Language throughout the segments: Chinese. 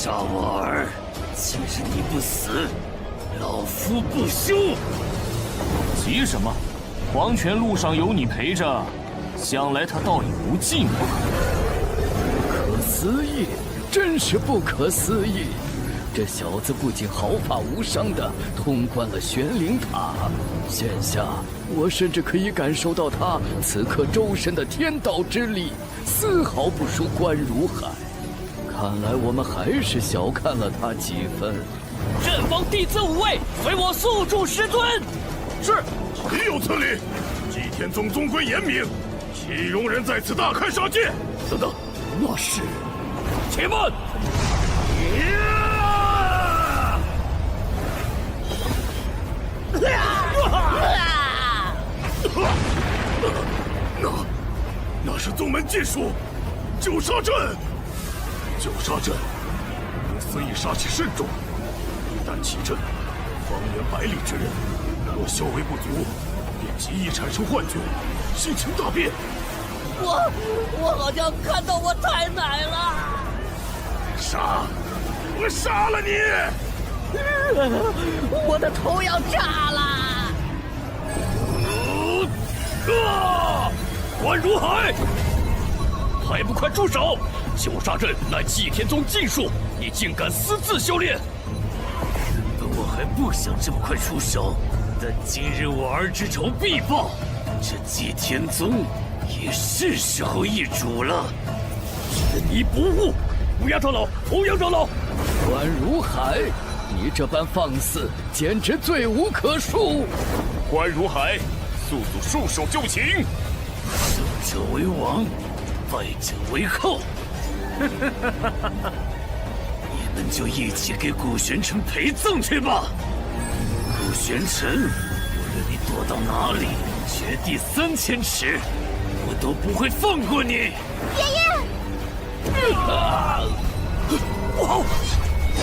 杀我儿！今日你不死，老夫不休！急什么？黄泉路上有你陪着，想来他倒也不寂寞。不可思议，真是不可思议！这小子不仅毫发无伤地通关了玄灵塔，现下我甚至可以感受到他此刻周身的天道之力，丝毫不输关如海。看来我们还是小看了他几分。阵方弟子5位，随我速助师尊。是，岂有此理！祭天宗宗规严明，岂容人在此大开杀戒？等等，那是……且慢！那是宗门禁术，九杀阵。九杀阵，如此以杀气甚重，一旦起阵，方圆百里之人，若修为不足，便极易产生幻觉，性情大变。我好像看到我太奶了。杀！我杀了你！我的头要炸了！关如海，还不快住手！九杀阵乃祭天宗禁术，你竟敢私自修炼！原本我还不想这么快出手，但今日我儿之仇必报，这祭天宗也是时候易主了。天衣不误！乌鸦长老，红阳长老，关如海，你这般放肆，简直罪无可恕！关如海，速速束手就擒！胜者为王，败者为后。你们就一起给古玄尘陪葬去吧。古玄尘，无论你躲到哪里，绝地3000尺，我都不会放过你。爷爷，不好！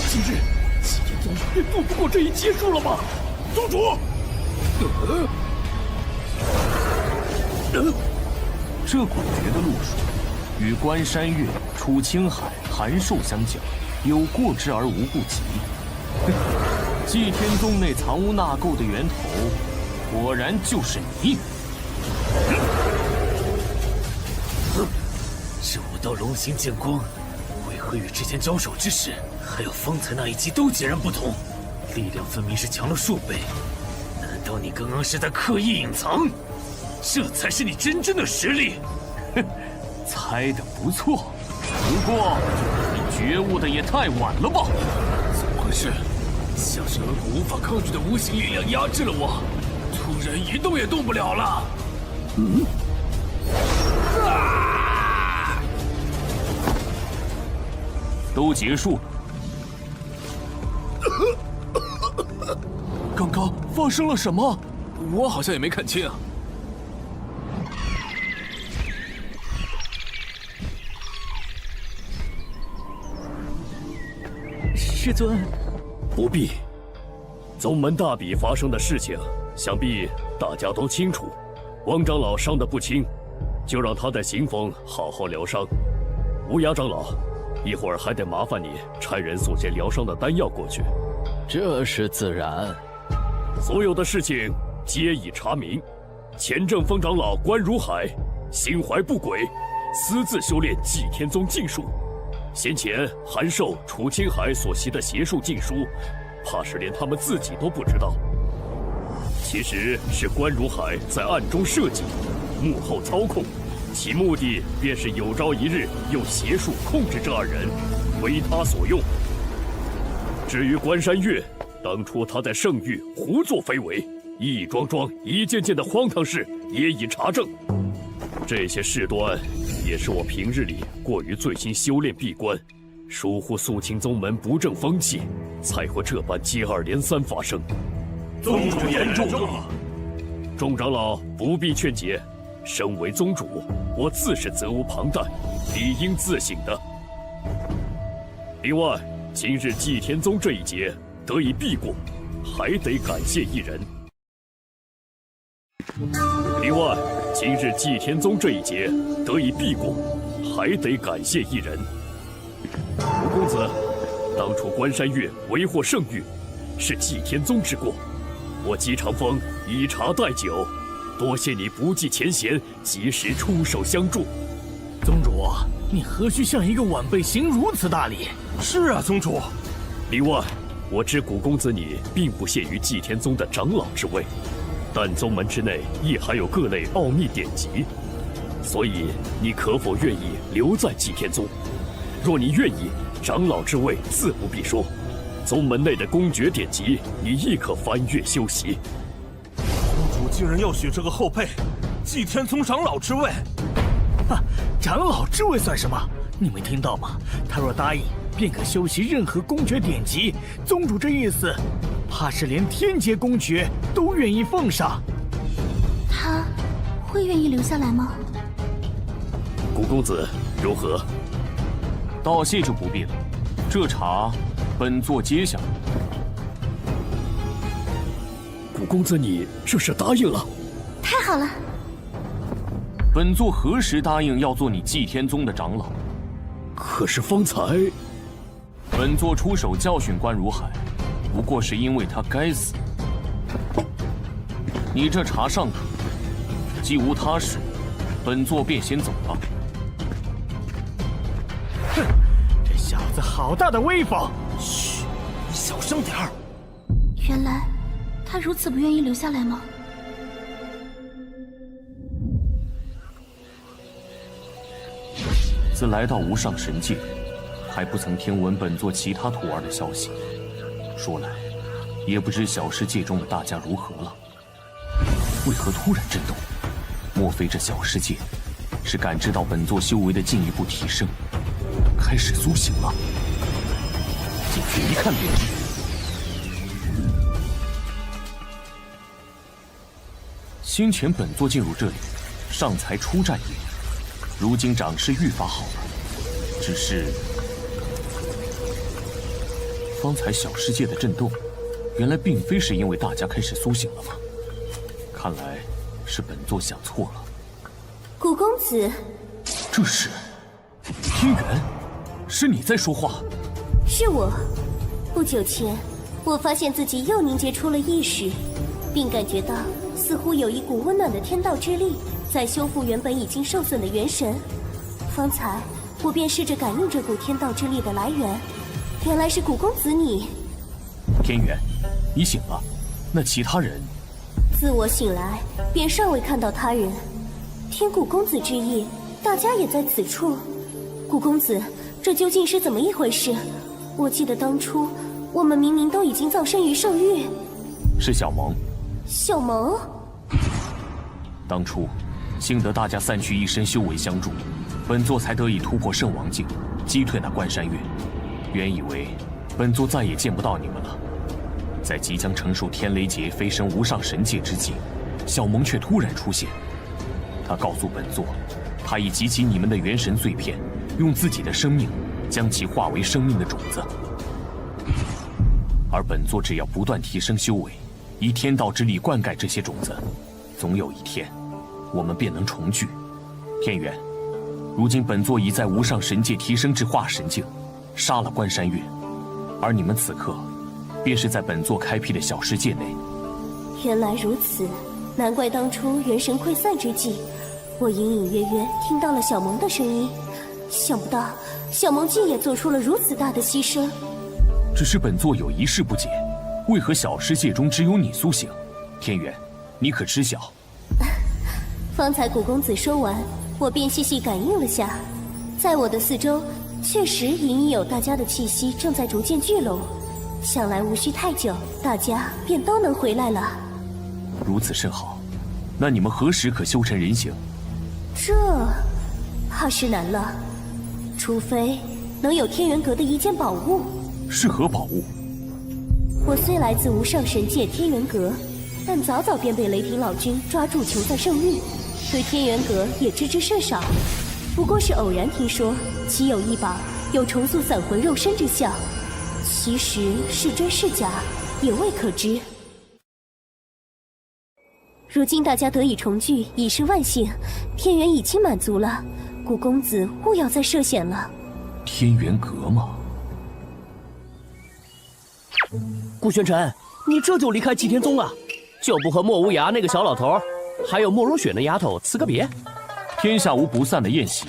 今日祭天宗也躲不过这一劫数了吧？宗主！这诡谲的路数，与关山月、楚青海、韩寿相较，有过之而无不及。祭天宗内藏污纳垢的源头，果然就是你。这武道龙形剑光，为何与之前交手之时，还有方才那一击都截然不同？力量分明是强了数倍。难道你刚刚是在刻意隐藏？这才是你真正的实力。哼，猜得不错，不过你觉悟的也太晚了吧？怎么回事？像是恶骨无法抗拒的无形力量压制了我，突然一动也动不了了。都结束了。刚刚发生了什么？我好像也没看清啊。师尊，不必。宗门大比发生的事情，想必大家都清楚。王长老伤得不轻，就让他在行风好好疗伤。乌鸦长老，一会儿还得麻烦你差人送些疗伤的丹药过去。这是自然。所有的事情皆已查明。前正风长老关如海心怀不轨，私自修炼祭天宗禁术。先前韩寿、楚青海所习的邪术禁书，怕是连他们自己都不知道。其实是关如海在暗中设计，幕后操控，其目的便是有朝一日用邪术控制这二人，为他所用。至于关山月，当初他在圣域胡作非为，一桩桩、一件件的荒唐事也已查证。这些事端也是我平日里过于醉心修炼闭关，疏忽肃清宗门不正风气，才会这般接二连三发生。宗主言重了，众长老不必劝解。身为宗主，我自是责无旁贷，理应自省的。另外，今日祭天宗这一劫得以避过，还得感谢一人。另外，今日祭天宗这一劫得以避过，还得感谢一人。吴公子，当初关山月为获圣域，是祭天宗之过。我姬长风以茶代酒，多谢你不计前嫌，及时出手相助。宗主，你何须向一个晚辈行如此大礼？是啊，宗主。另外，我知古公子你并不屑于祭天宗的长老之位，但宗门之内亦还有各类奥秘典籍，所以你可否愿意留在祭天宗？若你愿意，长老之位自不必说，宗门内的公爵典籍你亦可翻阅修习。宗主竟然要许这个后辈祭天宗长老之位！长老之位算什么？你没听到吗？他若答应，便可修习任何公爵典籍。宗主这意思，怕是连天阶公爵都愿意奉上。他会愿意留下来吗？古公子如何？道谢就不必了，这茶本座接下。古公子你这是答应了？太好了！本座何时答应要做你祭天宗的长老？可是方才，本座出手教训关如海，不过是因为他该死。你这茶尚可，既无他事，本座便先走了。哼，这小子好大的威风！嘘，你小声点儿。原来他如此不愿意留下来吗？自来到无上神界，还不曾听闻本座其他徒儿的消息。说来，也不知小世界中的大家如何了。为何突然震动？莫非这小世界是感知到本座修为的进一步提升，开始苏醒了？进去一看便知。先前本座进入这里，尚才初战也。如今长势愈发好了，只是方才小世界的震动，原来并非是因为大家开始苏醒了吗？看来是本座想错了。古公子，这是天元，是你在说话？是我。不久前，我发现自己又凝结出了意识，并感觉到似乎有一股温暖的天道之力在修复原本已经受损的元神。方才我便试着感应这股天道之力的来源，原来是古公子你。天元，你醒了，那其他人？自我醒来，便尚未看到他人。听古公子之意，大家也在此处。古公子，这究竟是怎么一回事？我记得当初我们明明都已经葬身于圣域。是小萌。小萌？当初幸得大家散去一身修为相助，本座才得以突破圣王境，击退那关山月。原以为本座再也见不到你们了，在即将承受天雷劫飞升无上神界之际，小萌却突然出现。他告诉本座，他已集齐你们的元神碎片，用自己的生命将其化为生命的种子。而本座只要不断提升修为，以天道之力灌溉这些种子，总有一天我们便能重聚。天元，如今本座已在无上神界提升至化神境，杀了关山月，而你们此刻便是在本座开辟的小世界内。原来如此，难怪当初元神溃散之际，我隐隐约约听到了小萌的声音。想不到小萌竟也做出了如此大的牺牲。只是本座有一事不解，为何小世界中只有你苏醒？天元，你可知晓？方才古公子说完，我便细细感应了下，在我的四周确实隐隐有大家的气息正在逐渐聚拢，想来无需太久，大家便都能回来了。如此甚好，那你们何时可修成人形？这怕是难了，除非能有天元阁的一件宝物。是何宝物？我虽来自无上神界天元阁，但早早便被雷霆老君抓住囚在圣域，对天元阁也知之甚少。不过是偶然听说其有一宝有重塑散魂肉身之效，其实是真是假也未可知。如今大家得以重聚已是万幸，天元已经满足了，古公子勿要再涉险了。天元阁吗？顾玄尘，你这就离开祭天宗啊？就不和莫无涯那个小老头，还有莫如雪那丫头辞个别？天下无不散的宴席，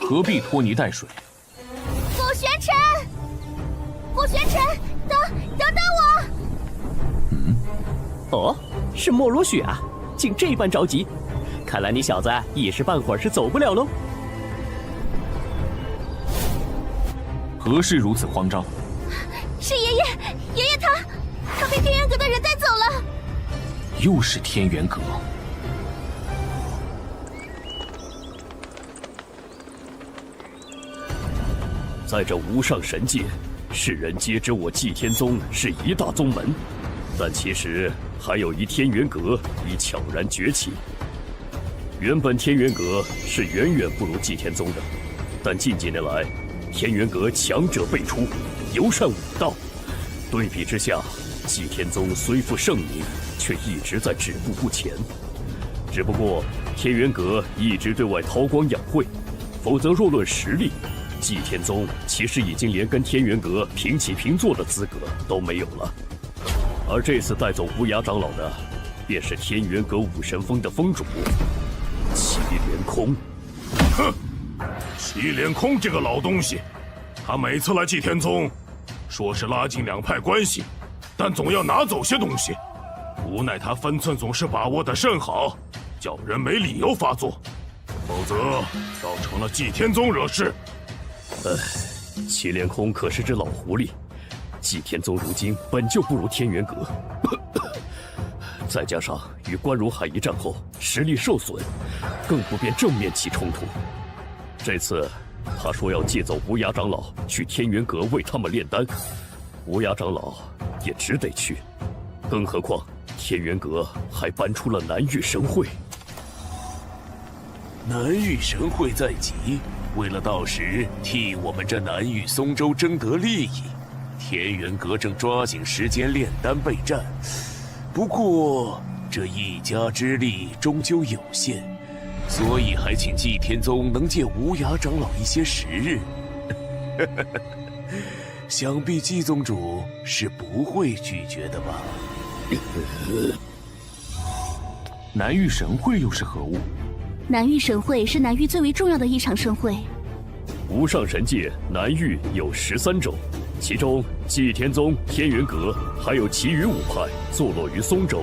何必拖泥带水？顾玄尘，顾玄尘，等我！哦，是莫如雪啊，竟这般着急，看来你小子一时半会儿是走不了喽。何事如此慌张？是爷爷他被天元阁的人带走了。又是天元阁。在这无上神界，世人皆知我祭天宗是一大宗门，但其实还有一天元阁已悄然崛起。原本天元阁是远远不如祭天宗的，但近几年来，天元阁强者辈出，尤善武道。对比之下，祭天宗虽负盛名，却一直在止步不前。只不过天元阁一直对外韬光养晦，否则若论实力，祭天宗其实已经连跟天元阁平起平坐的资格都没有了。而这次带走无涯长老的，便是天元阁武神峰的峰主祁连空。哼，祁连空这个老东西，他每次来祭天宗，说是拉近两派关系，但总要拿走些东西。无奈他分寸总是把握得甚好，叫人没理由发作，否则倒成了祭天宗惹事。祁连空可是只老狐狸，祭天宗如今本就不如天元阁，再加上与关如海一战后实力受损，更不便正面起冲突。这次他说要借走无涯长老去天元阁为他们炼丹，无涯长老也只得去。更何况天元阁还搬出了南域神会。南域神会在即，为了到时替我们这南域松州争得利益，天元阁正抓紧时间炼丹备战。不过这一家之力终究有限，所以还请祭天宗能借无涯长老一些时日。想必祭宗主是不会拒绝的吧？南域神会又是何物？南域神会是南域最为重要的一场盛会。无上神界南域有13州，其中祭天宗、天元阁还有其余5派坐落于松州。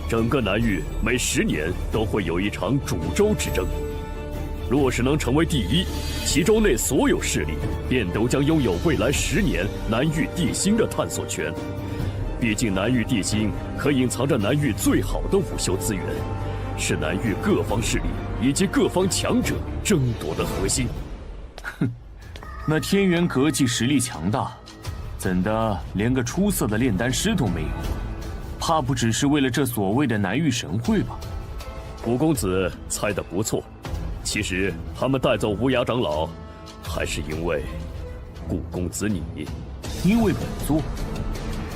整个南域每10年都会有一场主州之争。若是能成为第一，其州内所有势力便都将拥有未来10年南域地心的探索权。毕竟南域地心可隐藏着南域最好的武修资源，是南域各方势力以及各方强者争夺的核心。哼，那天元阁既实力强大，怎的连个出色的炼丹师都没有？怕不只是为了这所谓的南域神会吧？古公子猜得不错，其实他们带走无涯长老，还是因为古公子你。因为本座。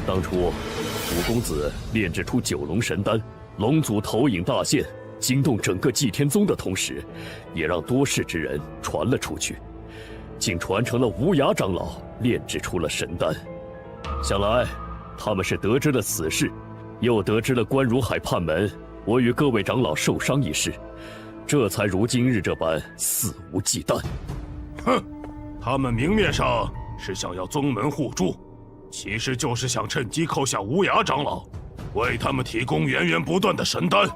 当初古公子炼制出9龙神丹，龙族头影大现，惊动整个祭天宗的同时，也让多事之人传了出去，竟传承了无涯长老炼制出了神丹。想来他们是得知了此事，又得知了关如海叛门我与各位长老受伤一事，这才如今日这般肆无忌惮。哼，他们明面上是想要宗门互助，其实就是想趁机扣下无涯长老，为他们提供源源不断的神丹。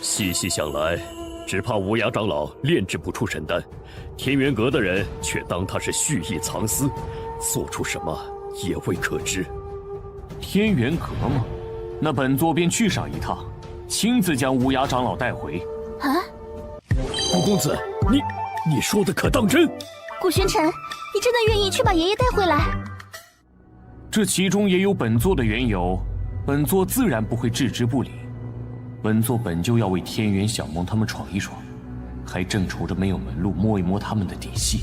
细细想来，只怕无涯长老炼制不出神丹，天元阁的人却当他是蓄意藏私，做出什么也未可知。天元阁吗？那本座便去上一趟，亲自将无涯长老带回。啊！顾公子，你说的可当真？顾玄尘，你真的愿意去把爷爷带回来？这其中也有本座的缘由，本座自然不会置之不理。本座本就要为天元小梦他们闯一闯，还正愁着没有门路摸一摸他们的底细。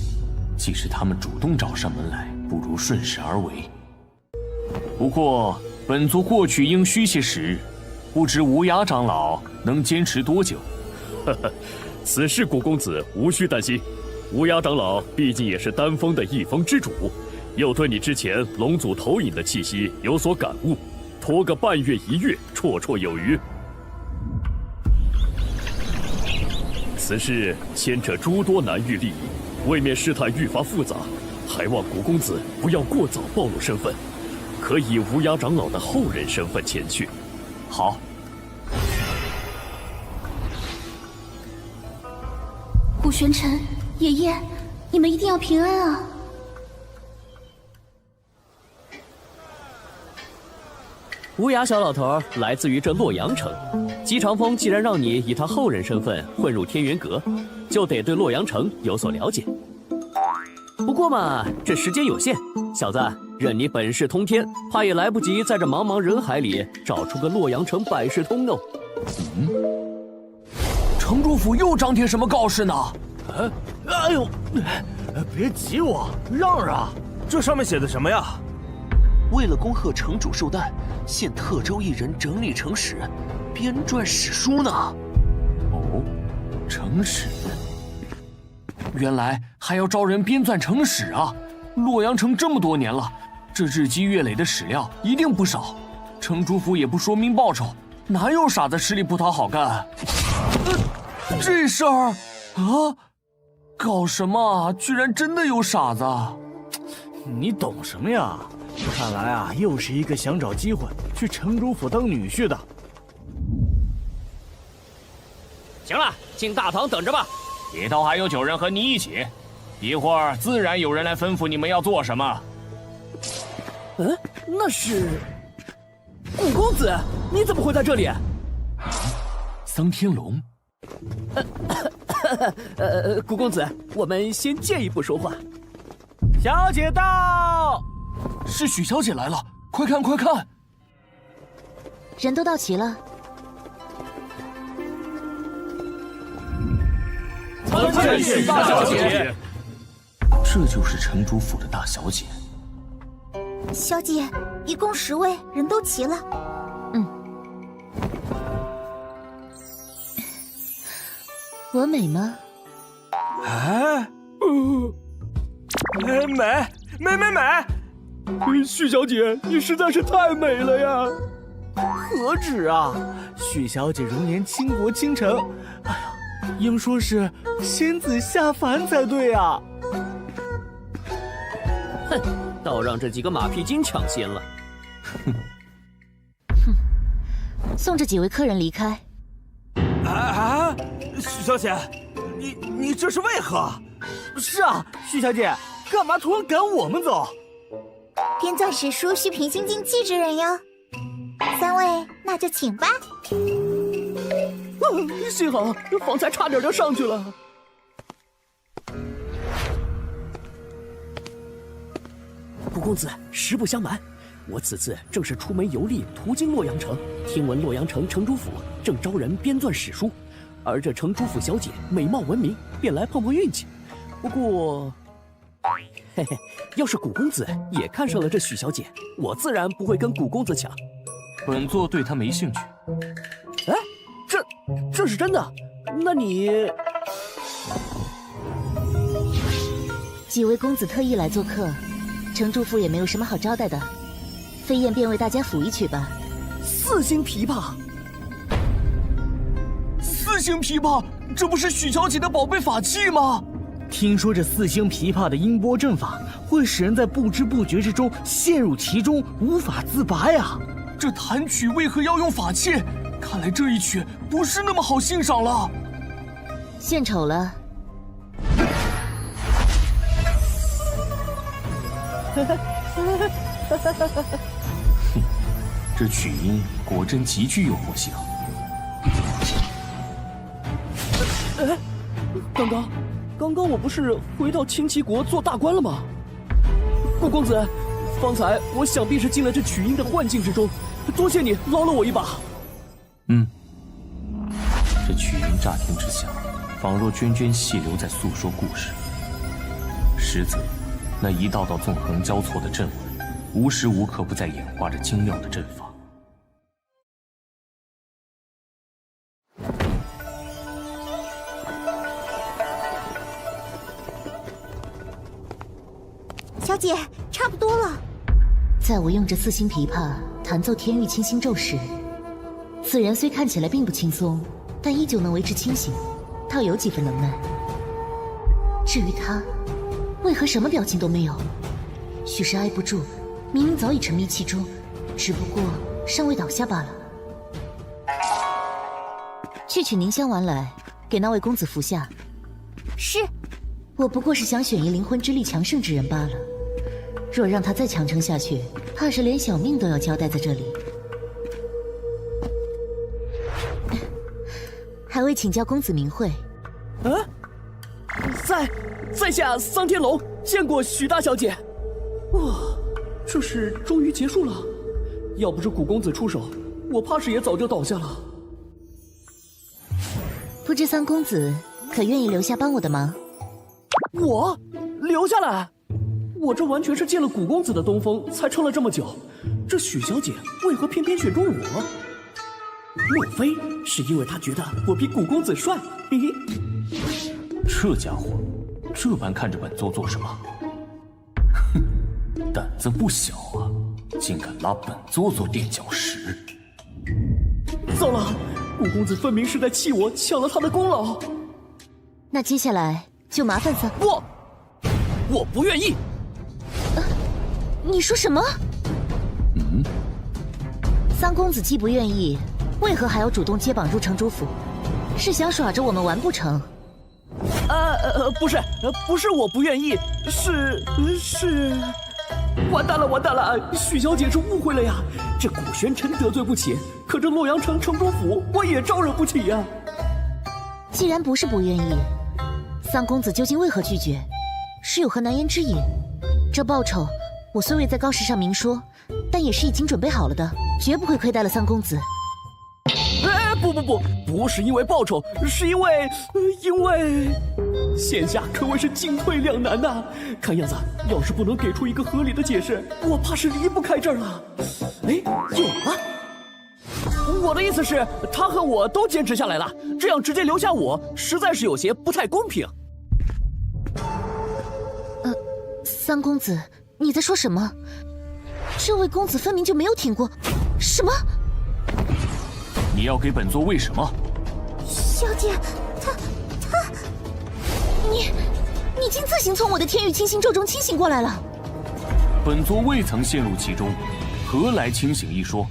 既是他们主动找上门来，不如顺势而为。不过本座过去应需些时日，不知无涯长老能坚持多久？呵呵，此事古公子无需担心，无涯长老毕竟也是丹峰的一峰之主，又对你之前龙祖投影的气息有所感悟，拖个半月1月，绰绰有余。此事牵扯诸多南域利益，为免事态愈发复杂，还望古公子不要过早暴露身份，可以无涯长老的后人身份前去。好。古玄尘，爷爷，你们一定要平安啊！无涯小老头来自于这洛阳城，姬长风既然让你以他后人身份混入天元阁，就得对洛阳城有所了解。不过嘛，这时间有限，小子，任你本事通天，怕也来不及在这茫茫人海里找出个洛阳城百事通哦。城主府又张贴什么告示呢？哎呦，别挤我，让让！这上面写的什么呀？为了恭贺城主寿诞，现特招一人整理城史，编撰史书呢。哦，城史，原来还要招人编纂城史啊！洛阳城这么多年了，这日积月累的史料一定不少。城主府也不说明报酬，哪有傻子吃力不讨好干？这事儿啊，搞什么？居然真的有傻子！你懂什么呀？看来啊，又是一个想找机会去城主府当女婿的。行了，进大堂等着吧。里头还有9人和你一起，一会儿自然有人来吩咐你们要做什么。那是古公子，你怎么会在这里？桑天龙，古公子，我们先借一步说话。小姐到。是许小姐来了，快看快看！人都到齐了。参见许大小姐。这就是城主府的大小姐。小姐，一共10位，人都齐了。我美吗？美！许小姐，你实在是太美了呀！何止啊，许小姐容颜倾国倾城，哎呀，应说是仙子下凡才对啊！哼，倒让这几个马屁精抢先了。送这几位客人离开。许小姐，你这是为何？是啊，许小姐，干嘛突然赶我们走？编纂史书需凭心经气之人哟。3位，那就请吧。幸好方才差点就上去了。古公子，实不相瞒，我此次正是出门游历，途经洛阳城，听闻洛阳城城主府正招人编纂史书，而这城主府小姐美貌闻名，便来碰碰运气。不过，嘿嘿，要是古公子也看上了这许小姐，我自然不会跟古公子抢。本座对她没兴趣。哎，这是真的？那你……几位公子特意来做客，城主府也没有什么好招待的，飞燕便为大家抚一曲吧。4星琵琶，4星琵琶，这不是许小姐的宝贝法器吗？听说这4星琵琶的音波阵法会使人在不知不觉之中陷入其中，无法自拔呀！这弹曲为何要用法器？看来这一曲不是那么好欣赏了。献丑了。这曲音果真极具诱惑性。刚刚我不是回到清齐国做大官了吗？顾公子，方才我想必是进了这曲音的幻境之中，多谢你捞了我一把。这曲音乍听之下，仿若涓涓细流在诉说故事，实则那一道道纵横交错的阵纹，无时无刻不在演化着精妙的阵法。小姐，差不多了。在我用着四星琵琶弹奏天域清心咒时，此人虽看起来并不轻松，但依旧能维持清醒，倒有几分能耐。至于他，为何什么表情都没有？许是挨不住，明明早已沉迷其中，只不过尚未倒下罢了。去取凝香丸来，给那位公子服下。是。我不过是想选一灵魂之力强盛之人罢了。若让他再强撑下去，怕是连小命都要交代在这里。还未请教公子名讳。在下桑天龙，见过许大小姐。哇，这事终于结束了。要不是古公子出手，我怕是也早就倒下了。不知三公子可愿意留下帮我的忙？我留下来？我这完全是借了古公子的东风才撑了这么久，这许小姐为何偏偏选中我？莫非是因为她觉得我比古公子帅？嘿嘿。这家伙这般看着本座做什么？哼，胆子不小啊，竟敢拉本座做垫脚石！糟了，古公子分明是在气我抢了他的功劳。那接下来就麻烦三……我不愿意。你说什么？三公子既不愿意，为何还要主动接榜入城主府？是想耍着我们玩不成？不是我不愿意，是……完蛋了！许小姐是误会了呀！这古玄尘得罪不起，可这洛阳城城主府我也招惹不起呀。既然不是不愿意，三公子究竟为何拒绝？是有何难言之隐？这报酬我虽未在告示上明说，但也是已经准备好了的，绝不会亏待了三公子。不是因为报酬，是因为现下可谓是进退两难呐。看样子，要是不能给出一个合理的解释，我怕是离不开这儿了。有了！我的意思是，他和我都坚持下来了，这样直接留下我，实在是有些不太公平。三公子，你在说什么？这位公子分明就没有挺过。什么？你要给本座为什么？小姐，他，你竟自行从我的天域清心咒中清醒过来了。本座未曾陷入其中，何来清醒一说？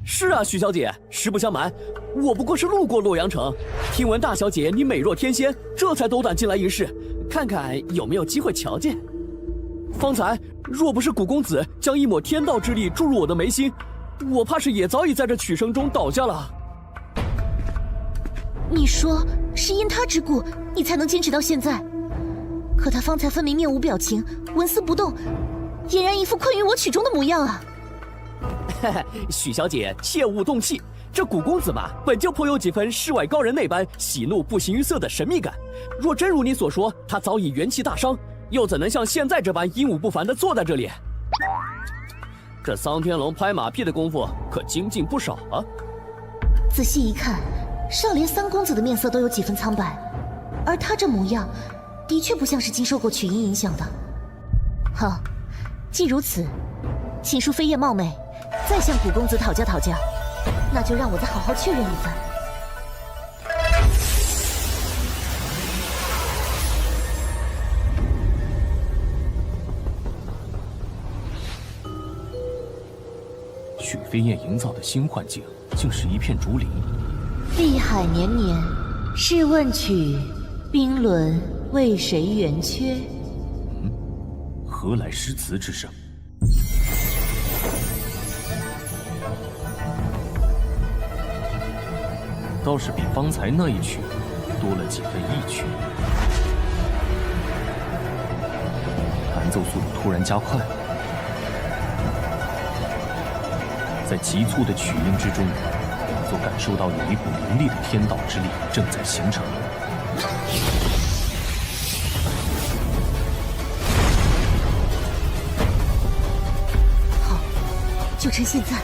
是啊，许小姐，实不相瞒，我不过是路过洛阳城，听闻大小姐你美若天仙，这才斗胆进来一试，看看有没有机会瞧见。方才若不是古公子将一抹天道之力注入我的眉心，我怕是也早已在这曲声中倒下了。你说是因他之故，你才能坚持到现在？可他方才分明面无表情，纹丝不动，俨然一副困于我曲中的模样啊！许小姐切勿动气，这古公子嘛，本就颇有几分世外高人那般喜怒不形于色的神秘感。若真如你所说，他早已元气大伤，又怎能像现在这般英武不凡地坐在这里？这桑天龙拍马屁的功夫可精进不少啊！仔细一看，少连三公子的面色都有几分苍白，而他这模样，的确不像是经受过曲音影响的。好，既如此，请恕飞燕冒昧，再向古公子讨教讨教，那就让我再好好确认一番。许飞燕营造的新幻境，竟是一片竹林。碧海年年，试问曲，冰轮为谁圆缺？何来诗词之声？倒是比方才那一曲多了几分意趣。弹奏速度突然加快了，在急促的曲音之中，本座感受到有一股凌厉的天道之力正在形成。好，就趁现在。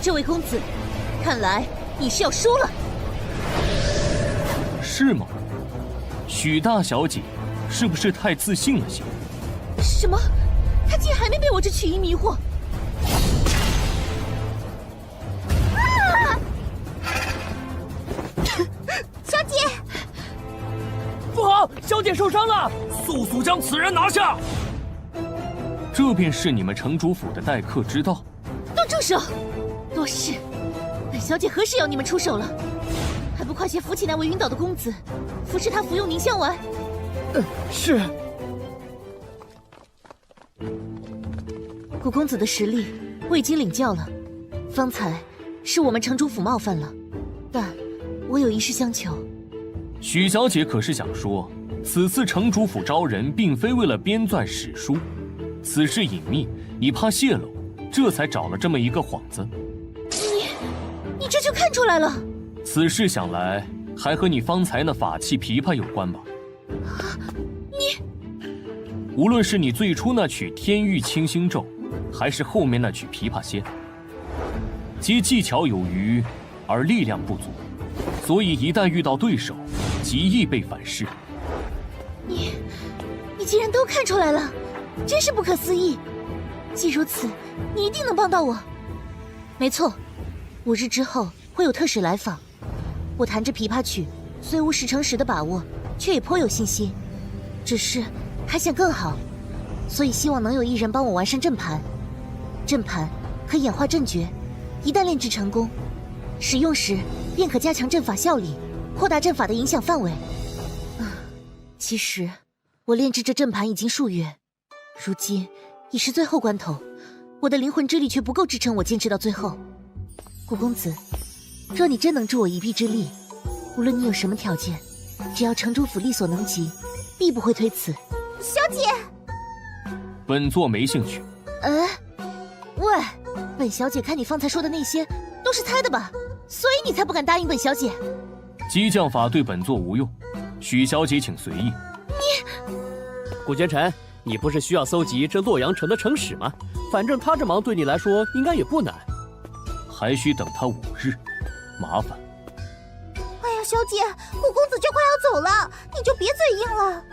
这位公子，看来你是要输了。是吗？许大小姐，是不是太自信了些？什么？他竟还没被我这曲音迷惑！小姐，不好，小姐受伤了，速速将此人拿下！这便是你们城主府的待客之道。都住手！多事！本小姐何时要你们出手了？还不快些扶起那位晕倒的公子，扶持他服用凝香丸。是。古公子的实力我已经领教了，方才是我们城主府冒犯了，但我有一事相求。许小姐可是想说，此次城主府招人并非为了编纂史书，此事隐秘，你怕泄露，这才找了这么一个幌子。你这就看出来了？此事想来还和你方才那法器琵琶有关吧？你，无论是你最初那曲天域清心咒，还是后面那曲琵琶仙，皆技巧有余，而力量不足，所以一旦遇到对手，极易被反噬。你竟然都看出来了，真是不可思议。既如此，你一定能帮到我。没错，5日之后会有特使来访。我弹着琵琶曲，虽无10成10的把握，却也颇有信心。只是还想更好，所以希望能有一人帮我完善阵盘。阵盘可演化阵诀，一旦炼制成功，使用时便可加强阵法效力，扩大阵法的影响范围。其实我炼制这阵盘已经数月，如今已是最后关头，我的灵魂之力却不够支撑我坚持到最后。古公子，若你真能助我一臂之力，无论你有什么条件，只要城主府力所能及，必不会推辞。小姐，本座没兴趣。喂，本小姐看你方才说的那些都是猜的吧？所以你才不敢答应本小姐。激将法对本座无用，许小姐请随意。古奸臣，你不是需要搜集这洛阳城的城史吗？反正他这忙对你来说应该也不难。还需等他5日，麻烦。哎呀，小姐，古公子就快要走了，你就别嘴硬了。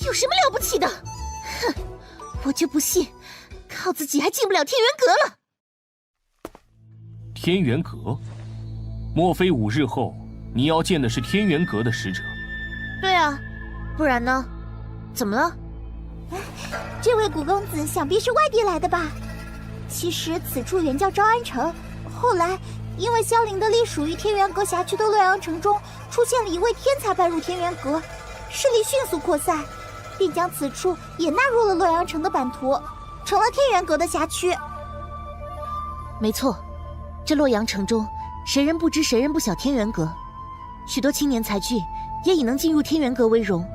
有什么了不起的？哼，我就不信，靠自己还进不了天元阁了。天元阁？莫非5日后你要见的是天元阁的使者？对啊，不然呢？怎么了？这位古公子想必是外地来的吧？其实此处原叫招安城，后来因为萧凌的隶属于天元阁辖区的洛阳城中出现了一位天才拜入天元阁，势力迅速扩散，并将此处也纳入了洛阳城的版图，成了天元阁的辖区。没错，这洛阳城中谁人不知谁人不晓天元阁，许多青年才俊也以能进入天元阁为荣。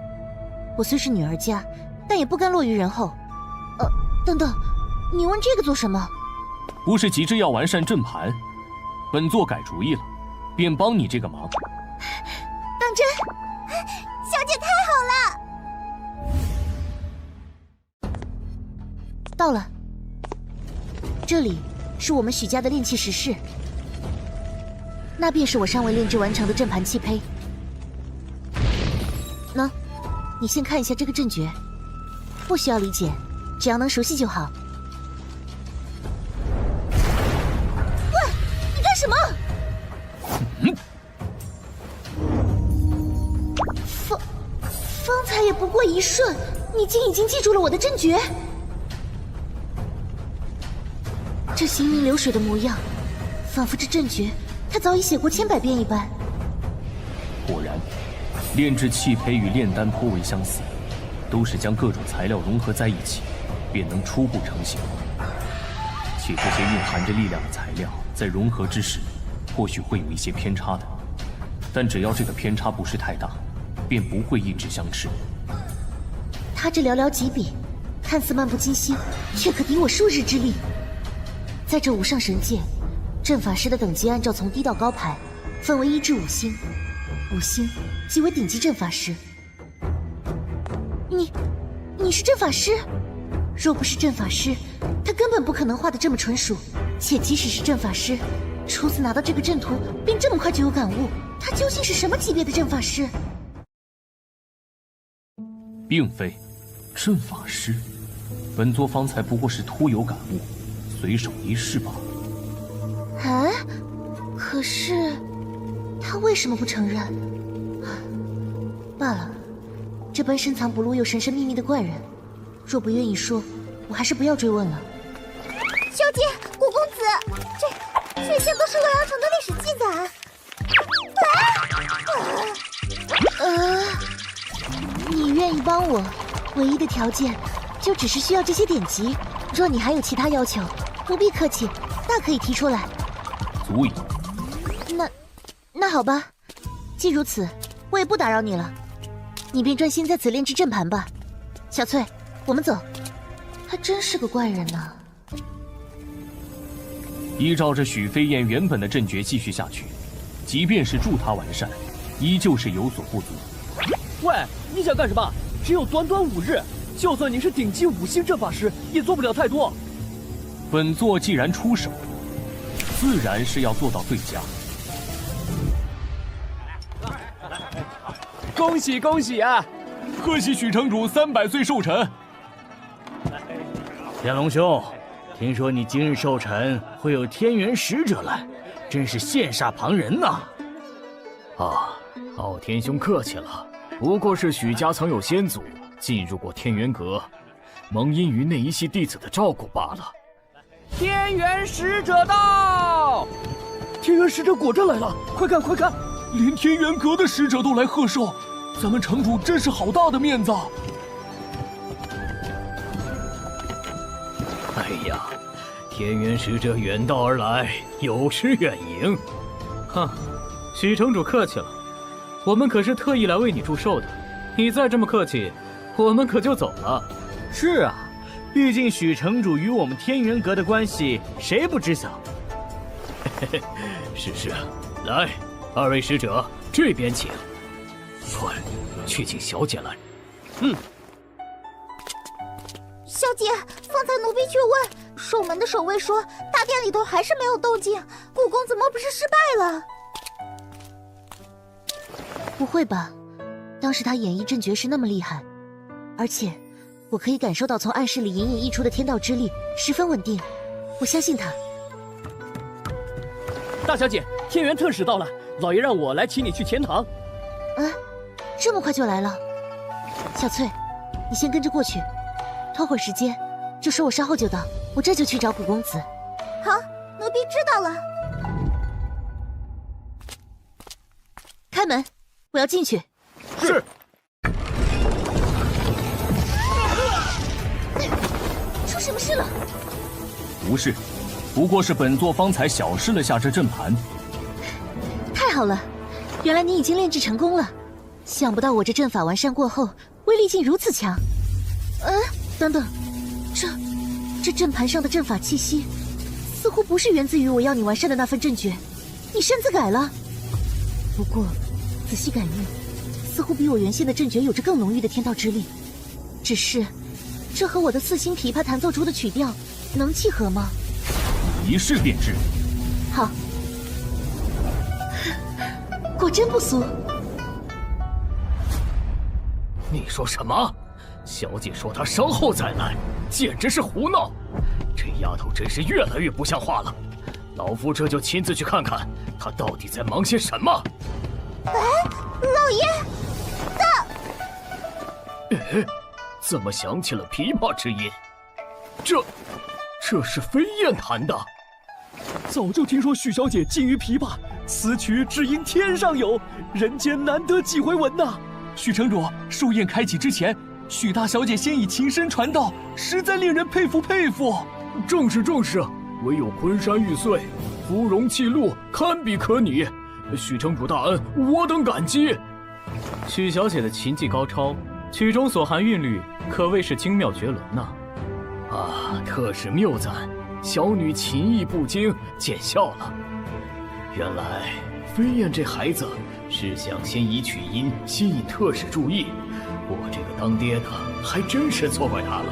我虽是女儿家，但也不甘落于人后。等等，你问这个做什么？不是急着要完善阵盘，本座改主意了，便帮你这个忙。当真？小姐太好了！到了，这里是我们许家的炼器石室，那便是我尚未炼制完成的阵盘器胚。喏，你先看一下这个阵诀，不需要理解，只要能熟悉就好。喂，你干什么？方才也不过一瞬，你竟已经记住了我的阵诀。这行云流水的模样，仿佛这阵诀他早已写过千百遍一般。果然，炼制器胚与炼丹颇为相似，都是将各种材料融合在一起，便能初步成型。且这些蕴含着力量的材料在融合之时，或许会有一些偏差的，但只要这个偏差不是太大，便不会一直相斥。他这寥寥几笔，看似漫不经心，却可敌我数日之力。在这无上神界，阵法师的等级按照从低到高排，分为1至5星，5星即为顶级阵法师。你是阵法师？若不是阵法师，他根本不可能画得这么纯熟。且即使是阵法师，初次拿到这个阵图，便这么快就有感悟，他究竟是什么级别的阵法师？并非，阵法师，本座方才不过是突有感悟，随手一试罢了。哎，可是他为什么不承认？罢了，这般深藏不露又神神秘秘的怪人，若不愿意说，我还是不要追问了。小姐，古公子，这些都是洛阳城的历史记载。你愿意帮我，唯一的条件就只是需要这些典籍。若你还有其他要求，不必客气，大可以提出来。足矣。那好吧，既如此，我也不打扰你了，你便专心在此炼制阵盘吧。小翠，我们走。还真是个怪人呢。依照着许飞燕原本的阵诀继续下去，即便是助他完善，依旧是有所不足。喂，你想干什么？只有短短5日，就算你是顶级5星阵法师，也做不了太多。本座既然出手，自然是要做到最佳。恭喜恭喜啊！贺喜许城主300岁寿辰。天龙兄，听说你今日寿辰会有天元使者来，真是羡煞旁人呐！傲天兄客气了，不过是许家曾有先祖进入过天元阁，蒙因于那一系弟子的照顾罢了。天元使者到！天元使者果真来了，快看快看，连天元阁的使者都来贺寿，咱们城主真是好大的面子。哎呀，天元使者远道而来，有失远迎。哼，许城主客气了，我们可是特意来为你祝寿的，你再这么客气，我们可就走了。是啊，毕竟许城主与我们天元阁的关系，谁不知晓？是，来，2位使者这边请，快去请小姐来。小姐，方才奴婢去问，守门的守卫说，大殿里头还是没有动静，古公子莫不是失败了？不会吧？当时他演绎阵诀是那么厉害，而且我可以感受到从暗室里隐隐溢出的天道之力十分稳定，我相信他。大小姐，天元特使到了，老爷让我来请你去前堂。这么快就来了？小翠，你先跟着过去，拖会儿时间，就说我稍后就到，我这就去找古公子。好，奴婢知道了。开门，我要进去。是。出什么事了？无事，不过是本座方才小试了下这阵盘。太好了，原来你已经炼制成功了。想不到我这阵法完善过后，威力竟如此强。等等，这阵盘上的阵法气息，似乎不是源自于我要你完善的那份阵诀，你擅自改了。不过仔细感应，似乎比我原先的阵诀有着更浓郁的天道之力。只是，这和我的4星琵琶弹奏出的曲调能契合吗？一试便知。好，果真不俗。你说什么？小姐说她稍后再来，简直是胡闹！这丫头真是越来越不像话了。老夫这就亲自去看看，她到底在忙些什么。老爷，怎么响起了琵琶之音？这是飞燕弹的。早就听说许小姐精于琵琶，此曲只应天上有，人间难得几回闻呐。许城主，寿宴开启之前，许大小姐先以琴声传道，实在令人佩服佩服。正是，唯有昆山玉碎，芙蓉泣露，堪比可拟。许城主大恩，我等感激。许小姐的琴技高超，曲中所含韵律可谓是精妙绝伦呐。特使谬赞，小女琴艺不精，见笑了。原来飞燕这孩子是想先以曲音吸引特使注意，我这个当爹的还真是错怪他了。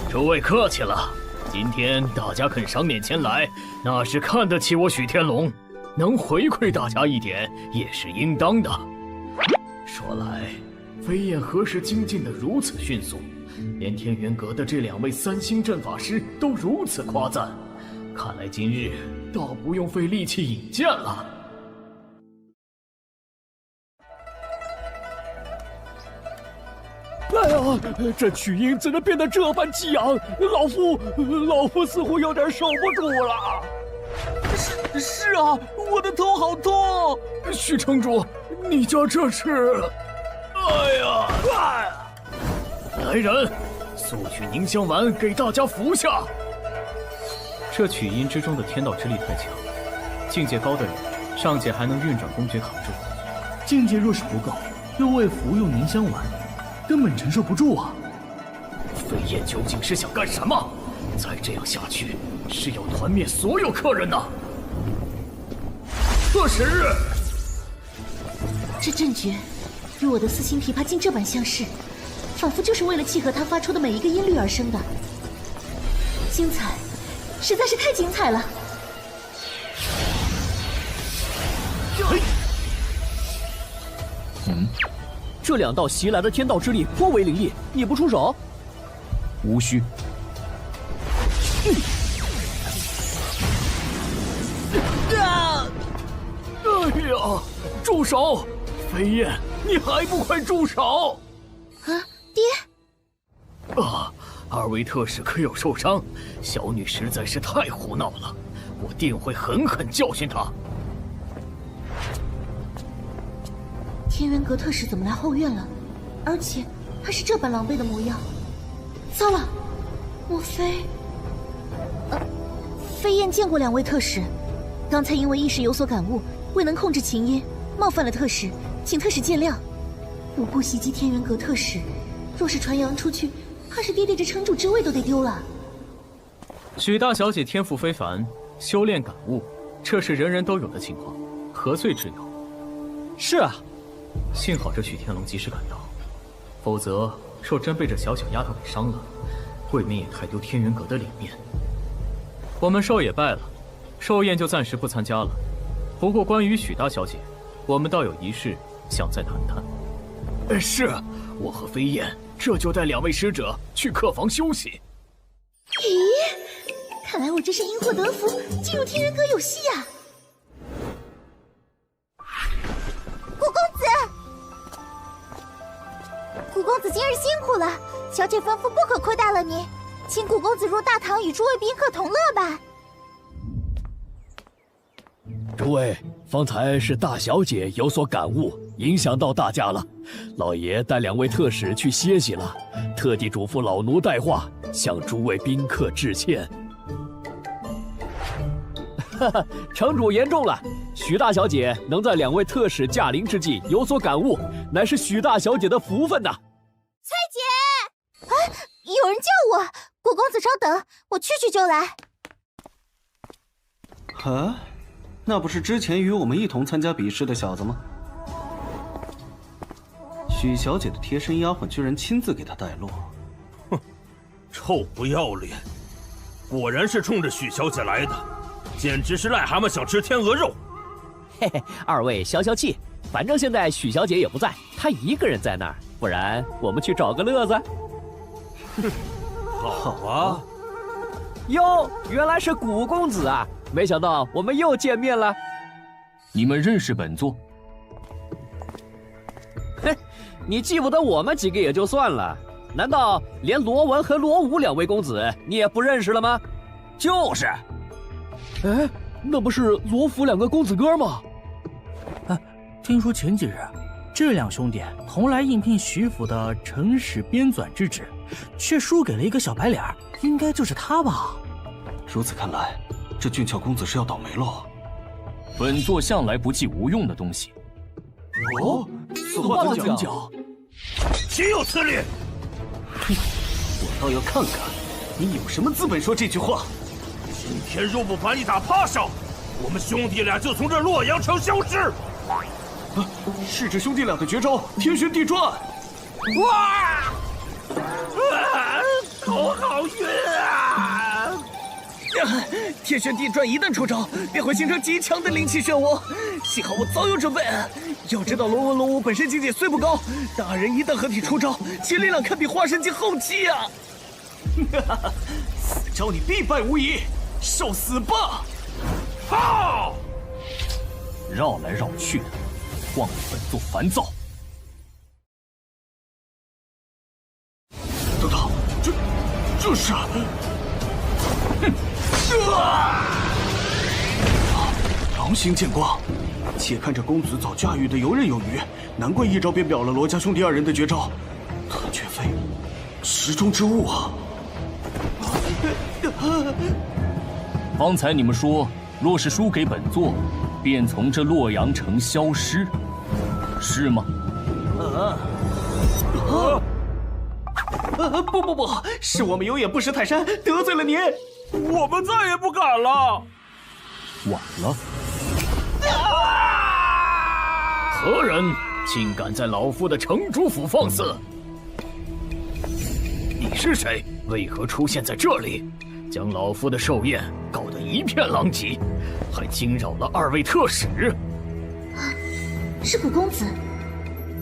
诸位客气了，今天大家肯赏脸前来，那是看得起我许天龙，能回馈大家一点也是应当的。说来，飞燕何时精进得如此迅速？连天元阁的这2位3星阵法师都如此夸赞，看来今日倒不用费力气引荐了。哎呀，这曲音怎能变得这般激昂？老夫似乎有点受不住了。是啊，我的头好痛。许城主，你家这是？哎呀！来人，速取凝香丸给大家服下。这曲音之中的天道之力太强，境界高的人尚且还能运转公爵扛住，境界若是不够，又未服用凝香丸，根本承受不住啊！飞燕究竟是想干什么？再这样下去，是要团灭所有客人呐！特使，这阵诀与我的4星琵琶竟这般相似，仿佛就是为了契合它发出的每一个音律而生的。精彩，实在是太精彩了！这2道袭来的天道之力颇为凌厉，你不出手？无需。哎呀！住手！飞燕，你还不快住手！啊，爹！啊，2位特使可有受伤？小女实在是太胡闹了，我定会狠狠教训她。天元阁特使怎么来后院了？而且还是这般狼狈的模样。糟了，莫非……飞燕见过2位特使，刚才因为一时有所感悟，未能控制琴音，冒犯了特使，请特使见谅。不顾袭击天元阁特使，若是传扬出去，怕是爹爹这城主之位都得丢了。许大小姐天赋非凡，修炼感悟，这是人人都有的情况，何罪之有？是啊，幸好这许天龙及时赶到，否则若真被这小脚丫头给伤了，未免也太丢天元阁的脸面。我们寿也拜了，寿宴就暂时不参加了。不过关于许大小姐，我们倒有一事想再谈谈。是，我和飞燕这就带2位使者去客房休息。咦，看来我这是因祸得福，进入天元阁有戏呀！古公子，古公子今日辛苦了，小姐吩咐不可亏待了你，请古公子入大堂与诸位宾客同乐吧。诸位，方才是大小姐有所感悟，影响到大家了。老爷带2位特使去歇息了，特地嘱咐老奴带话，向诸位宾客致歉。城主言重了，许大小姐能在2位特使驾临之际有所感悟，乃是许大小姐的福分呐。翠姐，啊，有人叫我，古公子稍等，我去就来。啊，那不是之前与我们一同参加比试的小子吗？许小姐的贴身丫鬟居然亲自给她带路，哼，臭不要脸！果然是冲着许小姐来的，简直是癞蛤蟆想吃天鹅肉。嘿嘿，2位消消气，反正现在许小姐也不在，她一个人在那儿，不然我们去找个乐子。好啊！哟，原来是古公子啊！没想到我们又见面了。你们认识本座？哼，你记不得我们几个也就算了，难道连罗文和罗武2位公子你也不认识了吗？就是。哎，那不是罗府2个公子哥吗？听说前几日这2兄弟同来应聘徐府的城使编纂之职，却输给了一个小白脸，应该就是他吧？如此看来，这俊俏公子是要倒霉喽。本座向来不记无用的东西。哦，此话怎讲？岂有此理！哼，我倒要看看你有什么资本说这句话。今天若不把你打趴下，我们兄弟俩就从这洛阳城消失。是这兄弟俩的绝招天旋地转。哇！头好晕啊！天旋地转一旦出招，便会形成极强的灵气漩涡。幸好我早有准备。要知道龙文龙武本身境界虽不高，但二人一旦合体出招，其力量堪比化神境后期啊！此招你必败无疑，受死吧！好！绕来绕去的，晃得本座烦躁。等等，这是……狼星剑光，且看这公子早驾驭的游刃有余，难怪一招便秒了罗家兄弟二人的绝招。特绝非池中之物啊！方才你们说，若是输给本座，便从这洛阳城消失，是吗？不，是我们有眼不识泰山，得罪了您。我们再也不敢了。晚了。何人竟敢在老夫的城主府放肆？你是谁？为何出现在这里？将老夫的寿宴搞得一片狼藉，还惊扰了二位特使。是古公子，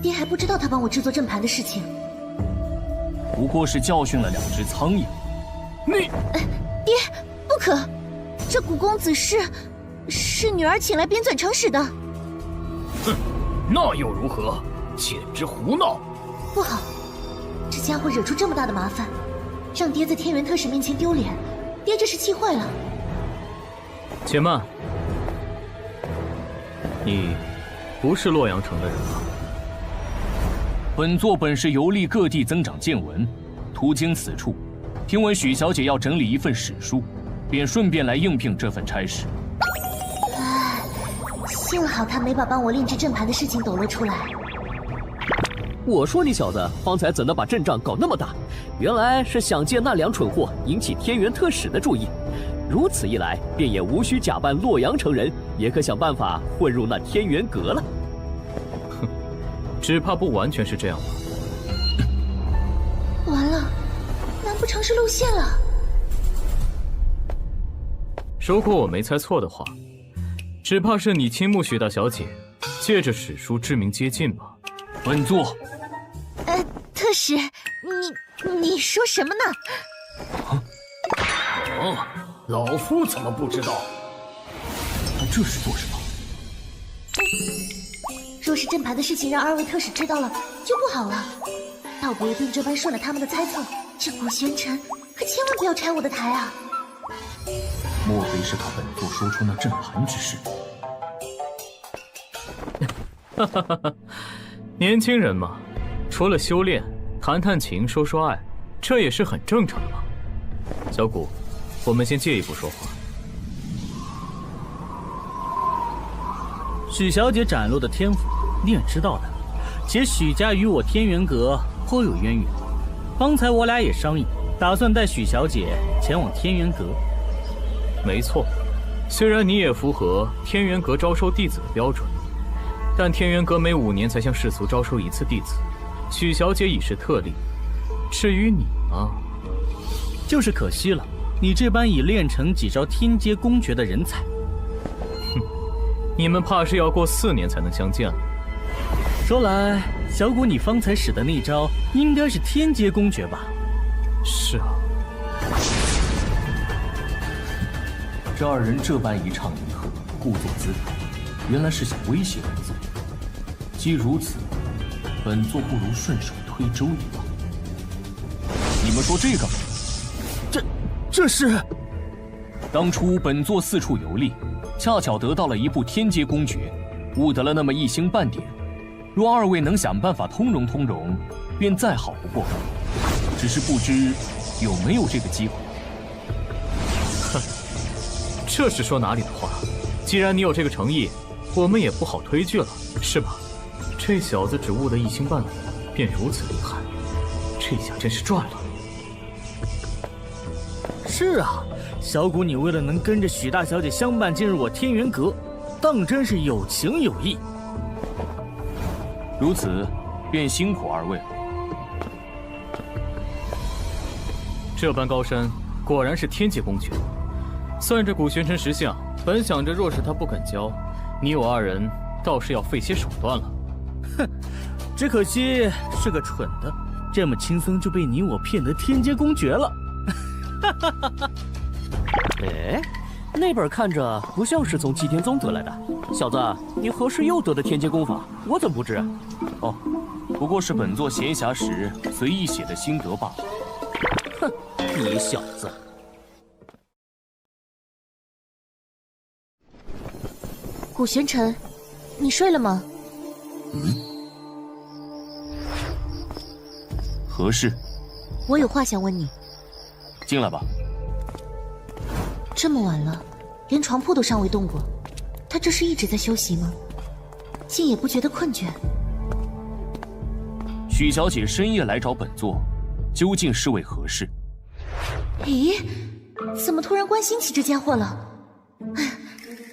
爹还不知道他帮我制作阵盘的事情。不过是教训了2只苍蝇。你，爹，不可！这古公子是女儿请来边钻城使的。哼，那又如何？简直胡闹！不好，这家伙惹出这么大的麻烦，让爹在天元特使面前丢脸，爹这是气坏了。且慢，你不是洛阳城的人吧？本座本是游历各地增长见闻，途经此处，听闻许小姐要整理一份史书，便顺便来应聘这份差事。唉，幸好他没把帮我炼制阵盘的事情抖露出来。我说你小子方才怎能把阵仗搞那么大？原来是想借那2蠢货引起天元特使的注意。如此一来，便也无需假扮洛阳城人，也可想办法混入那天元阁了。哼，只怕不完全是这样吧。完了，难不成是露馅了？如果我没猜错的话，只怕是你倾慕许大小姐，借着史书之名接近吧。本座，特使，你说什么呢？老夫怎么不知道？他这是做什么？若是阵盘的事情让2位特使知道了，就不好了。道不会便这般顺了他们的猜测，这古玄尘可千万不要拆我的台啊！莫非是怕本座说出那阵盘之事？哈哈哈哈，年轻人嘛，除了修炼，谈谈情，说说爱，这也是很正常的嘛。小谷，我们先借一步说话。许小姐展露的天赋，你也知道的。且许家与我天元阁颇有渊源，方才我俩也商议，打算带许小姐前往天元阁。没错，虽然你也符合天元阁招收弟子的标准，但天元阁每5年才向世俗招收1次弟子，许小姐已是特例。至于你嘛，就是可惜了，你这般已练成几招天阶公诀的人才。哼，你们怕是要过4年才能相见了。说来，小谷，你方才使的那招应该是天阶公诀吧？是啊。这2人这般一唱一和，故作姿态，原来是想威胁本座。既如此，本座不如顺手推舟一把。你们说这个？这是……当初本座4处游历，恰巧得到了一部天阶公诀，悟得了那么1星半点。若2位能想办法通融，便再好不过。只是不知有没有这个机会。哼，这是说哪里的话？既然你有这个诚意，我们也不好推拒了，是吧？这小子只悟得1星半点，便如此厉害，这下真是赚了。是啊，小谷，你为了能跟着许大小姐相伴进入我天元阁，当真是有情有义。如此，便辛苦2位了。这般高山，果然是天阶公诀。算这古玄尘识相，本想着若是他不肯交，你我二人倒是要费些手段了。哼，只可惜是个蠢的，这么轻松就被你我骗得天阶公爵了。哈哈哈哈！哎，那本看着不像是从祭天宗得来的。小子，你何时又得的天阶功法？我怎么不知？哦，不过是本座闲暇时随意写的心得罢了。哼，你小子！古玄尘，你睡了吗？何事？我有话想问你。进来吧。这么晚了，连床铺都尚未动过，他这是一直在休息吗？竟也不觉得困倦。许小姐深夜来找本座，究竟是为何事？咦，怎么突然关心起这家伙了？哎，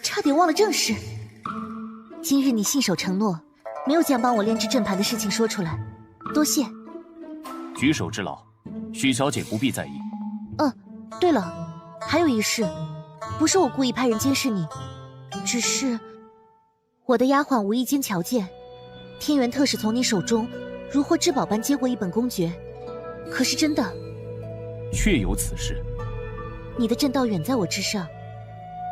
差点忘了正事。今日你信守承诺，没有将帮我炼制阵盘的事情说出来，多谢。举手之劳，许小姐不必在意。对了，还有一事，不是我故意派人监视你，只是我的丫鬟无意间瞧见天元特使从你手中如获至宝般接过一本公诀，可是真的？确有此事。你的阵道远在我之上，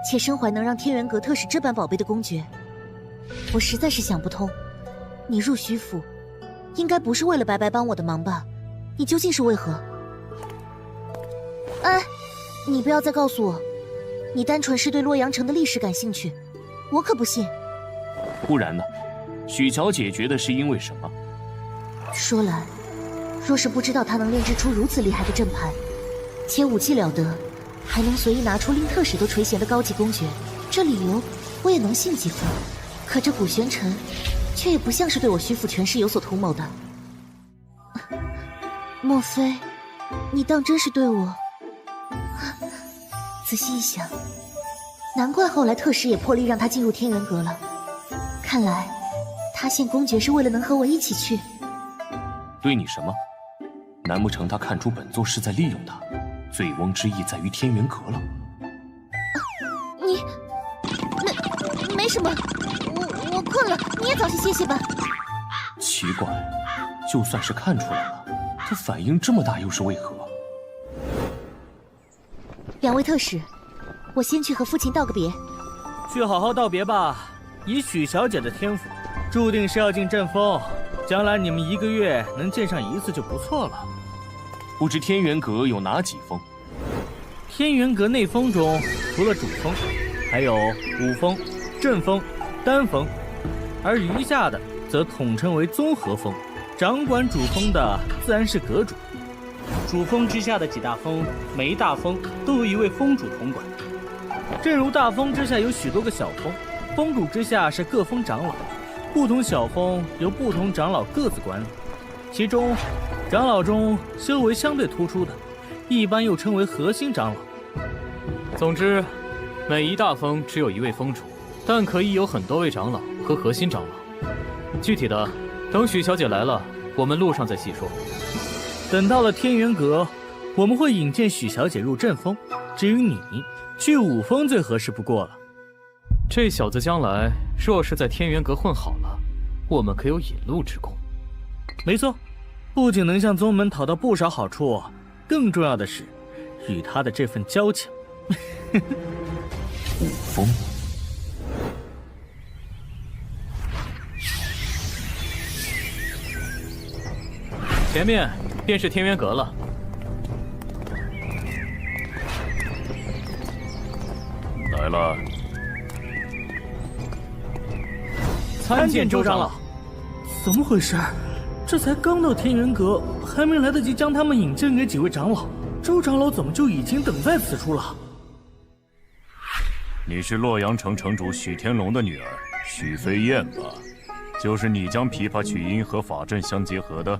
且身怀能让天元阁特使这般宝贝的公诀，我实在是想不通，你入徐府，应该不是为了白白帮我的忙吧？你究竟是为何？哎，你不要再告诉我，你单纯是对洛阳城的历史感兴趣，我可不信。不然呢？许小姐觉得是因为什么？说来，若是不知道他能炼制出如此厉害的阵盘，且武器了得，还能随意拿出令特使都垂涎的高级公诀，这理由我也能信几分。可这古玄尘，却也不像是对我徐府权势有所图谋的。莫非，你当真是对我？仔细一想，难怪后来特使也破例让他进入天元阁了。看来，他献公爵是为了能和我一起去。对你什么？难不成他看出本座是在利用他，醉翁之意在于天元阁了？你，没什么，我困了，你也早些歇歇吧。奇怪，就算是看出来了，他反应这么大又是为何？两位特使，我先去和父亲道个别。去好好道别吧。以许小姐的天赋，注定是要进阵风，将来你们1个月能见上一次就不错了。不知天元阁有哪几峰？天元阁内峰中，除了主峰，还有武峰、阵峰、丹峰，而余下的则统称为综合峰。掌管主峰的自然是阁主。主峰之下的几大峰，每一大峰都有一位峰主统管。正如大峰之下有许多个小峰，峰主之下是各峰长老，不同小峰由不同长老各自管理。其中，长老中修为相对突出的，一般又称为核心长老。总之，每一大峰只有一位峰主，但可以有很多位长老和核心长老。具体的，等许小姐来了，我们路上再细说。等到了天元阁，我们会引荐许小姐入阵风。至于你，去武峰最合适不过了。这小子将来若是在天元阁混好了，我们可有引路之功。没错，不仅能向宗门讨到不少好处，更重要的是，与他的这份交情。武峰。前面便是天元阁了。来了。参见周长老。怎么回事？这才刚到天元阁，还没来得及将他们引荐给几位长老，周长老怎么就已经等在此处了？你是洛阳城城主许天龙的女儿许飞燕吧？就是你将琵琶曲音和法阵相结合的？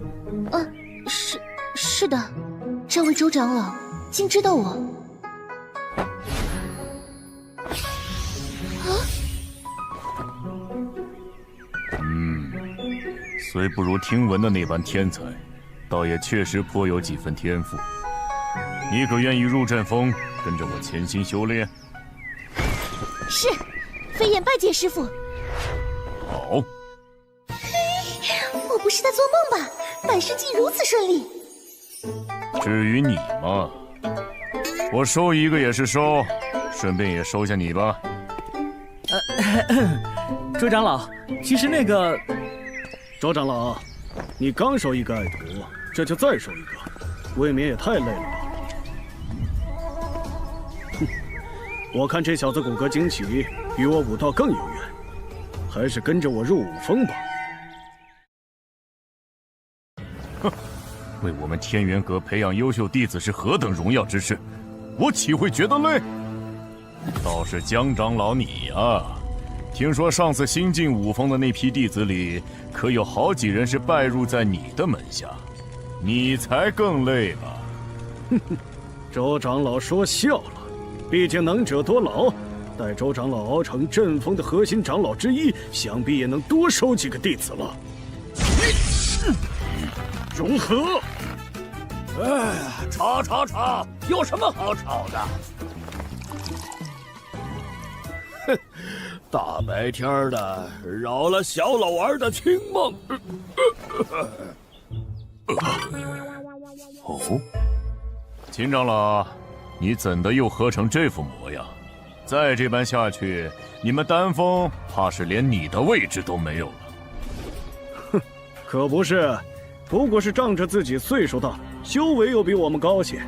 是的，这位周长老竟知道我。虽不如听闻的那般天才，倒也确实颇有几分天赋。你可愿意入阵风，跟着我潜心修炼？是，飞燕拜见师傅。好。我不是在做梦吧？百事竟如此顺利。至于你嘛，我收一个也是收，顺便也收下你吧。周长老，其实那个，周长老，你刚收一个爱徒，这就再收一个，未免也太累了吧？哼，我看这小子骨骼惊奇，与我武道更有缘，还是跟着我入武峰吧。哼，为我们天元阁培养优秀弟子是何等荣耀之事，我岂会觉得累？倒是江长老你呀，听说上次新进武峰的那批弟子里，可有好几人是拜入在你的门下，你才更累吧？哼哼，周长老说笑了，毕竟能者多劳，待周长老熬成阵风的核心长老之一，想必也能多收几个弟子了。融合！哎，吵，有什么好吵的？哼，大白天的扰了小老儿的清梦。哦，秦长老，你怎的又喝成这副模样？再这般下去，你们丹峰怕是连你的位置都没有了。哼，可不是，不过是仗着自己岁数大，修为又比我们高些，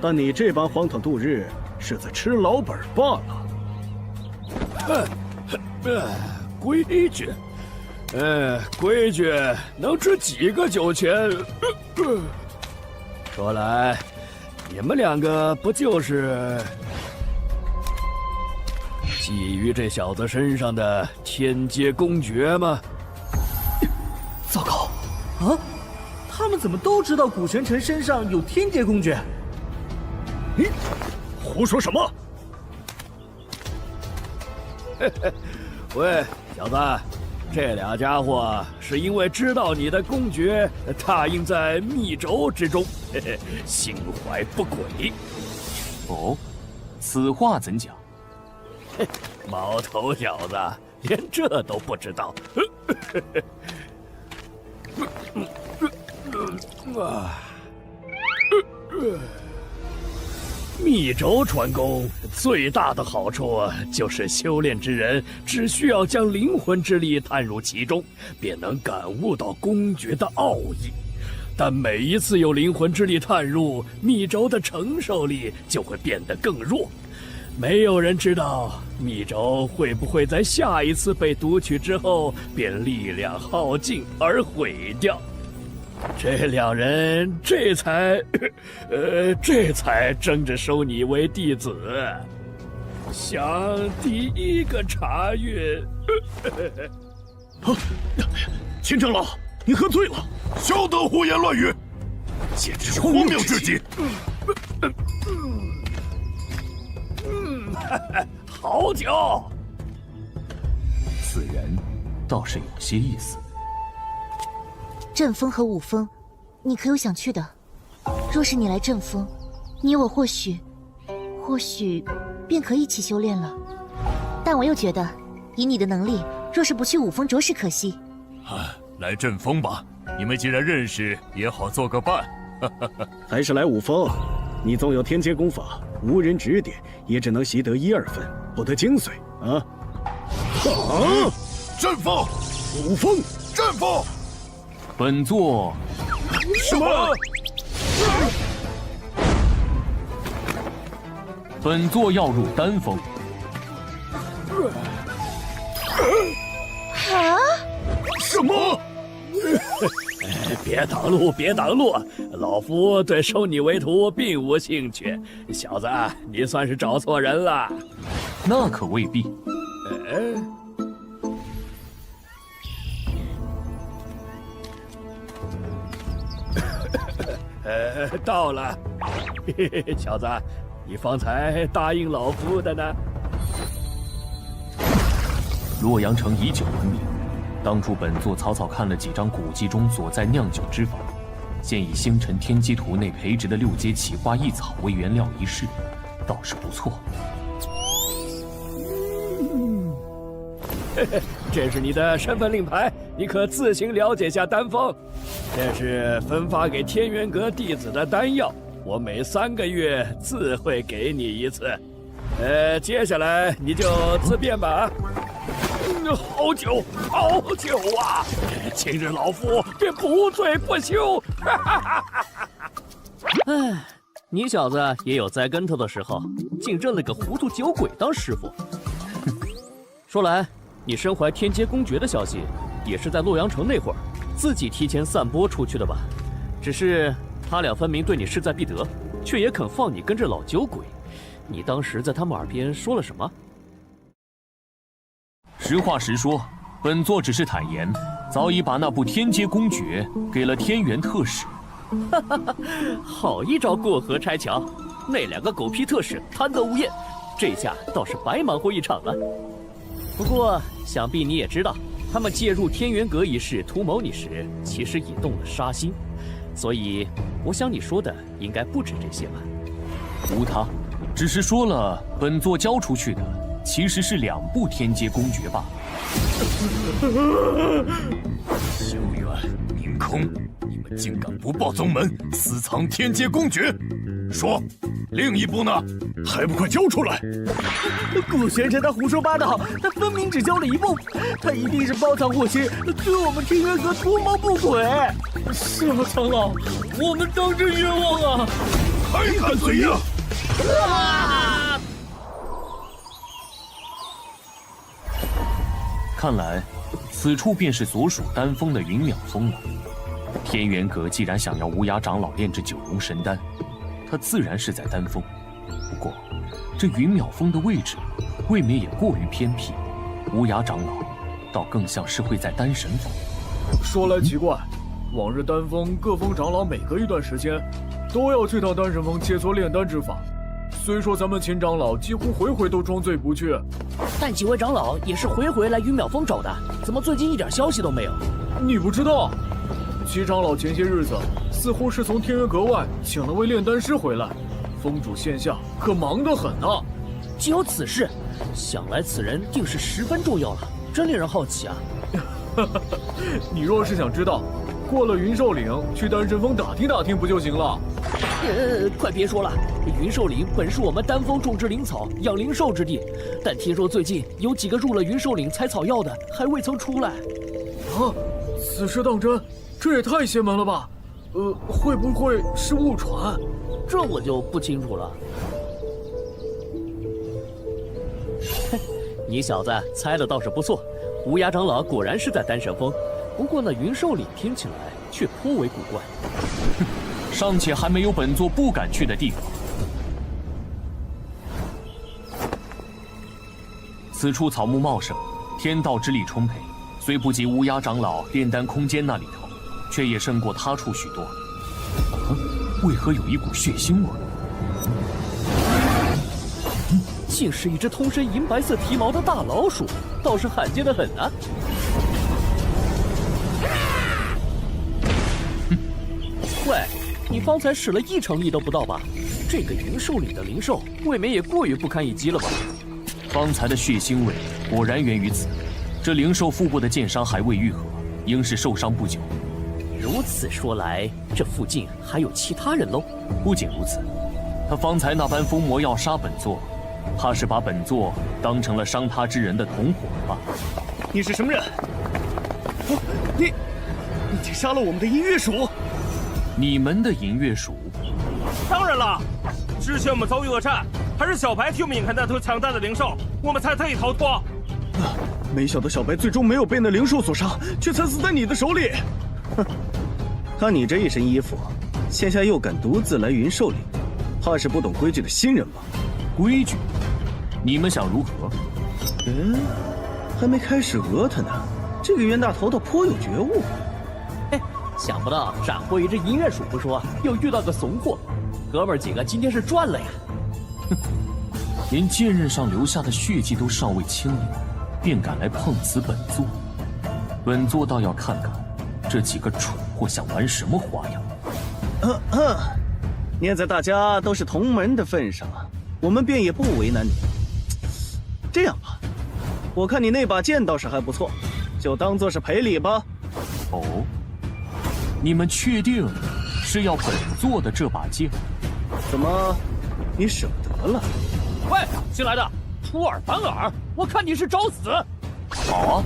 但你这般荒唐度日，是在吃老本罢了。规矩，规矩能值几个酒钱？说来，你们两个不就是觊觎这小子身上的天阶公诀吗？糟糕！啊，他们怎么都知道古玄尘身上有天阶公诀？胡说什么？喂，小子，这俩家伙是因为知道你的公诀踏印在密轴之中，心怀不轨。哦，此话怎讲？毛头小子，连这都不知道。密轴传功最大的好处就是修炼之人只需要将灵魂之力探入其中，便能感悟到公诀的奥义。但每一次有灵魂之力探入，密轴的承受力就会变得更弱。没有人知道密轴会不会在下一次被读取之后便力量耗尽而毁掉。这两人这才争着收你为弟子，想第一个查阅。秦长老，你喝醉了，休得胡言乱语，简直是荒谬至极。好酒，此人倒是有些意思。阵风和武峰，你可有想去的？若是你来阵风，你我或许便可一起修炼了。但我又觉得，以你的能力，若是不去武峰，着实可惜。来阵风吧，你们既然认识，也好做个伴。还是来武峰，你纵有天阶功法，无人指点，也只能习得1、2分，不得精髓啊！阵风，武峰，阵风。本座什么？本座要入丹峰。啊？什么？别挡路，别挡路！老夫对收你为徒并无兴趣。小子，你算是找错人了。那可未必。到了。小子，你方才答应老夫的呢？洛阳城以酒闻名，当初本座草草看了几张古籍中所在酿酒之法，现以星辰天机图内培植的6阶奇花异草为原料一试，倒是不错。这是你的身份令牌，你可自行了解下丹峰。这是分发给天元阁弟子的丹药，我每3个月自会给你一次。接下来你就自便吧。好久啊！今日老夫便不醉不休。哎，你小子也有栽跟头的时候，竟认了个糊涂酒鬼当师傅。说来，你身怀天阶公爵的消息，也是在洛阳城那会儿自己提前散播出去的吧？只是他俩分明对你势在必得，却也肯放你跟着老酒鬼。你当时在他们耳边说了什么？实话实说，本座只是坦言，早已把那部天阶公爵给了天元特使。好一招过河拆桥！那2个狗屁特使贪得无厌，这下倒是白忙活一场了。不过想必你也知道，他们介入天元阁一事图谋你时，其实已动了杀心，所以我想你说的应该不止这些吧。无他，只是说了本座交出去的其实是2部天阶公爵罢了。修远、明空，你们竟敢不报宗门，私藏天阶公爵！说，另一部呢？还不快交出来！顾玄尘他胡说八道，他分明只交了1部，他一定是包藏祸心，对我们天元阁图谋不轨。是啊，长老，我们当真冤枉啊！还敢嘴硬！看来，此处便是所属丹峰的云淼峰了。天元阁既然想要无涯长老炼制9龙神丹，他自然是在丹峰。不过，这云淼峰的位置未免也过于偏僻，无涯长老倒更像是会在丹神峰。说来奇怪，往日丹峰各峰长老每隔一段时间，都要去趟丹神峰切磋炼丹之法。虽说咱们秦长老几乎回回都装醉不去，但几位长老也是回回来云淼峰找的，怎么最近一点消息都没有？你不知道，齐长老前些日子似乎是从天元阁外请了位炼丹师回来，峰主线下可忙得很啊。既有此事，想来此人定是十分重要了，真令人好奇啊。你若是想知道，过了云兽岭去丹神峰打听打听不就行了？快别说了，云兽岭本是我们丹峰种植灵草、养灵兽之地，但听说最近有几个入了云兽岭采草药的，还未曾出来。啊，此事当真？这也太邪门了吧！会不会是误传？这我就不清楚了。你小子猜的倒是不错，无涯长老果然是在丹神峰，不过那云兽岭听起来却颇为古怪。尚且还没有本座不敢去的地方。此处草木茂盛，天道之力充沛，虽不及无涯长老炼丹空间那里头，却也胜过他处许多。为何有一股血腥味？竟是一只通身银白色皮毛的大老鼠，倒是罕见的很啊！喂，你方才使了1成力都不到吧？这个云兽里的灵兽，未免也过于不堪一击了吧？方才的血腥味果然源于此。这灵兽腹部的剑伤还未愈合，应是受伤不久。如此说来，这附近还有其他人喽？不仅如此，他方才那般疯魔要杀本座，怕是把本座当成了伤他之人的同伙吧？你是什么人？你竟杀了我们的银月鼠！你们的银月鼠？当然了，之前我们遭遇恶战，还是小白替我们引开那头强大的灵兽，我们才得以逃脱。没想到小白最终没有被那灵兽所杀，却惨死在你的手里。哼，看你这一身衣服，现下又敢独自来云兽岭，怕是不懂规矩的新人吧？规矩？你们想如何？还没开始讹他呢，这个冤大头颇有觉悟。想不到斩获一只银月鼠不说，又遇到个怂货，哥们儿几个今天是赚了呀！哼，连剑刃上留下的血迹都尚未清理，便敢来碰瓷本座，本座倒要看看这几个蠢货想玩什么花样。念在大家都是同门的份上，我们便也不为难你。这样吧，我看你那把剑倒是还不错，就当做是赔礼吧。哦，你们确定是要本座的这把剑？怎么，你舍不得了？喂，新来的，出尔反尔！我看你是找死！好啊。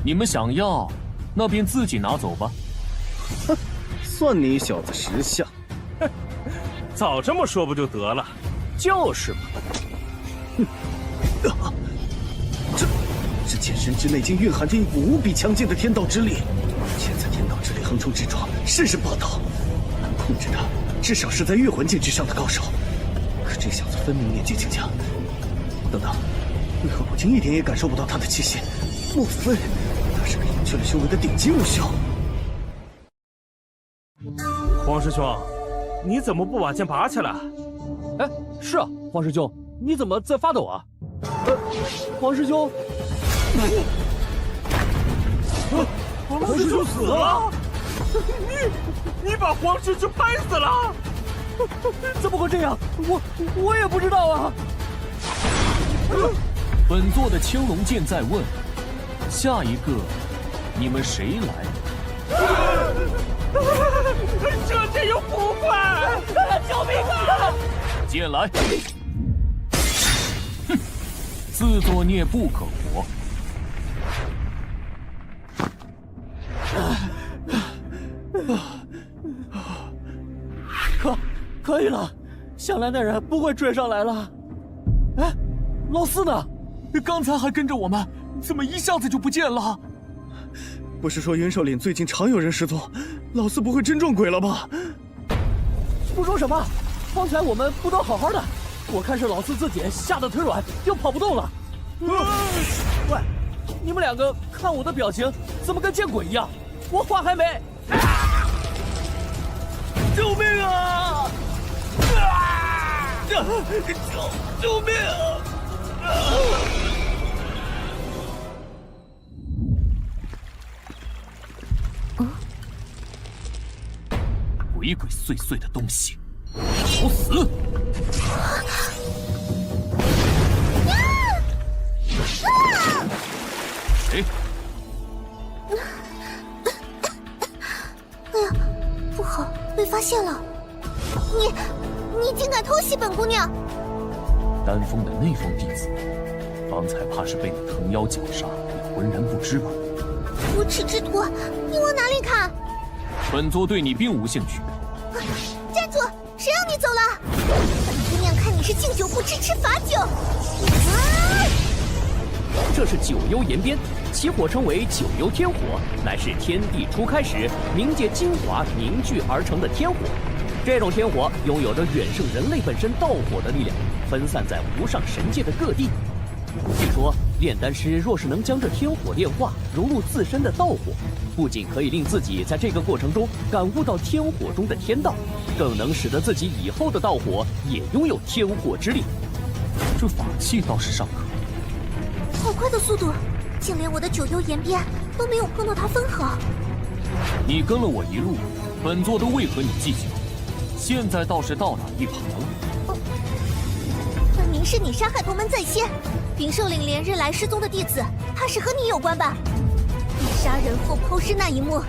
你们想要，那便自己拿走吧。哼，算你小子识相。哼，早这么说不就得了？就是嘛。这剑身之内竟蕴含着一股无比强劲的天道之力，潜在天道之力横冲直撞，甚是霸道。能控制他，至少是在月魂境之上的高手。可这小子分明年纪轻轻。等等，为何我竟一点也感受不到他的气息？莫非他是个隐去了修为的顶级武修？黄师兄，你怎么不把剑拔起来？哎，是啊，黄师兄，你怎么在发抖啊？黄师兄，黄师兄死了！你把黄师兄拍死了？怎么会这样？我也不知道啊。本座的青龙剑在问，下一个你们谁来？这剑有古怪！救命啊！剑来！哼，自作孽不可活。可以了，想来那人不会追上来了。哎，老四呢？刚才还跟着我们，怎么一下子就不见了？不是说云兽岭最近常有人失踪，老四不会真撞鬼了吧？不说什么，方才我们不都好好的？我看是老四自己吓得腿软，又跑不动了。喂，你们两个看我的表情，怎么跟见鬼一样？我话还没。救命啊！救命啊！鬼鬼祟祟的东西，找死！谁？哎呀，不好，被发现了！你竟敢偷袭本姑娘！丹峰的内封弟子，方才怕是被你藤妖绞杀，你浑然不知吧？无耻之徒，你往哪里砍？本座对你并无兴趣。站住！谁让你走了？本姑娘看你是敬酒不吃吃罚酒。这是九幽岩边，其火称为九幽天火，乃是天地初开时冥界精华凝聚而成的天火。这种天火拥有着远胜人类本身道火的力量，分散在无上神界的各地。据说炼丹师若是能将这天火炼化，融入自身的道火，不仅可以令自己在这个过程中感悟到天火中的天道，更能使得自己以后的道火也拥有天火之力。这法器倒是尚可。好快的速度，竟连我的九幽岩边都没有碰到它分毫。你跟了我一路，本座都未和你计较，现在倒是到哪一耙了？分明是你杀害同门在先，云兽岭连日来失踪的弟子，怕是和你有关吧？你杀人后抛尸那一幕，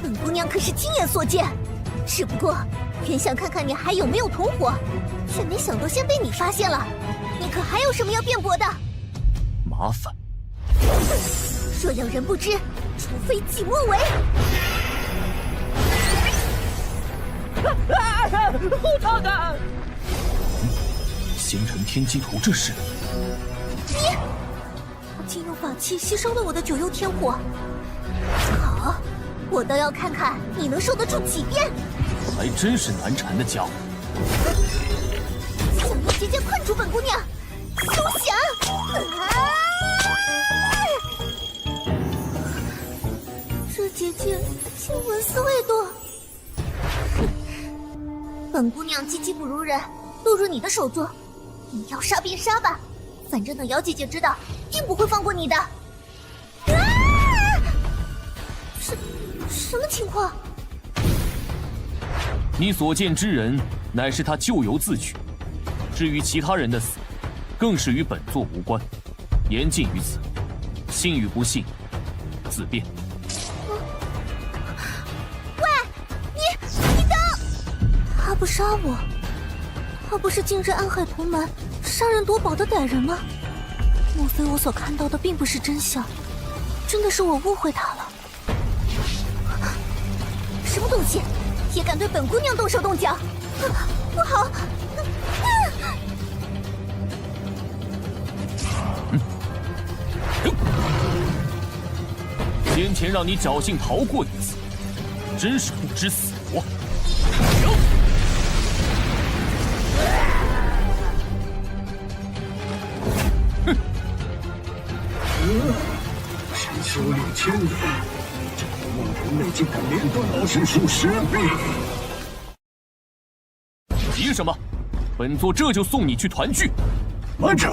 本姑娘可是亲眼所见。只不过原想看看你还有没有同伙，却没想到先被你发现了。你可还有什么要辩驳的？麻烦。若有人不知，除非己莫为。后头的！星辰天机图，这是？你竟用法器吸收了我的九幽天火！好，我倒要看看你能受得住几遍！还真是难缠的家伙。想用结界困住本姑娘，休想！这结界竟纹丝未动。本姑娘技不如人，落入你的手中，你要杀便杀吧，反正等姚姐姐知道，定不会放过你的。什么情况？你所见之人，乃是他咎由自取。至于其他人的死，更是与本座无关，言尽于此。信与不信，自便。喂，你等！他不杀我，他不是近日暗害同门、杀人夺宝的歹人吗？莫非我所看到的并不是真相？真的是我误会他了？什么东西，也敢对本姑娘动手动脚？不好！先前让你侥幸逃过一次，真是不知死活！神修炼1000年，这梦中内竟敢连断老神术10臂！急什么？本座这就送你去团聚。慢着，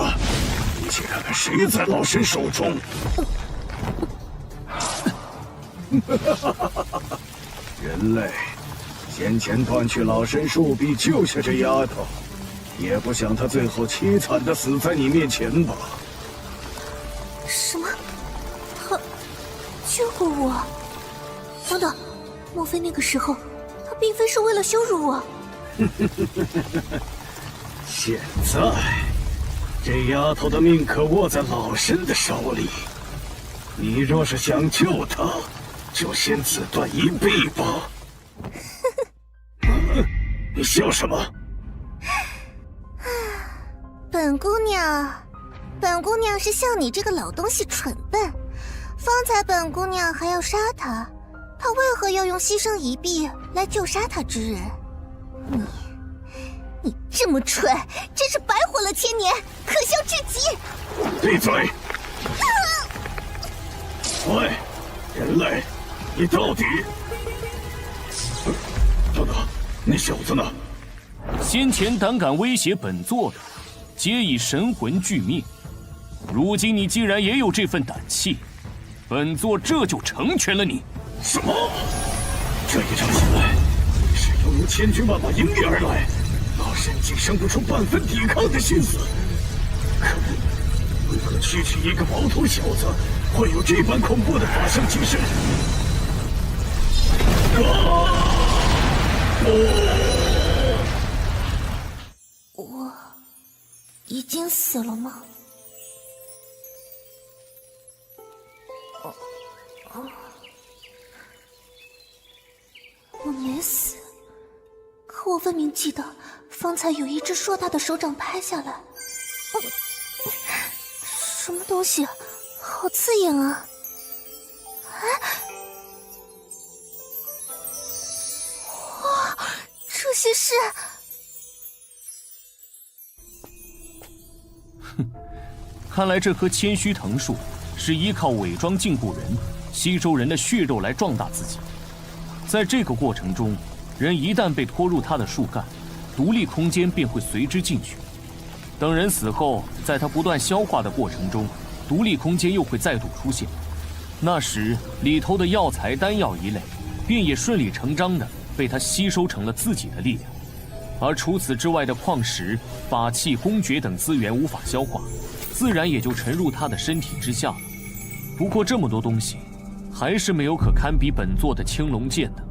你且看看谁在老神手中。人类，先前断去老神术臂救下这丫头，也不想她最后凄惨的死在你面前吧？什么？他救过我？等等，莫非那个时候他并非是为了羞辱我？现在，这丫头的命可握在老身的手里。你若是想救她，就先自断一臂吧。你笑什么？本姑娘是笑你这个老东西蠢笨。方才本姑娘还要杀他，她为何要用牺牲一臂来救杀他之人？你这么蠢，真是白活了1000年，可笑至极！闭嘴！喂，人类，你到底……等等，那小子呢？先前胆敢威胁本座的，皆已神魂俱灭。如今你既然也有这份胆气，本座这就成全了你。什么？这一场下来，你是犹如千军万马迎面而来，老身竟生不出半分抵抗的心思。可恶，为何区区一个毛头小子会有这般恐怖的法相机身？我已经死了吗？我没死，可我分明记得方才有一只硕大的手掌拍下来。什么东西，好刺眼啊！哇，这些是……看来这棵千须藤树是依靠伪装禁锢人、吸收人的血肉来壮大自己。在这个过程中，人一旦被拖入它的树干，独立空间便会随之进去。等人死后，在它不断消化的过程中，独立空间又会再度出现。那时里头的药材、丹药一类，便也顺理成章地被它吸收成了自己的力量。而除此之外的矿石、法器、公爵等资源无法消化，自然也就沉入他的身体之下了。不过这么多东西，还是没有可堪比本座的青龙剑的。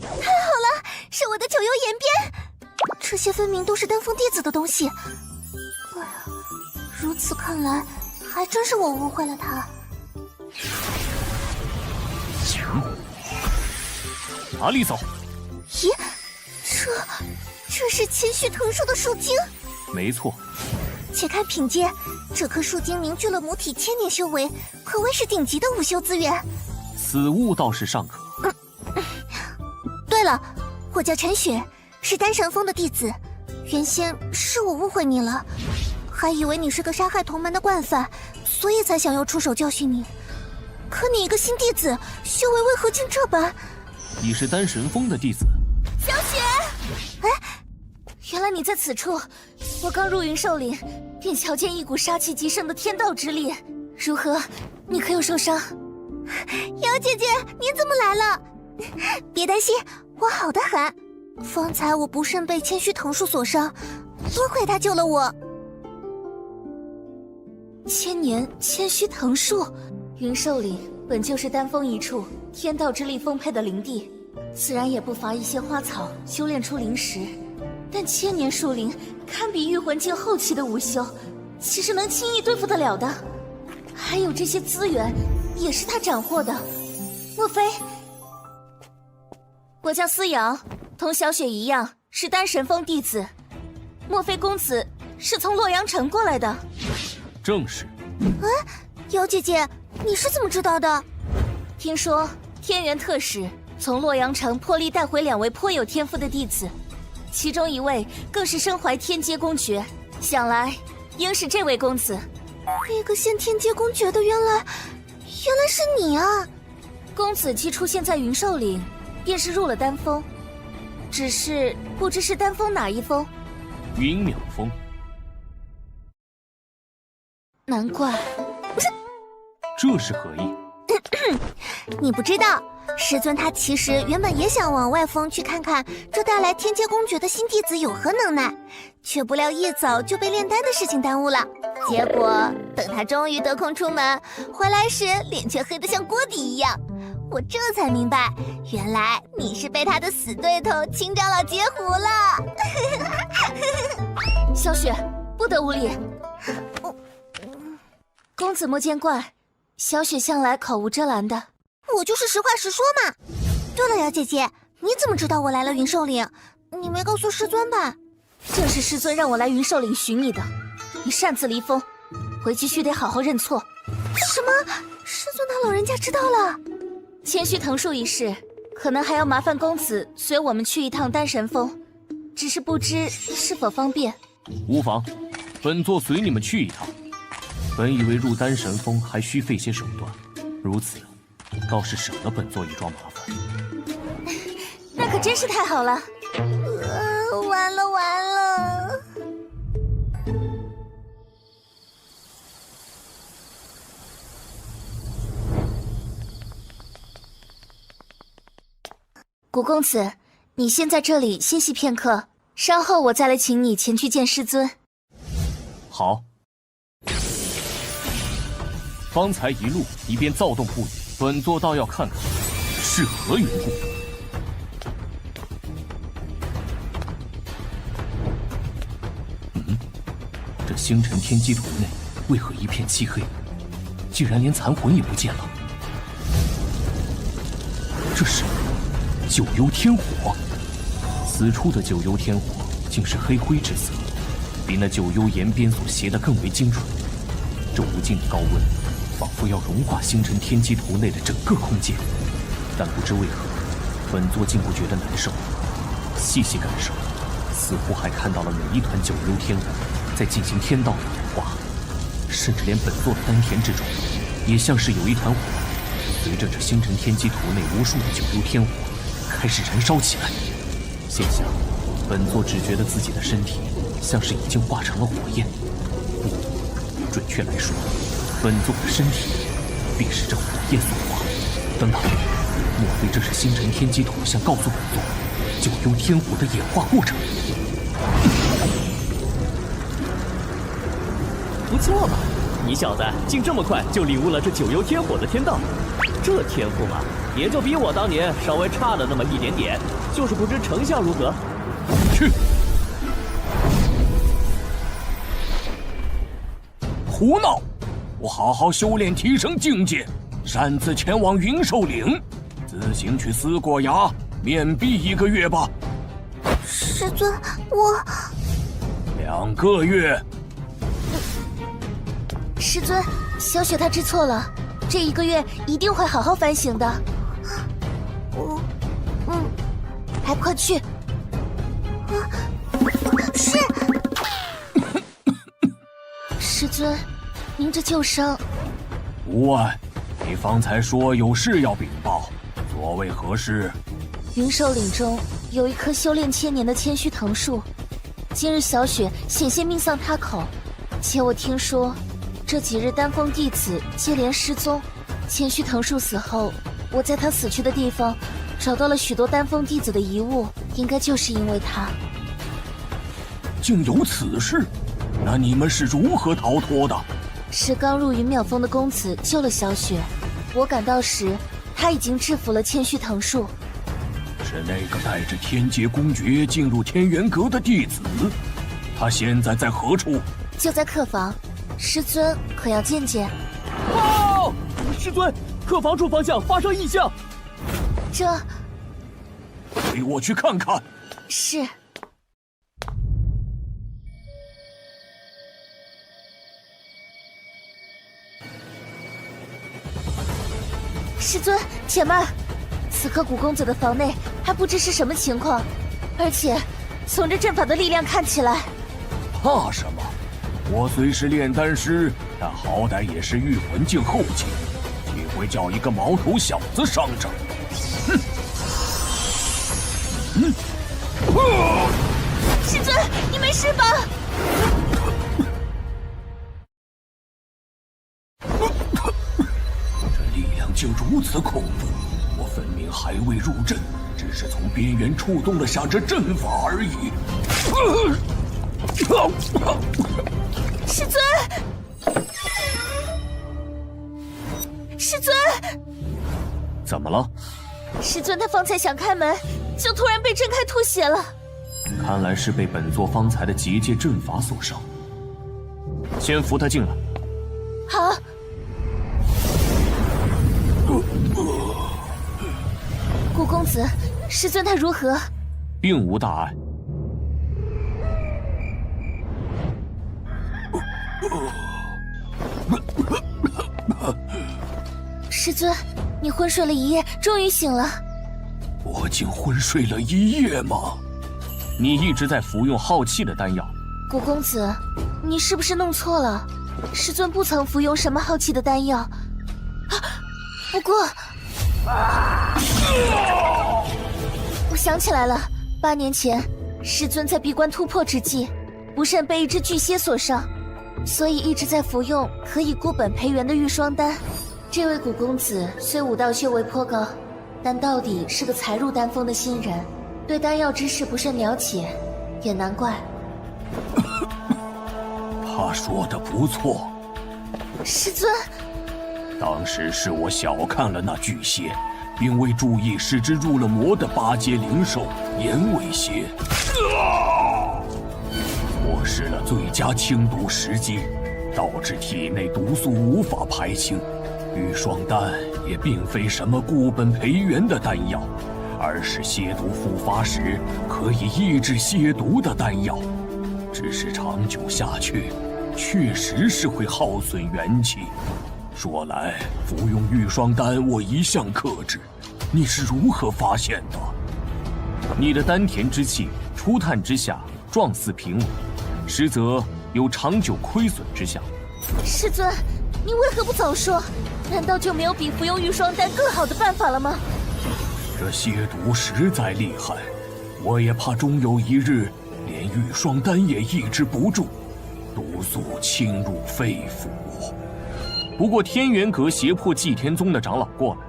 太好了，是我的九幽岩鞭，这些分明都是丹峰弟子的东西。哎呀，如此看来，还真是我误会了他。哪里走？咦，这是千须藤树的树精？没错。且看品阶，这棵树精凝聚了母体1000年修为，可谓是顶级的武修资源。此物倒是尚可。对了，我叫陈雪，是丹神峰的弟子。原先是我误会你了，还以为你是个杀害同门的惯犯，所以才想要出手教训你。可你一个新弟子，修为为何竟这般？你是丹神峰的弟子？小雪，哎，原来你在此处。我刚入云兽岭，便瞧见一股杀气极盛的天道之力。如何？你可有受伤？瑶姐姐，你怎么来了？别担心，我好得很。方才我不慎被千须藤树所伤，多亏他救了我。千年千须藤树，云兽岭本就是丹峰一处天道之力丰沛的灵地，自然也不乏一些花草修炼出灵石。但千年树灵堪比御魂境后期的武修，岂是能轻易对付得了的？还有这些资源，也是他斩获的。莫非？我叫思瑶，同小雪一样是丹神峰弟子。莫非公子是从洛阳城过来的？正是。哎，瑶姐姐，你是怎么知道的？听说天元特使从洛阳城破例带回2位颇有天赋的弟子，其中一位更是身怀天阶公诀，想来应是这位公子。那个现天阶公诀的，原来是你啊！公子既出现在云兽岭，便是入了丹峰，只是不知是丹峰哪一峰。云淼峰。难怪。这是何意？你不知道，师尊他其实原本也想往外峰去看看这带来天阶公诀的新弟子有何能耐，却不料一早就被炼丹的事情耽误了。结果等他终于得空出门回来时，脸却黑得像锅底一样。我这才明白，原来你是被他的死对头青长老截胡了。小雪，不得无礼。公子莫见怪，小雪向来口无遮拦的。我就是实话实说嘛。对了，瑶姐姐，你怎么知道我来了云兽岭？你没告诉师尊吧？正是师尊让我来云兽岭寻你的。你擅自离峰，回去须得好好认错。什么？师尊他老人家知道了？千须藤树一事，可能还要麻烦公子随我们去一趟丹神峰，只是不知是否方便。无妨，本座随你们去一趟。本以为入丹神峰还需费些手段，如此倒是省了本座一桩麻烦。那可真是太好了。完了完了！古公子，你先在这里歇息片刻，稍后我再来请你前去见师尊。好。方才一路你便躁动不已，本座倒要看看是何缘故。这星辰天机图内为何一片漆黑？竟然连残魂也不见了。这是九幽天火，此处的九幽天火竟是黑灰之色，比那九幽岩边所写的更为精准。这无尽的高温，仿佛要融化星辰天机图内的整个空间。但不知为何，本座竟不觉得难受。细细感受，似乎还看到了每一团九幽天火在进行天道的演化，甚至连本座的丹田之中，也像是有一团火，随着这星辰天机图内无数的九幽天火开始燃烧起来。现下，本座只觉得自己的身体像是已经化成了火焰。不，准确来说，本座的身体便是这火焰所化。等等，莫非这是星辰天机图想告诉本座九幽天火的演化过程？不错嘛，你小子竟这么快就领悟了这九幽天火的天道，这天赋嘛，也就比我当年稍微差了那么一点点，就是不知成效如何。去！胡闹！我好好修炼，提升境界，擅自前往云兽岭，自行去思过崖，面壁1个月吧。师尊，我2个月。师尊，小雪她知错了，这1个月一定会好好反省的。还不快去！是。师尊，您这旧伤……无碍，你方才说有事要禀报，所谓何事？云兽岭中有一棵修炼千年的千须藤树，今日小雪险些命丧他口，且我听说这几日丹峰弟子接连失踪。千须藤树死后，我在他死去的地方找到了许多丹峰弟子的遗物，应该就是因为他。竟有此事？那你们是如何逃脱的？是刚入云淼峰的公子救了小雪。我赶到时，他已经制服了千须藤树。是那个带着天劫公爵进入天元阁的弟子，他现在在何处？就在客房，师尊可要见见？报！师尊，客房处方向发生异象。这，陪我去看看。是。师尊，且慢！此刻古公子的房内还不知是什么情况，而且从这阵法的力量看起来，怕什么？我虽是炼丹师，但好歹也是御魂境后期，岂会叫一个毛头小子伤着？哼！师尊，你没事吧？这力量竟如此恐怖！我分明还未入阵，只是从边缘触动了下这阵法而已。师尊，师尊，怎么了？师尊，他方才想开门，就突然被震开吐血了。看来是被本座方才的结界阵法所伤。先扶他进来。好。顾公子，师尊他如何？并无大碍。师尊，你昏睡了一夜，终于醒了。我竟昏睡了一夜吗？你一直在服用耗气的丹药。顾公子，你是不是弄错了？师尊不曾服用什么耗气的丹药。不过，我想起来了，8年前，师尊在闭关突破之际，不慎被一只巨蝎所伤，所以一直在服用可以固本培元的玉霜丹。这位古公子虽武道修为颇高，但到底是个才入丹峰的新人，对丹药知识不甚了解，也难怪。他说的不错。师尊，当时是我小看了那巨蝎，并未注意使之入了魔的8阶灵兽岩尾蝎，错失了最佳清毒时机，导致体内毒素无法排清。玉霜丹也并非什么固本培元的丹药，而是蝎毒复发时可以抑制蝎毒的丹药。只是长久下去，确实是会耗损元气。说来，服用玉霜丹我一向克制，你是如何发现的？你的丹田之气初探之下状似平稳，实则有长久亏损之象。师尊，你为何不早说？难道就没有比服用玉霜丹更好的办法了吗？这蝎毒实在厉害，我也怕终有一日连玉霜丹也抑制不住，毒素侵入肺腑。不过天元阁胁迫祭天宗的长老过来，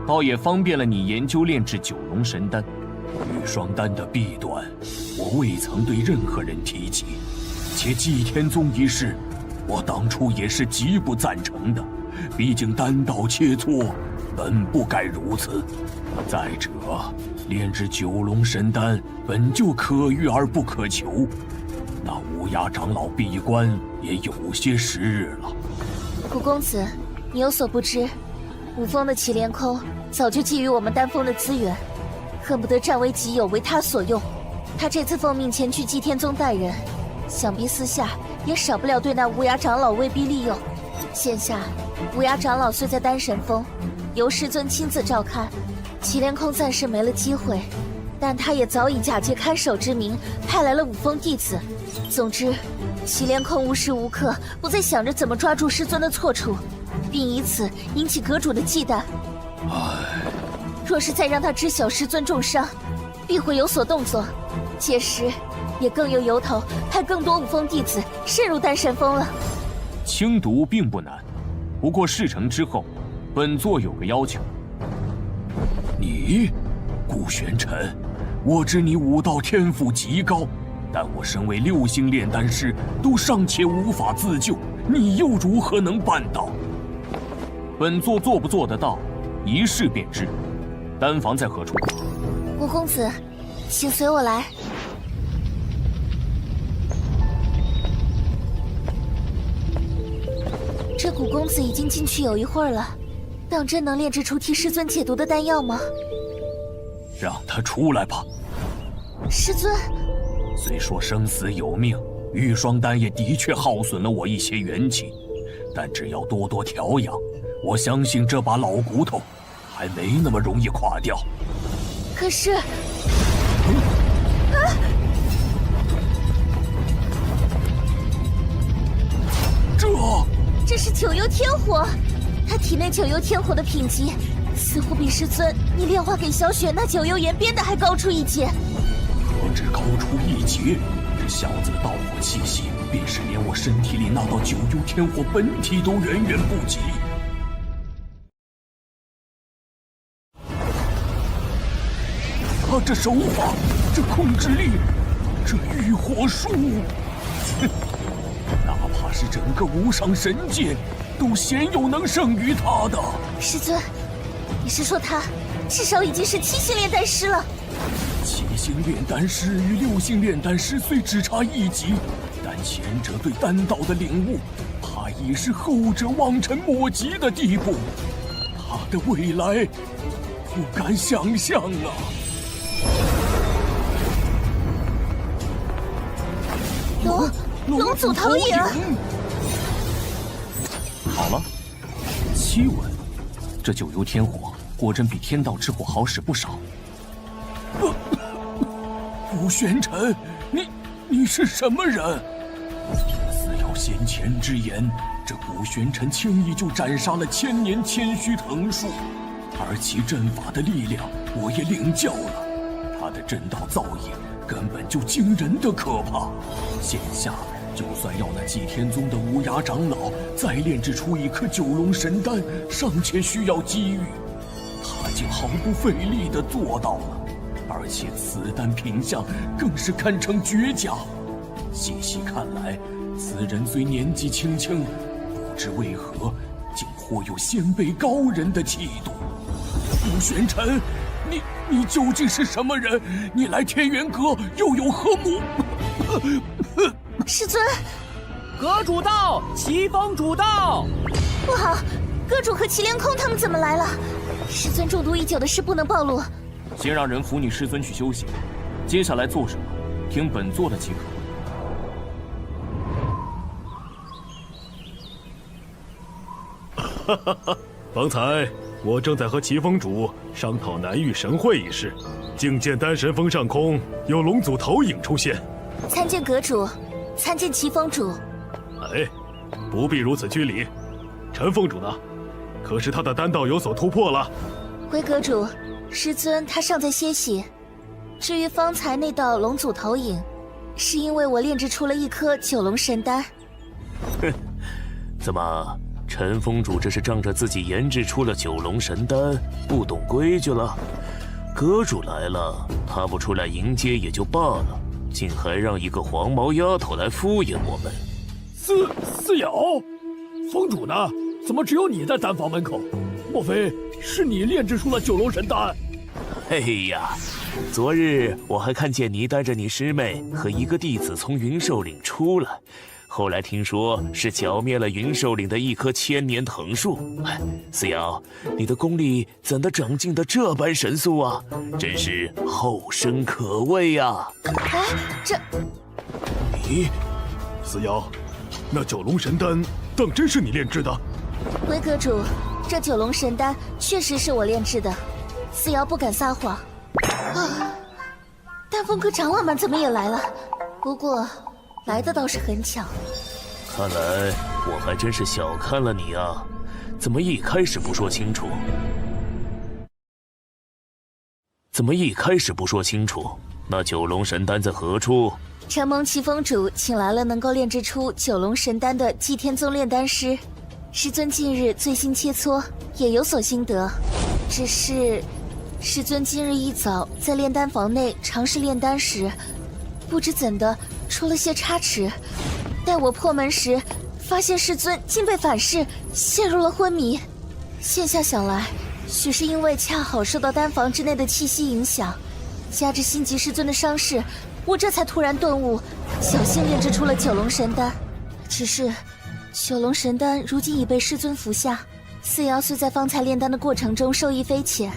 倒也方便了你研究炼制九龙神丹。玉霜丹的弊端，我未曾对任何人提及，且祭天宗一事，我当初也是极不赞成的。毕竟单刀切磋，本不该如此。再者，炼制九龙神丹本就可遇而不可求，那乌鸦长老闭关也有些时日了。古公子，你有所不知，五峰的祁连空早就觊觎我们丹峰的资源，恨不得占为己有，为他所用。他这次奉命前去祭天宗带人，想必私下也少不了对那乌鸦长老威逼利诱。现下乌鸦长老虽在丹神峰，由师尊亲自照看，祁连空暂时没了机会，但他也早以假借看守之名派来了五峰弟子。总之，祁连空无时无刻不在想着怎么抓住师尊的错处，并以此引起阁主的忌惮。若是再让他知晓师尊重伤，必会有所动作，届时也更有由头派更多五峰弟子渗入丹神峰了。清毒并不难，不过事成之后，本座有个要求。你，顾玄尘，我知你武道天赋极高，但我身为6星炼丹师，都尚且无法自救，你又如何能办到？本座做不做得到，一试便知。丹房在何处？五公子，请随我来。这古公子已经进去有一会儿了，当真能炼制出替师尊解毒的丹药吗？让他出来吧。师尊，虽说生死有命，玉霜丹也的确耗损了我一些元气，但只要多多调养，我相信这把老骨头还没那么容易垮掉。可是，这是九幽天火，他体内九幽天火的品级，似乎比师尊你炼化给小雪那九幽岩边的还高出一截。何止高出一截，这小子的道火气息，便是连我身体里那道九幽天火本体都远远不及。他这手法，这控制力，这御火术，哪怕是整个无上神界，都鲜有能胜于他的。师尊，你是说他至少已经是7星炼丹师了？7星炼丹师与6星炼丹师虽只差一级，但前者对丹道的领悟，怕已是后者望尘莫及的地步。他的未来，不敢想象啊！龙祖投影。好了，7文，这九幽天火果真比天道之火好使不少。古玄尘，你是什么人？似有先前之言，这古玄尘轻易就斩杀了千年千虚藤树，而其阵法的力量我也领教了，他的阵道造诣根本就惊人的可怕。现下就算要那祭天宗的无涯长老再炼制出一颗九龙神丹，尚且需要机遇，他竟毫不费力地做到了，而且此丹品相更是堪称绝佳。细细看来，此人虽年纪轻轻，不知为何竟颇有先辈高人的气度。古玄尘，你究竟是什么人？你来天元阁又有何目？师尊，阁主到，齐峰主到。不好，阁主和祁连空他们怎么来了？师尊中毒已久的事不能暴露。先让人扶你师尊去休息，接下来做什么，听本座的即可。哈哈哈！方才我正在和齐峰主商讨南域神会一事，竟见丹神峰上空有龙祖投影出现。参见阁主，参见齐峰主。哎，不必如此拘礼。陈峰主呢？可是他的丹道有所突破了？回阁主，师尊他尚在歇息。至于方才那道龙祖投影，是因为我炼制出了一颗九龙神丹。哼，怎么？陈峰主这是仗着自己研制出了九龙神丹，不懂规矩了？阁主来了，他不出来迎接也就罢了，竟还让一个黄毛丫头来敷衍我们。四瑶，峰主呢？怎么只有你在丹房门口？莫非是你炼制出了九龙神丹？嘿呀，昨日我还看见你带着你师妹和一个弟子从云兽岭出来。后来听说是剿灭了云兽岭的一棵千年藤树。四瑶，你的功力怎的长进的这般神速啊？真是后生可畏呀！哎，这……你，四瑶，那九龙神丹当真是你炼制的？回阁主，这九龙神丹确实是我炼制的，四瑶不敢撒谎。啊，丹峰阁长老们怎么也来了？不过。来的倒是很巧，看来我还真是小看了你啊！怎么一开始不说清楚？那九龙神丹在何处？承蒙齐峰主请来了能够炼制出九龙神丹的祭天宗炼丹师，师尊近日最新切磋，也有所心得。只是，师尊今日一早在炼丹房内尝试炼丹时，不知怎的。出了些差池，待我破门时，发现师尊竟被反噬，陷入了昏迷。现下想来，许是因为恰好受到丹房之内的气息影响，加之心急师尊的伤势，我这才突然顿悟，侥幸炼制出了九龙神丹。只是，九龙神丹如今已被师尊服下，四瑶虽在方才炼丹的过程中受益匪浅，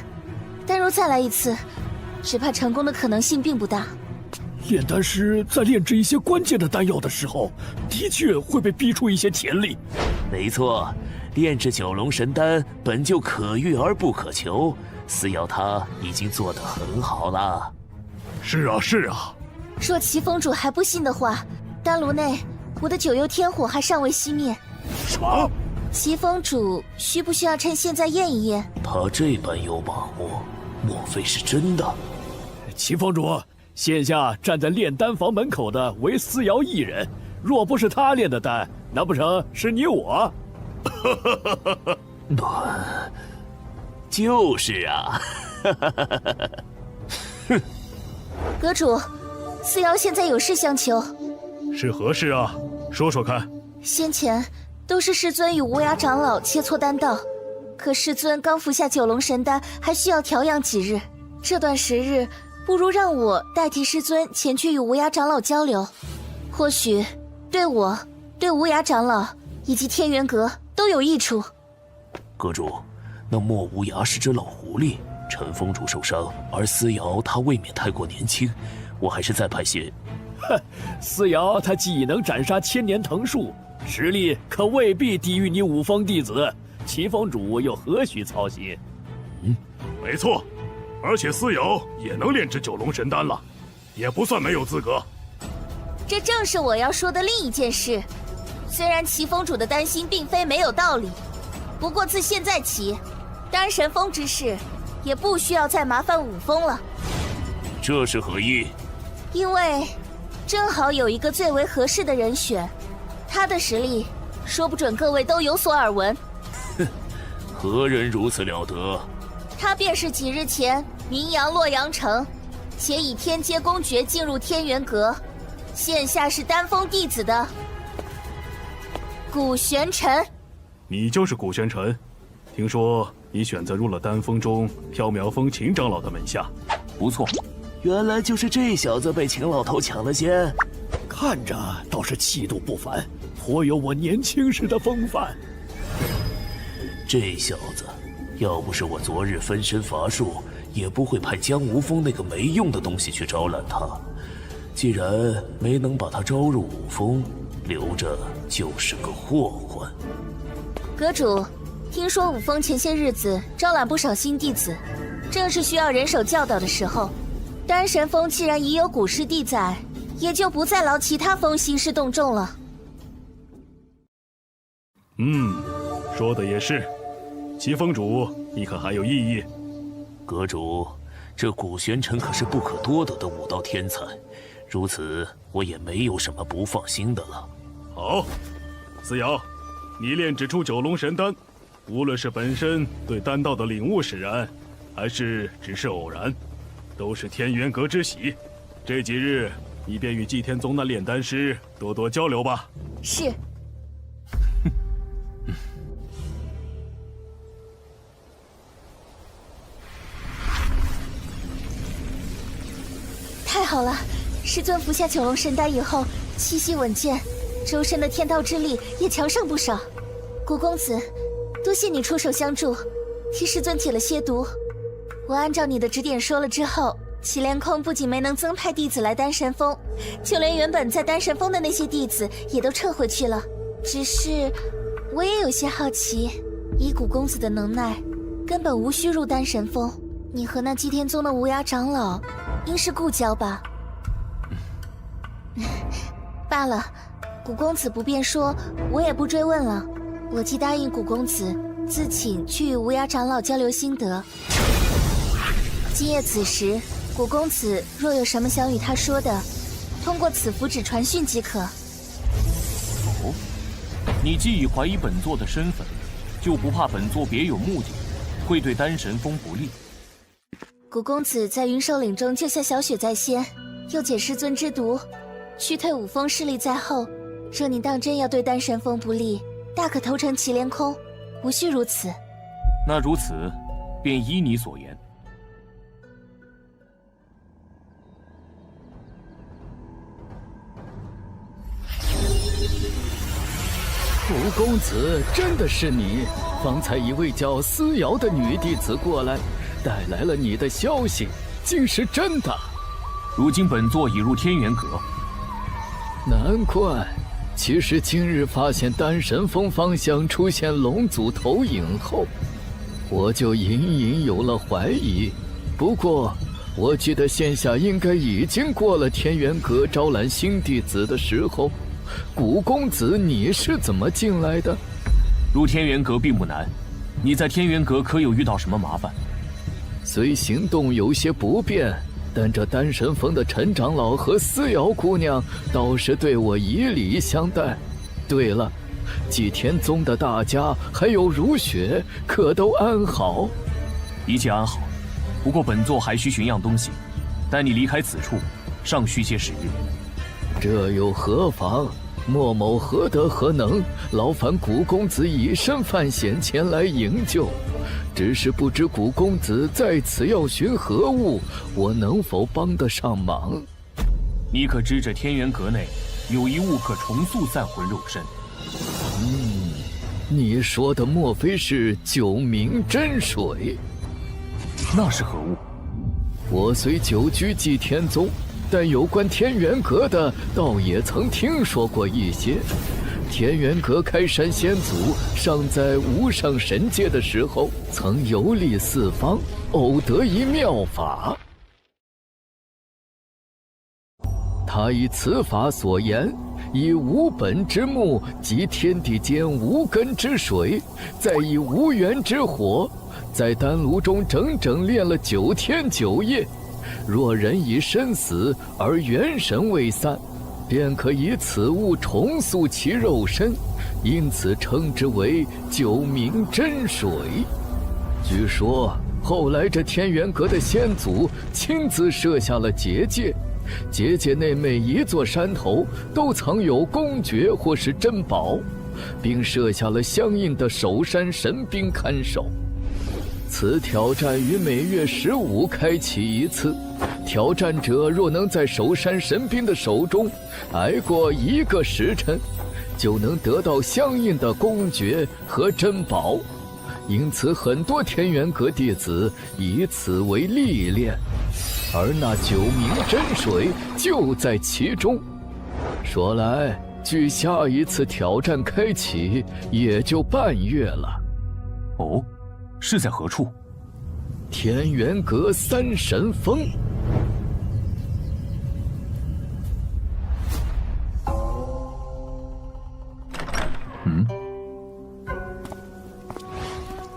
但若再来一次，只怕成功的可能性并不大。炼丹师在炼制一些关键的丹药的时候，的确会被逼出一些潜力。没错，炼制九龙神丹本就可遇而不可求，四瑶他已经做得很好了。是啊，是啊。若齐峰主还不信的话，丹炉内我的九幽天火还尚未熄灭。什么？齐峰主需不需要趁现在验一验？他这般有把握，莫非是真的？齐峰主，现下站在炼丹房门口的唯思瑶一人，若不是他炼的丹，难不成是你我？就是啊。阁主，思瑶现在有事相求。是何事啊？说说看。先前都是师尊与无涯长老切磋丹道，可师尊刚服下九龙神丹，还需要调养几日。这段时日，不如让我代替师尊前去与无涯长老交流，或许对我、对无涯长老以及天元阁都有益处。阁主，那莫无涯是只老狐狸，陈峰主受伤，而思瑶她未免太过年轻，我还是再派些。哼，思瑶她既能斩杀千年藤树，实力可未必低于你五峰弟子，齐峰主又何须操心？没错。而且思瑶也能炼制九龙神丹了，也不算没有资格。这正是我要说的另一件事。虽然齐峰主的担心并非没有道理，不过自现在起，丹神峰之事也不需要再麻烦五峰了。这是何意？因为正好有一个最为合适的人选，他的实力说不准各位都有所耳闻。哼，何人如此了得？他便是几日前名扬洛阳城，且以天阶公爵进入天元阁，现下是丹峰弟子的古玄尘。你就是古玄尘？听说你选择入了丹峰中缥缈峰秦长老的门下。不错，原来就是这小子被秦老头抢了先。看着倒是气度不凡，颇有我年轻时的风范。这小子要不是我昨日分身乏术，也不会派江无风那个没用的东西去招揽他。既然没能把他招入五峰，留着就是个祸患。阁主，听说五峰前些日子招揽不少新弟子，正是需要人手教导的时候。丹神峰既然已有古师弟在，也就不再劳其他峰兴师动众了。说的也是。齐峰主，你可还有异议？阁主，这古玄尘可是不可多得的武道天才，如此我也没有什么不放心的了。好，思瑶，你炼制出九龙神丹，无论是本身对丹道的领悟使然，还是只是偶然，都是天元阁之喜。这几日你便与祭天宗那炼丹师多多交流吧。是。太好了！师尊服下九龙神丹以后，气息稳健，周身的天道之力也强上不少。古公子，多谢你出手相助，替师尊解了些毒。我按照你的指点说了之后，祁连空不仅没能增派弟子来丹神峰，就连原本在丹神峰的那些弟子也都撤回去了。只是我也有些好奇，以古公子的能耐，根本无需入丹神峰。你和那祭天宗的无涯长老应是故交吧？罢了，古公子不便说，我也不追问了。我既答应古公子自请去与无涯长老交流心得。今夜此时，古公子若有什么想与他说的，通过此符纸传讯即可。哦，你既已怀疑本座的身份，就不怕本座别有目的，会对丹神峰不利？古公子在云兽岭中救下小雪在先，又解师尊之毒，驱退五峰势力在后，若你当真要对丹神峰不利，大可投诚祁连空，无需如此。那如此，便依你所言。蒲公子，真的是你！方才一位叫思瑶的女弟子过来，带来了你的消息，竟是真的。如今本座已入天元阁。难怪，其实今日发现丹神峰方向出现龙族投影后，我就隐隐有了怀疑。不过，我记得现下应该已经过了天元阁招揽新弟子的时候。古公子，你是怎么进来的？入天元阁并不难，你在天元阁可有遇到什么麻烦？虽行动有些不便，但这丹神峰的陈长老和思瑶姑娘倒是对我以礼相待。对了，祭天宗的大家还有如雪，可都安好？一切安好，不过本座还需寻样东西，待你离开此处，尚需些时日。这又何妨？莫某何德何能，劳烦古公子以身犯险前来营救。只是不知古公子在此要寻何物，我能否帮得上忙？你可知这天元阁内有一物可重塑散魂肉身？你说的莫非是九冥真水？那是何物？我虽久居祭天宗，但有关天元阁的，倒也曾听说过一些。天元阁开山先祖尚在无上神界的时候，曾游历四方，偶得一妙法。他以此法所言，以无本之木及天地间无根之水，再以无源之火，在丹炉中整整炼了9天9夜。若人已身死而元神未散，便可以此物重塑其肉身，因此称之为九冥真水。据说后来这天元阁的先祖亲自设下了结界，结界内每一座山头都藏有公爵或是珍宝，并设下了相应的守山神兵看守。此挑战于每月15开启一次，挑战者若能在守山神兵的手中挨过1个时辰，就能得到相应的公爵和珍宝。因此很多天元阁弟子以此为历练，而那九冥真水就在其中。说来距下一次挑战开启也就半月了。哦，是在何处？天元阁三神峰。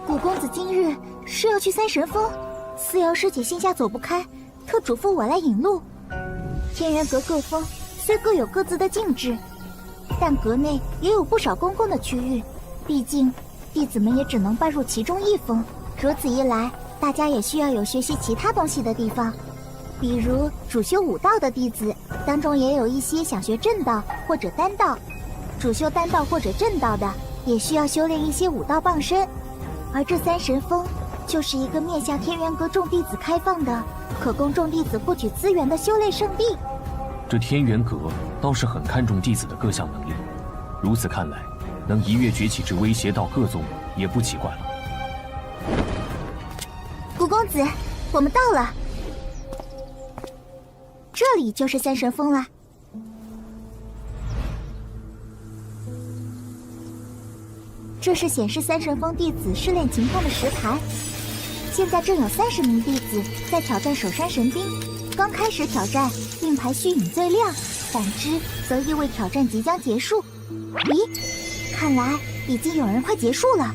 古公子今日是要去三神峰，思瑶师姐心下走不开，特嘱咐我来引路。天元阁各峰虽各有各自的禁制，但阁内也有不少公共的区域，毕竟弟子们也只能拜入其中一峰。如此一来，大家也需要有学习其他东西的地方，比如主修武道的弟子当中也有一些想学正道或者丹道，主修丹道或者正道的也需要修炼一些武道傍身。而这三神峰就是一个面向天元阁众弟子开放的，可供众弟子获取资源的修炼圣地。这天元阁倒是很看重弟子的各项能力，如此看来，能一跃崛起至威胁到各宗也不奇怪了。古公子，我们到了，这里就是三神峰了。这是显示三神峰弟子试炼情况的石牌，现在正有30名弟子在挑战守山神兵。刚开始挑战，令牌虚影最亮，反之则意味挑战即将结束。咦，看来已经有人快结束了。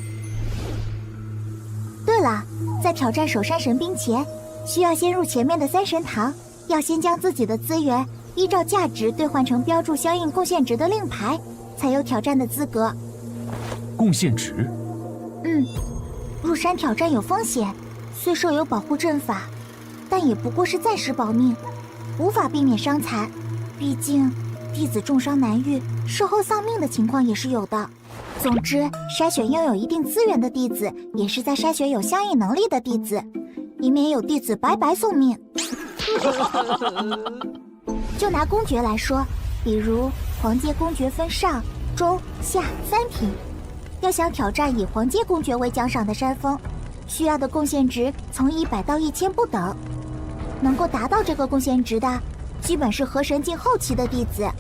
对了，在挑战守山神兵前，需要先入前面的三神堂，要先将自己的资源依照价值兑换成标注相应贡献值的令牌，才有挑战的资格。贡献值？入山挑战有风险，虽设有保护阵法，但也不过是暂时保命，无法避免伤残。毕竟弟子重伤难愈，事后丧命的情况也是有的。总之，筛选拥有一定资源的弟子，也是在筛选有相应能力的弟子，以免有弟子白白送命。就拿公爵来说，比如皇阶公爵分上、中、下3品，要想挑战以皇阶公爵为奖赏的山峰，需要的贡献值从100到1000不等。能够达到这个贡献值的，基本是河神境后期的弟子。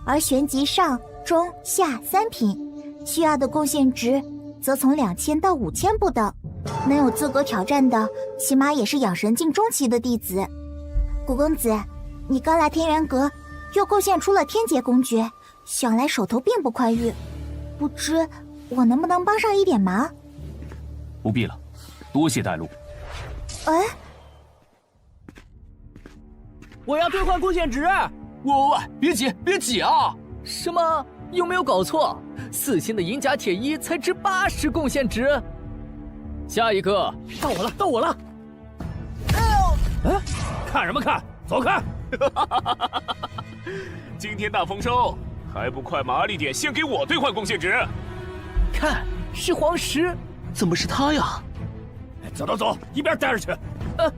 而旋级上、中、下3品，需要的贡献值则从2000到5000不等。能有资格挑战的，起码也是养神境中期的弟子。古公子，你刚来天元阁，又贡献出了天劫公爵，想来手头并不宽裕，不知我能不能帮上一点忙？不必了，多谢带路。哎，我要兑换贡献值！喂，别挤啊！什么？有没有搞错？4星的银甲铁衣才值80贡献值。下一个，到我了！看什么看？走开！今天大丰收，还不快麻利点，先给我兑换贡献值！看，是黄石，怎么是他呀？走，一边待着去！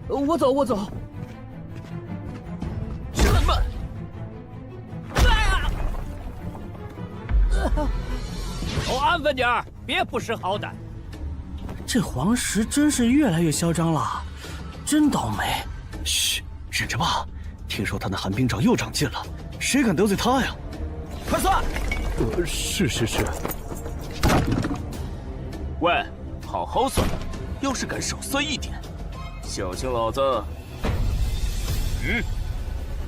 我走。什么？都安分点儿，别不识好歹。这黄石真是越来越嚣张了，真倒霉。嘘，忍着吧。听说他那寒冰爪又长进了，谁敢得罪他呀？快算！是。喂，好好算，要是敢少算一点，小心老子……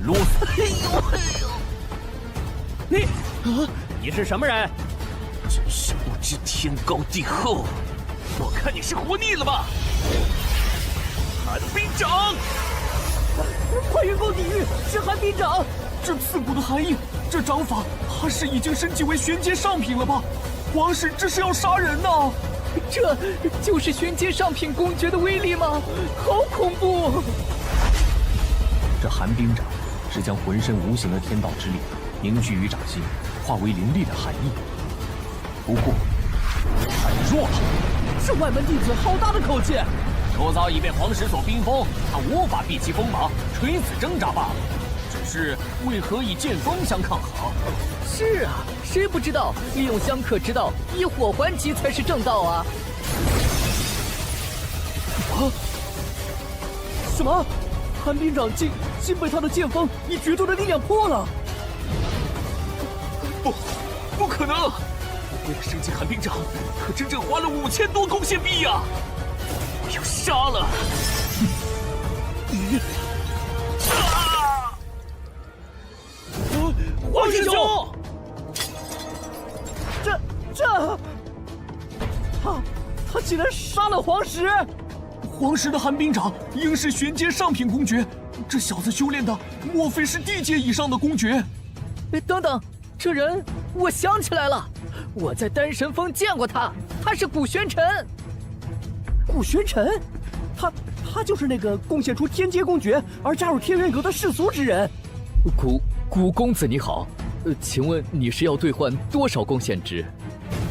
啰嗦！你是什么人？真是不知天高地厚！我看你是活腻了吧？寒冰掌！快运功抵御，是寒冰掌！这刺骨的寒意，这掌法怕是已经升级为玄阶上品了吧？皇室这是要杀人呐！这就是玄阶上品公爵的威力吗？好恐怖！这寒冰掌是将浑身无形的天道之力凝聚于掌心，化为凌厉的寒意。不过太弱了。这外门弟子好大的口气！周遭已被皇石所冰封，他无法避其锋芒，垂死挣扎罢了。只是为何以剑锋相抗衡？是啊，谁不知道利用相克之道，以火还击才是正道啊！什么？寒冰掌竟被他的剑锋以绝对的力量破了！不可能！为了升级寒冰掌，可真正花了5000多贡献币呀！我要杀了！黄师兄，他竟然杀了黄石！黄石的寒冰掌应是玄阶上品公爵，这小子修炼的莫非是地阶以上的公爵？等等，这人我想起来了，我在丹神峰见过他，他是古玄尘。古玄尘，他就是那个贡献出天阶公爵而加入天元阁的世俗之人。古公子你好，请问你是要兑换多少贡献值？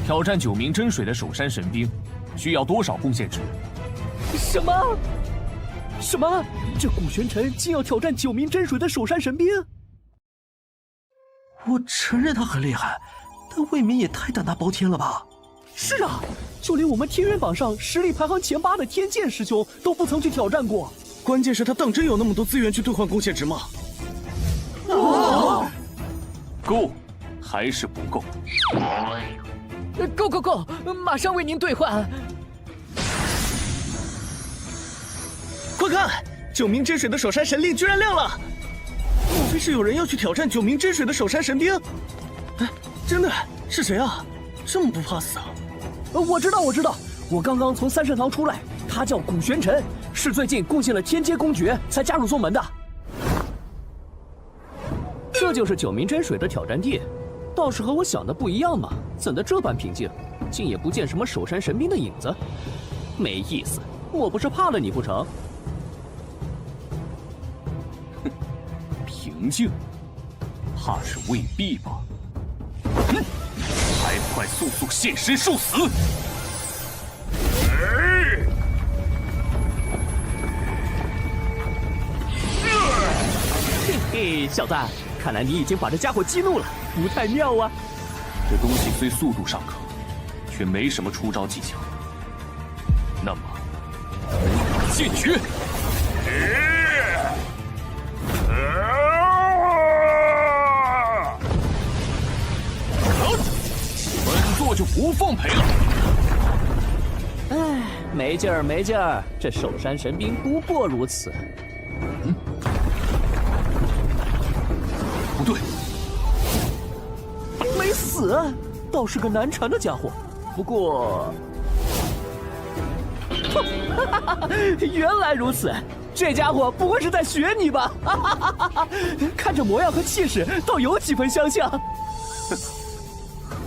挑战9名真水的守山神兵，需要多少贡献值？什么？这古玄尘竟要挑战9名真水的守山神兵？我承认他很厉害，但未免也太胆大包天了吧？是啊，就连我们天元榜上实力排行前8的天剑师兄都不曾去挑战过。关键是他当真有那么多资源去兑换贡献值吗？够，还是不够？够，马上为您兑换。快看，9名真水的守山神令居然亮了！莫非是有人要去挑战9名真水的守山神兵？哎，真的是谁啊？这么不怕死啊？我知道，我刚刚从三圣堂出来，他叫古玄尘，是最近贡献了天阶公爵才加入宗门的。这就是9名真水的挑战地，倒是和我想的不一样嘛！怎的这般平静，竟也不见什么守山神兵的影子，没意思。莫不是怕了你不成？平静，怕是未必吧？快快速速现身受死！嘿嘿，小子，看来你已经把这家伙激怒了，不太妙啊！这东西虽速度尚可，却没什么出招技巧。那么，剑诀！本座就不奉陪了。唉，没劲儿，没劲儿，这守山神兵不过如此。不对，没死，倒是个难缠的家伙。不过，原来如此，这家伙不会是在学你吧？看这模样和气势，倒有几分相像。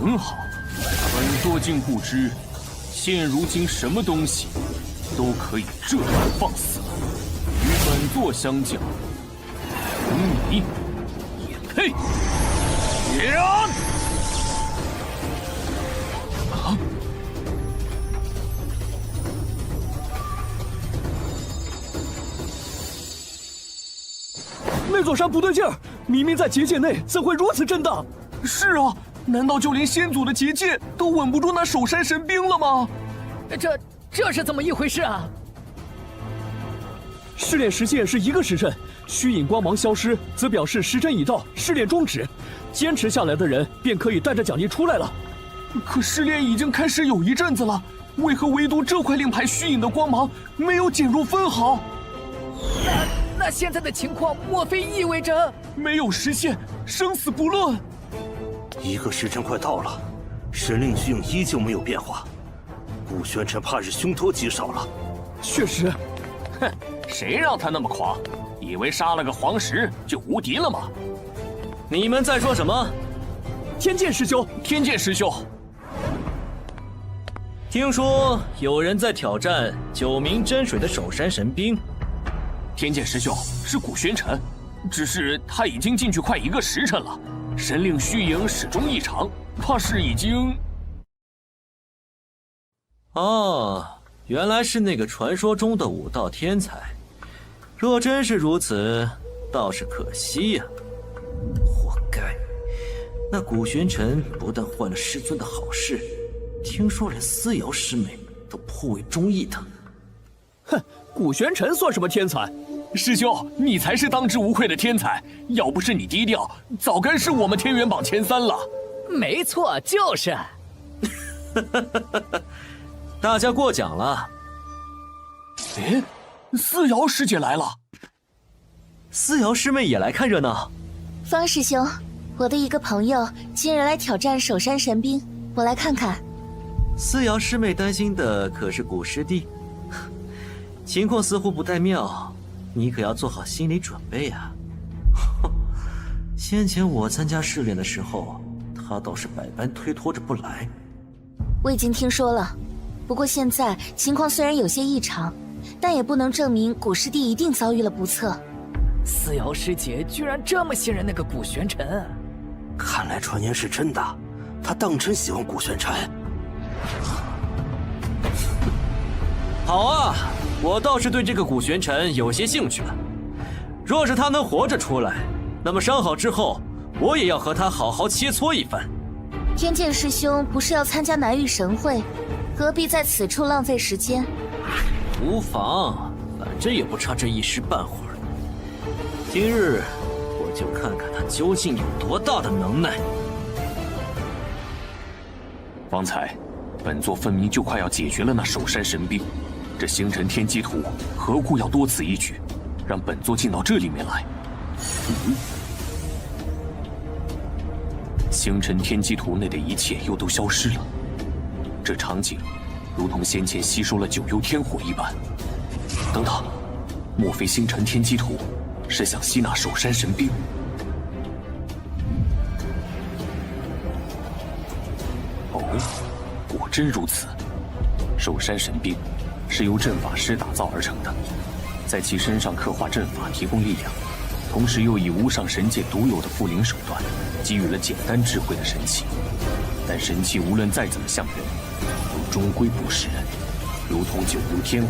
很好，本座竟不知，现如今什么东西都可以这样放肆，与本座相较，你也配？那座山不对劲儿，明明在结界内，怎会如此震荡？是啊，难道就连先祖的结界都稳不住那守山神兵了吗？这是怎么一回事啊？试炼时限是1个时辰，虚影光芒消失，则表示时辰已到，试炼终止。坚持下来的人便可以带着奖励出来了。可试炼已经开始有一阵子了，为何唯独这块令牌虚影的光芒没有减弱分毫？那现在的情况，莫非意味着没有实现，生死不论？1个时辰快到了，神令虚影依旧没有变化，顾玄尘怕是凶多吉少了。确实，哼，谁让他那么狂？以为杀了个黄石就无敌了吗？你们在说什么？天剑师兄，天剑师兄，听说有人在挑战9名真水的守山神兵。天剑师兄是古玄尘，只是他已经进去快1个时辰了，神令虚影始终异常，怕是已经……哦，原来是那个传说中的武道天才。若真是如此，倒是可惜呀。活该！那古玄尘不但坏了师尊的好事，听说连思瑶师妹都颇为中意他。哼，古玄尘算什么天才？师兄，你才是当之无愧的天才！要不是你低调，早该是我们天元榜前3了。没错，就是。大家过奖了。哎，思瑶师姐来了。思瑶师妹也来看热闹。方师兄，我的一个朋友今日来挑战守山神兵，我来看看。思瑶师妹担心的可是古师弟，情况似乎不太妙。你可要做好心理准备啊！先前我参加试炼的时候，他倒是百般推脱着不来。我已经听说了，不过现在情况虽然有些异常，但也不能证明古师弟一定遭遇了不测。思瑶师姐居然这么信任那个古玄尘，看来传言是真的，他当真喜欢古玄尘。好啊！我倒是对这个古玄尘有些兴趣了。若是他能活着出来，那么伤好之后，我也要和他好好切磋一番。天剑师兄不是要参加南域神会，何必在此处浪费时间？无妨，反正也不差这一时半会儿。今日我就看看他究竟有多大的能耐。方才，本座分明就快要解决了那守山神兵。这星辰天机图何故要多此一举，让本座进到这里面来？星辰天机图内的一切又都消失了，这场景如同先前吸收了九幽天火一般。等等，莫非星辰天机图是想吸纳守山神兵？哦，果真如此。守山神兵是由阵法师打造而成的，在其身上刻画阵法，提供力量，同时又以无上神界独有的附灵手段，给予了简单智慧的神器。但神器无论再怎么像人，都终归不是人，如同九流天火。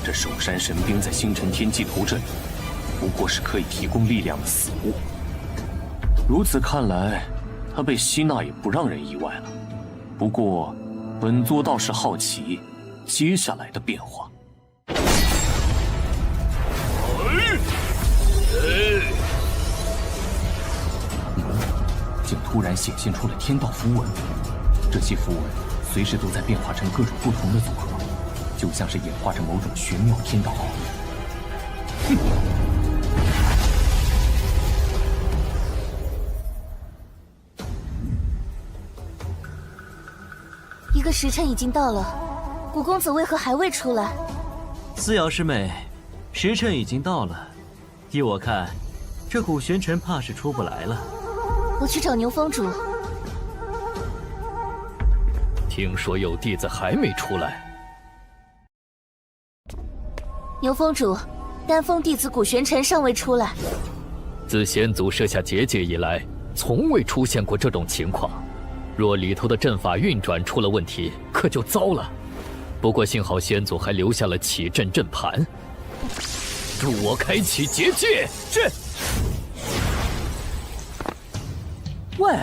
这守山神兵在星辰天机图这里，不过是可以提供力量的死物。如此看来，他被吸纳也不让人意外了。不过，本座倒是好奇接下来的变化。竟突然显现出了天道符文，这些符文随时都在变化成各种不同的组合，就像是演化着某种玄妙天道奥秘。一个时辰已经到了，古公子为何还未出来？思瑶师妹，时辰已经到了，依我看，这古玄尘怕是出不来了。我去找牛峰主。听说有弟子还没出来。牛峰主，丹峰弟子古玄尘尚未出来。自先祖设下结界以来，从未出现过这种情况。若里头的阵法运转出了问题，可就糟了。不过幸好先祖还留下了启阵阵盘，助我开启结界。是。喂，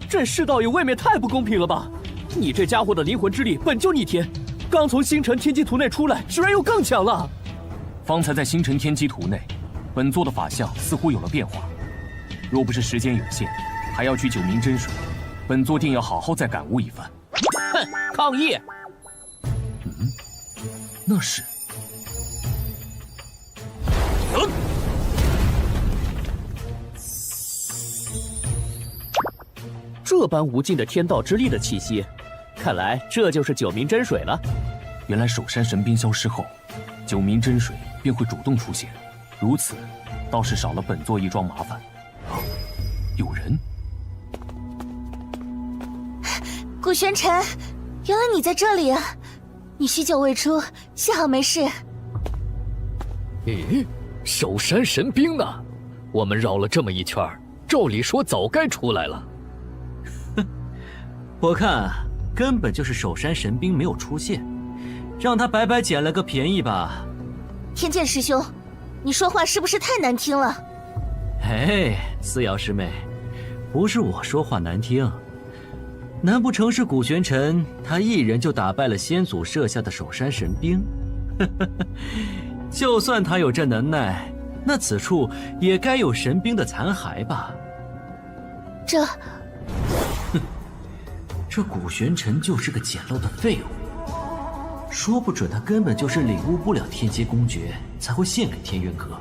这世道也未免太不公平了吧？你这家伙的灵魂之力本就逆天，刚从星辰天机图内出来，居然又更强了。方才在星辰天机图内，本座的法相似乎有了变化。若不是时间有限，还要取九冥真水，本座定要好好再感悟一番。哼，抗议！那是。这般无尽的天道之力的气息，看来这就是九冥真水了。原来守山神兵消失后，九冥真水便会主动出现，如此倒是少了本座一桩麻烦。啊，有人！古玄尘，原来你在这里啊！你许久未出，幸好没事。咦，守山神兵呢？我们绕了这么一圈，照理说早该出来了。我看根本就是守山神兵没有出现，让他白白捡了个便宜吧。天剑师兄，你说话是不是太难听了？哎，思瑶师妹，不是我说话难听，难不成是古玄尘他一人就打败了先祖设下的守山神兵？就算他有这能耐，那此处也该有神兵的残骸吧？这古玄尘就是个简陋的废物，说不准他根本就是领悟不了天阶公诀，才会献给天渊阁。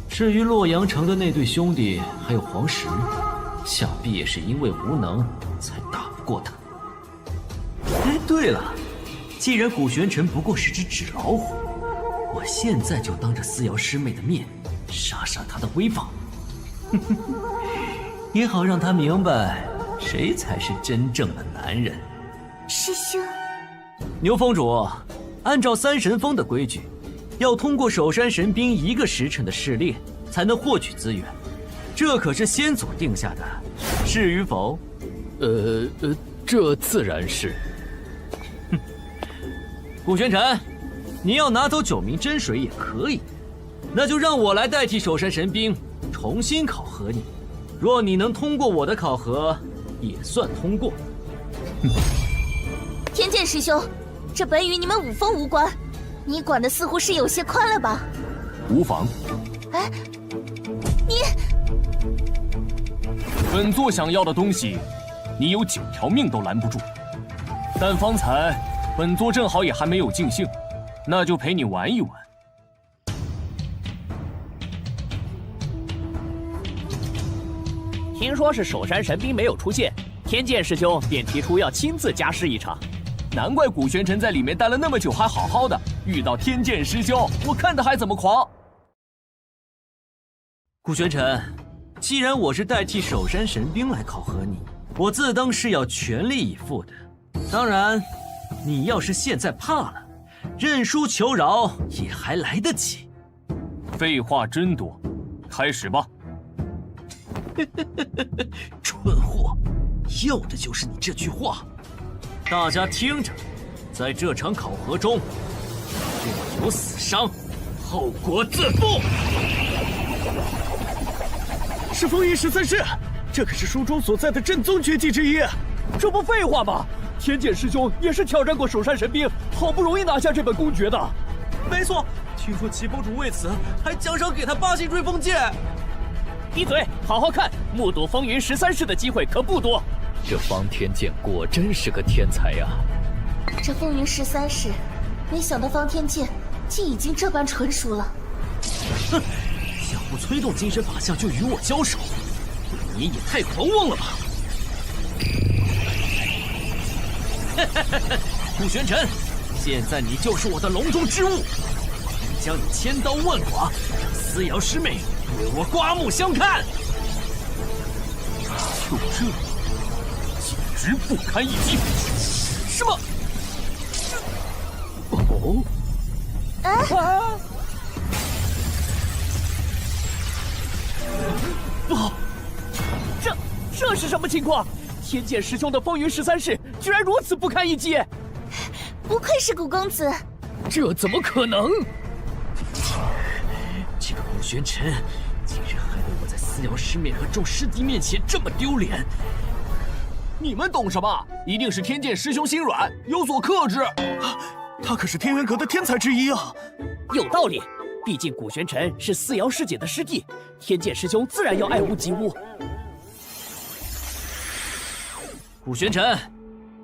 至于洛阳城的那对兄弟还有黄石，想必也是因为无能才打不过他。哎，对了，既然古玄尘不过是只纸老虎，我现在就当着思瑶师妹的面杀杀他的威风，也好让他明白谁才是真正的男人。师兄，牛峰主，按照三神峰的规矩，要通过守山神兵1个时辰的试炼，才能获取资源，这可是先祖定下的，是与否？这自然是。古玄尘，你要拿走九冥真水也可以，那就让我来代替守山神兵重新考核你。若你能通过我的考核，也算通过。天剑师兄，这本与你们武峰无关，你管的似乎是有些宽了吧？无妨。哎，你……本座想要的东西，你有9条命都拦不住。但方才本座正好也还没有尽兴，那就陪你玩一玩。听说是守山神兵没有出现，天剑师兄便提出要亲自加试一场。难怪古玄尘在里面待了那么久还好好的，遇到天剑师兄，我看他还怎么狂。古玄尘，既然我是代替守山神兵来考核你，我自当是要全力以赴的。当然，你要是现在怕了，认输求饶也还来得及。废话真多。开始吧。蠢货，要的就是你这句话。大家听着，在这场考核中，若有死伤，后果自负。是风云13式，这可是书中所在的正宗绝技之一。这不废话吗？天剑师兄也是挑战过首山神兵，好不容易拿下这本公爵的。没错，听说齐峰主为此还奖赏给他8星追风剑。闭嘴，好好看，目睹风云13式的机会可不多。这方天剑果真是个天才呀！这风云13式，没想到方天剑竟已经这般纯熟了。哼，想不催动精神法相就与我交手，你也太狂妄了吧！顾玄尘，现在你就是我的笼中之物，将你千刀万剐，让思瑶师妹对我刮目相看。就这，简直不堪一击！什么？哦？啊！不好！这是什么情况？天剑师兄的风云13式居然如此不堪一击！不愧是古公子，这怎么可能？这个顾玄尘竟然害得我在思瑶师妹和众师弟面前这么丢脸！你们懂什么？一定是天剑师兄心软，有所克制。他可是天元阁的天才之一啊！有道理，毕竟古玄尘是思瑶师姐的师弟，天剑师兄自然要爱屋及乌。顾玄尘，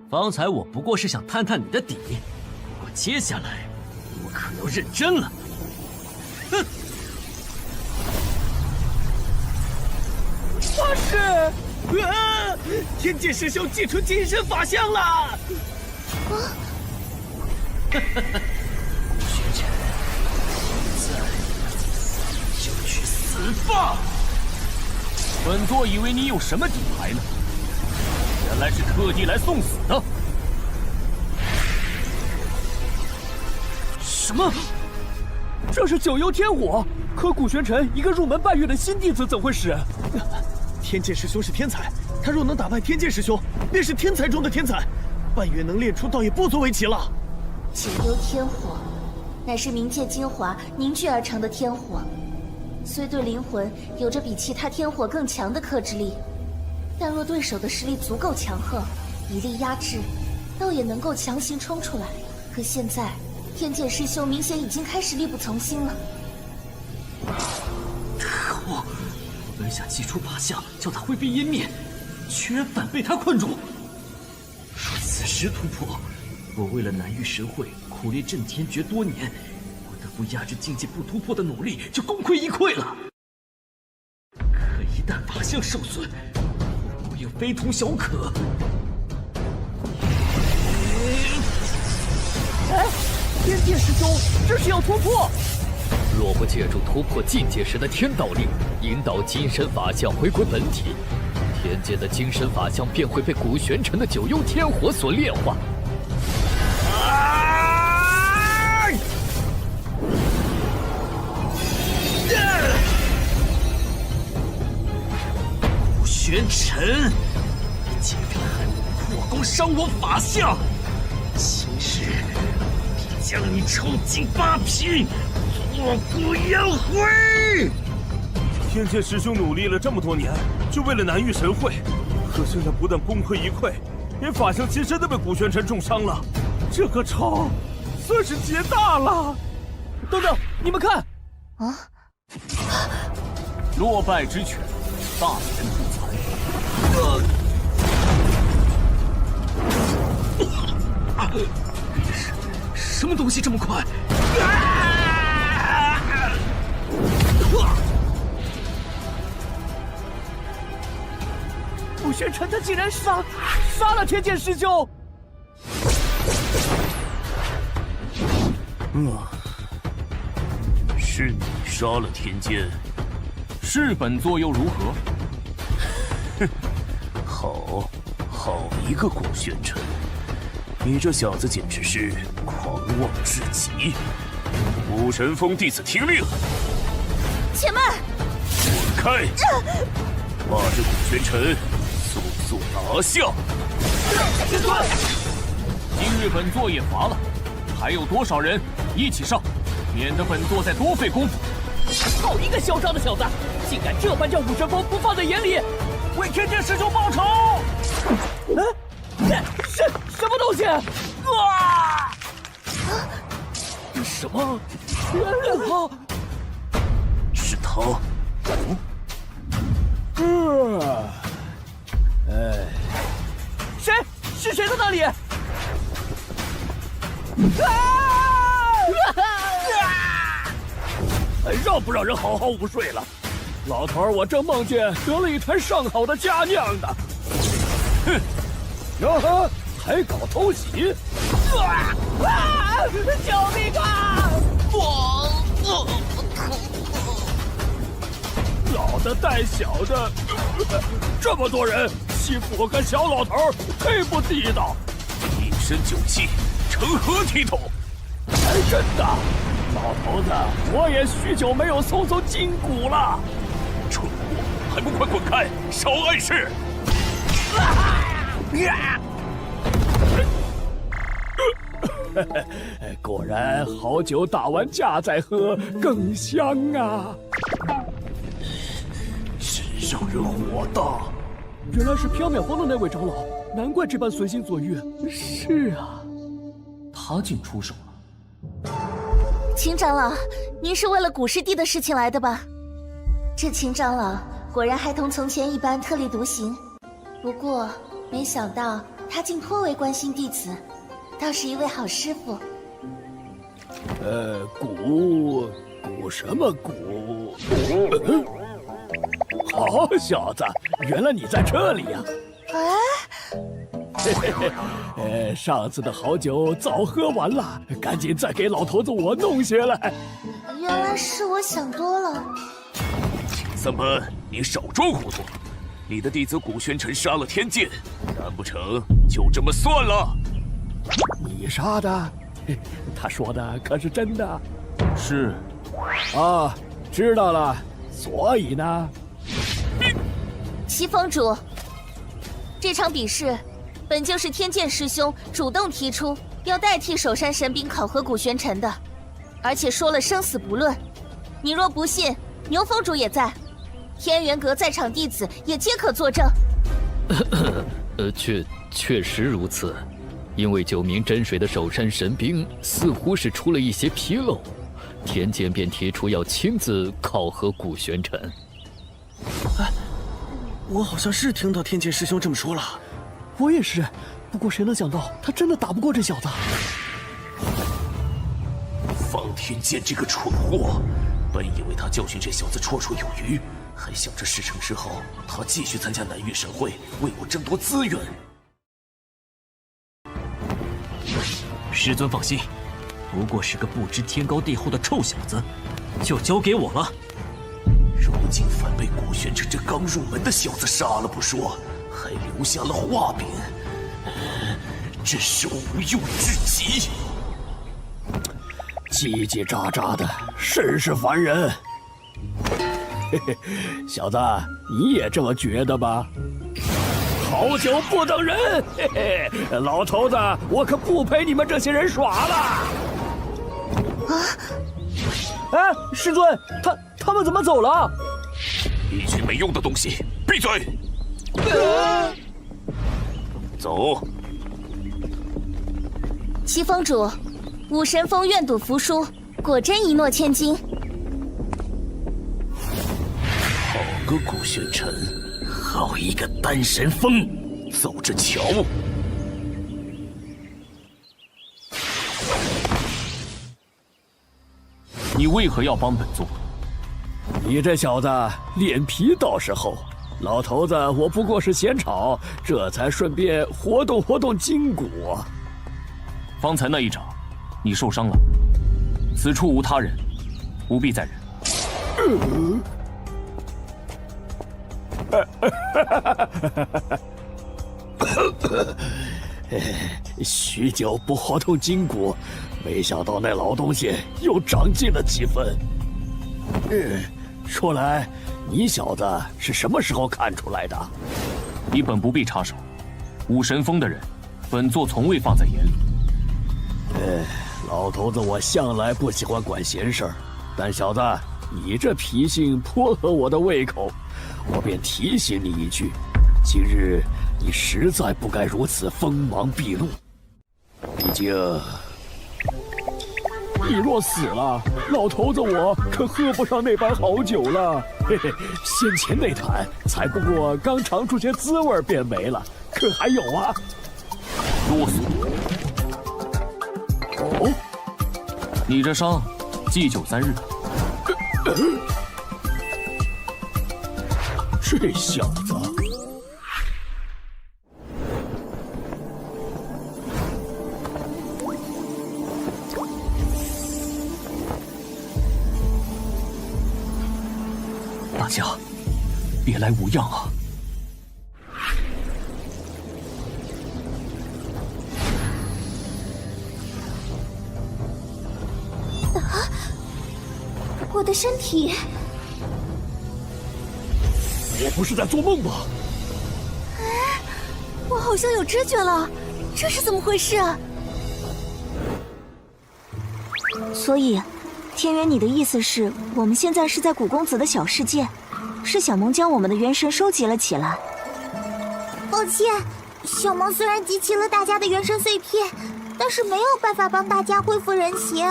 方才我不过是想探探你的底，不过接下来我可要认真了。哼！发誓！天剑师兄祭出金身法相了！顾玄尘，现在就去死吧！本座以为你有什么底牌呢？原来是特地来送死的！什么？这是九幽天火，可古玄尘一个入门半月的新弟子怎会使？天剑师兄是天才，他若能打败天剑师兄，便是天才中的天才。半月能练出，倒也不足为奇了。九幽天火，乃是冥界精华凝聚而成的天火，虽对灵魂有着比其他天火更强的克制力。但若对手的实力足够强横，一力压制，倒也能够强行冲出来。可现在，天剑师兄明显已经开始力不从心了。可恶！我本想祭出法相，叫他灰飞烟灭，居然反被他困住。若此时突破，我为了南域神会苦练震天诀多年，我得不压制境界不突破的努力就功亏一篑了。可一旦法相受损，也非同小可。哎，天剑师兄，这是要突破！若不借助突破境界时的天道力，引导金身法相回归本体，天界的金身法相便会被古玄尘的九幽天火所炼化。古玄尘，你竟敢害我破功伤我法相！今日必将你抽尽8皮，挫骨扬灰！天剑师兄努力了这么多年，就为了南域神会，可现在不但功亏一篑，连法相金身都被古玄尘重伤了，这个仇算是结大了。等等，你们看！啊！落败之犬，大言不惭。什么东西这么快？古玄尘他竟然杀了天剑师兄！是你杀了天剑，是本座又如何？哼，好一个古玄尘！你这小子简直是狂妄至极！武神峰弟子听令！且慢！滚开！把这古玄尘速速拿下！师尊，今日本座也乏了，还有多少人一起上，免得本座再多费功夫。好一个嚣张的小子，竟敢这般将武神风不放在眼里，为天剑师兄报仇！这什么东西？啊！什么？原来是他。谁？是谁在那里？让不让人好好午睡了？老头儿，我正梦见得了一坛上好的佳酿呢。哼，哟呵，还搞偷袭！救命啊！老的带小的，这么多人欺负我个小老头儿，忒不地道。一身酒气，成何体统？还真的，老头子，我也许久没有松松筋骨了。蠢货，还不快滚开！少碍事！果然，好酒打完架再喝更香啊！真让人火大。原来是缥缈峰的那位长老，难怪这般随心所欲。是啊，他竟出手了。秦长老，您是为了古师弟的事情来的吧？这秦长老果然还同从前一般特立独行，不过没想到他竟颇为关心弟子，倒是一位好师傅。古什么古？好小子，原来你在这里呀！上次的好酒早喝完了，赶紧再给老头子我弄些来。原来是我想多了。三班，你少装糊涂！你的弟子古玄尘杀了天剑，难不成就这么算了？你杀的？他说的可是真的？是。啊，知道了。所以呢？齐峰主，这场比试本就是天剑师兄主动提出要代替守山神兵考核古玄尘的，而且说了生死不论。你若不信，牛峰主也在，天元阁在场弟子也皆可作证。确实如此，因为9名真水的守山神兵似乎是出了一些纰漏，天剑便提出要亲自考核古玄尘。我好像是听到天剑师兄这么说了。我也是，不过谁能想到他真的打不过这小子？方天剑这个蠢货，本以为他教训这小子绰绰有余，还想着事成之后他继续参加南域神会，为我争夺资源。师尊放心，不过是个不知天高地厚的臭小子，就交给我了。如今反被古玄尘这刚入门的小子杀了不说，还留下了画饼，真是无用至极。叽叽喳喳的，甚是烦人。嘿嘿，小子，你也这么觉得吧？好酒不等人，嘿嘿，老头子，我可不陪你们这些人耍了。哎，师尊，他们怎么走了？一群没用的东西，闭嘴！走。齐峰主，武神峰愿赌服输，果真一诺千金。好个古玄尘，好一个丹神峰，走着瞧！你为何要帮本座？你这小子脸皮倒是厚，老头子我不过是闲吵，这才顺便活动活动筋骨。方才那一掌，你受伤了，此处无他人，不必再忍。许久不活动筋骨，没想到那老东西又长进了几分。说来，你小子是什么时候看出来的？你本不必插手，武神峰的人，本座从未放在眼里。老头子，我向来不喜欢管闲事儿，但小子，你这脾性颇合我的胃口，我便提醒你一句：今日你实在不该如此锋芒毕露。毕竟，你若死了，老头子我可喝不上那般好酒了。嘿嘿，先前那坛才不过刚尝出些滋味便没了，可还有啊？啰嗦。哦，你这伤，忌酒3日。这小子。大家，别来无恙啊！我的身体，我不是在做梦吗？我好像有知觉了，这是怎么回事啊？所以，天元，你的意思是我们现在是在古公子的小世界，是小萌将我们的元神收集了起来。抱歉，小萌虽然集齐了大家的元神碎片，但是没有办法帮大家恢复人形。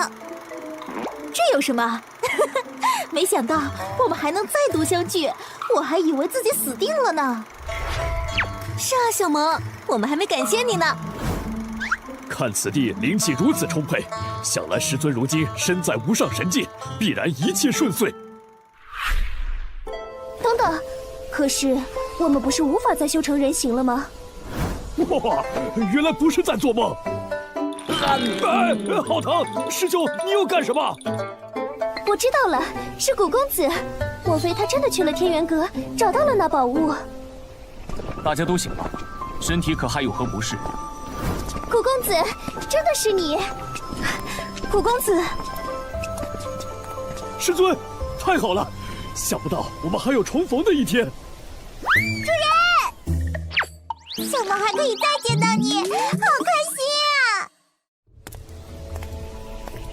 这有什么？没想到我们还能再度相聚，我还以为自己死定了呢。是啊，小萌，我们还没感谢你呢。看此地灵气如此充沛，想来师尊如今身在无上神界，必然一切顺遂。等等，可是我们不是无法再修成人形了吗？哇，原来不是在做梦！好疼！师兄，你又干什么？我知道了，是古公子。莫非他真的去了天元阁，找到了那宝物？大家都醒了，身体可还有何不适？古公子，真的是你！古公子，师尊，太好了！想不到我们还有重逢的一天。主人，小萌还可以再见到你，好开心啊！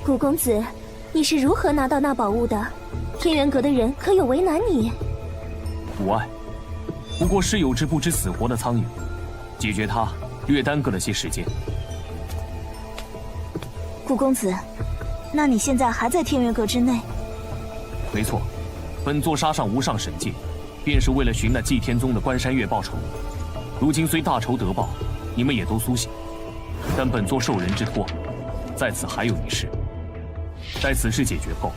古公子，你是如何拿到那宝物的？天元阁的人可有为难你？无碍，不过是有只不知死活的苍蝇，解决它略耽搁了些时间。古公子，那你现在还在天元阁之内？没错，本座杀上无上神界，便是为了寻那祭天宗的关山月报仇。如今虽大仇得报，你们也都苏醒，但本座受人之托，在此还有一事。待此事解决后，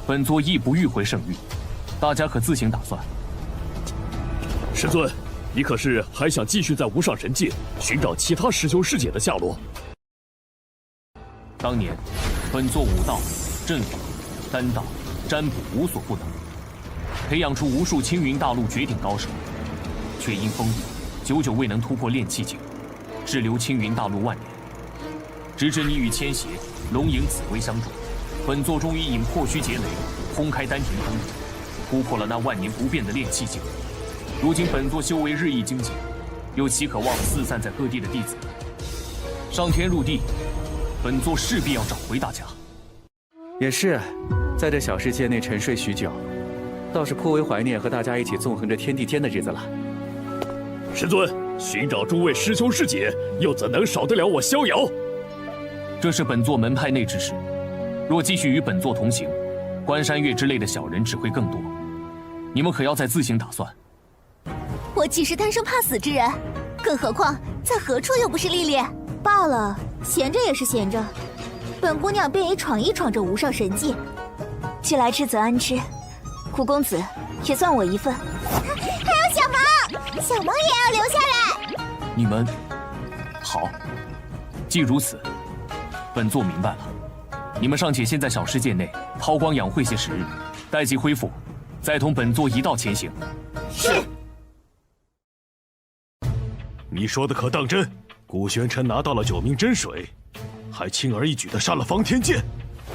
本座亦不欲回圣域，大家可自行打算。师尊，你可是还想继续在无上神界寻找其他师兄师姐的下落？当年，本座武道、阵法、丹道、占卜无所不能，培养出无数青云大陆绝顶高手，却因封印，久久未能突破炼气境，滞留青云大陆万年。直至你与千邪、龙影、紫薇相助，本座终于引破虚劫雷，轰开丹田封印，突破了那万年不变的炼气境。如今本座修为日益精进，又岂可忘了四散在各地的弟子？上天入地，本座势必要找回大家。也是，在这小世界内沉睡许久，倒是颇为怀念和大家一起纵横着天地间的日子了。师尊，寻找诸位师兄师姐，又怎能少得了我逍遥？这是本座门派内之事，若继续与本座同行，关山月之类的小人只会更多。你们可要再自行打算。我岂是贪生怕死之人？更何况在何处又不是历练？罢了，闲着也是闲着，本姑娘便也闯一闯这无上神界。既来之则安之，古公子也算我一份。还有小萌，小萌也要留下来。你们好，既如此，本座明白了。你们尚且先在小世界内韬光养晦些时日，待其恢复，再同本座一道前行。是。你说的可当真？顾玄尘拿到了9名真水，还轻而易举地杀了方天剑。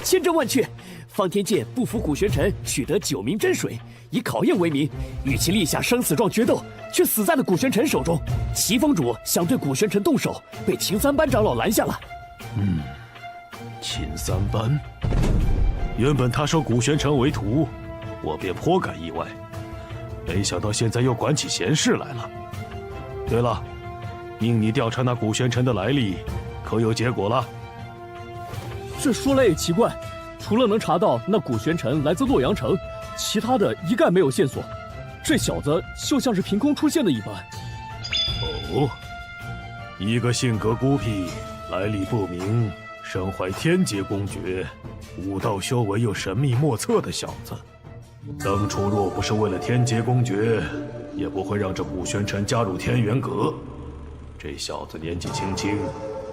千真万确。方天剑不服古玄尘取得9名真水，以考验为名，与其立下生死状决斗，却死在了古玄尘手中。齐峰主想对古玄尘动手，被秦三班长老拦下了。秦三班，原本他收古玄尘为徒，我便颇感意外，没想到现在又管起闲事来了。对了，命你调查那古玄尘的来历，可有结果了？这说来也奇怪。除了能查到那古玄尘来自洛阳城，其他的一概没有线索。这小子就像是凭空出现的一般。哦，一个性格孤僻、来历不明、身怀天阶公爵、武道修为又神秘莫测的小子，当初若不是为了天阶公爵，也不会让这古玄尘加入天元阁。这小子年纪轻轻，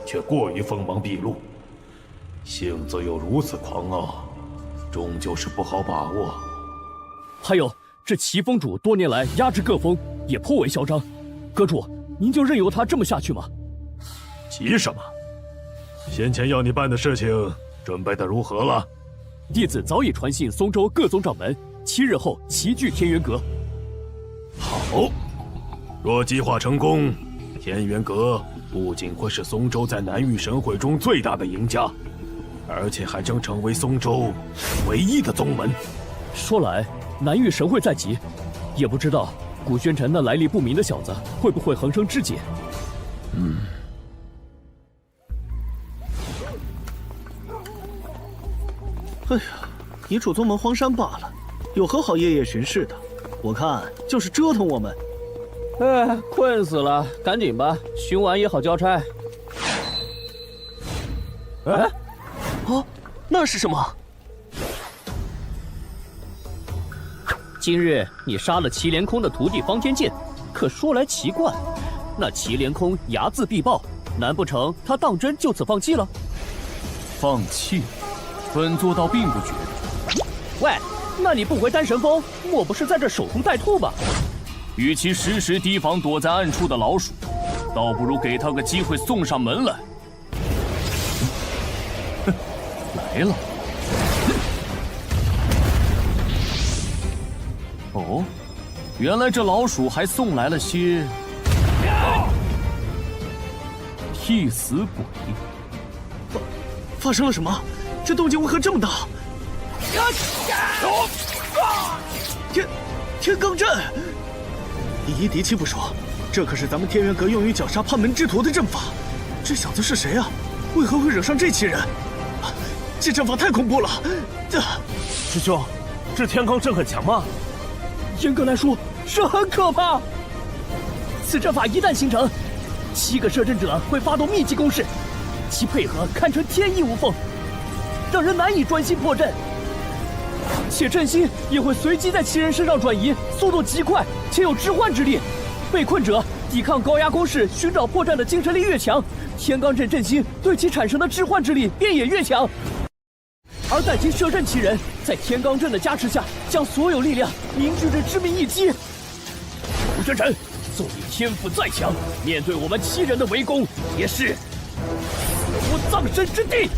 却过于锋芒毕露。性子又如此狂傲，终究是不好把握。还有这齐峰主多年来压制各峰，也颇为嚣张。阁主，您就任由他这么下去吗？急什么？先前要你办的事情准备的如何了？弟子早已传信松州各宗掌门，7日后齐聚天元阁。好，若计划成功，天元阁不仅会是松州在南域神会中最大的赢家，而且还将成为松州唯一的宗门。说来，南域神会在即，也不知道古玄尘那来历不明的小子会不会横生枝节。哎呀，你楚宗门荒山罢了，有何好夜夜巡视的？我看就是折腾我们。哎，困死了，赶紧吧，巡完也好交差。哎，哦，那是什么？今日你杀了祁连空的徒弟方天剑，可说来奇怪，那祁连空睚眦必报，难不成他当真就此放弃了？放弃？本座倒并不觉得。喂，那你不回丹神峰，莫不是在这守株待兔吧？与其时时提防躲在暗处的老鼠，倒不如给他个机会送上门来。哼，来了。哦，原来这老鼠还送来了些替死鬼。发生了什么？这动静为何这么大？天罡阵！以一敌七不说，这可是咱们天元阁用于绞杀叛门之徒的阵法。这小子是谁啊？为何会惹上这奇人？这阵法太恐怖了！师兄，这天罡阵很强吗？严格来说，是很可怕。此阵法一旦形成，7个摄阵者会发动密集攻势，其配合堪称天衣无缝，让人难以专心破阵。且阵心也会随机在其人身上转移，速度极快，且有置换之力。被困者抵抗高压攻势、寻找破绽的精神力越强，天罡阵阵心对其产生的置换之力便也越强。而待其摄阵其人，在天罡阵的加持下，将所有力量凝聚着致命一击。古玄尘，纵你天赋再强，面对我们7人的围攻，也是死无葬身之地。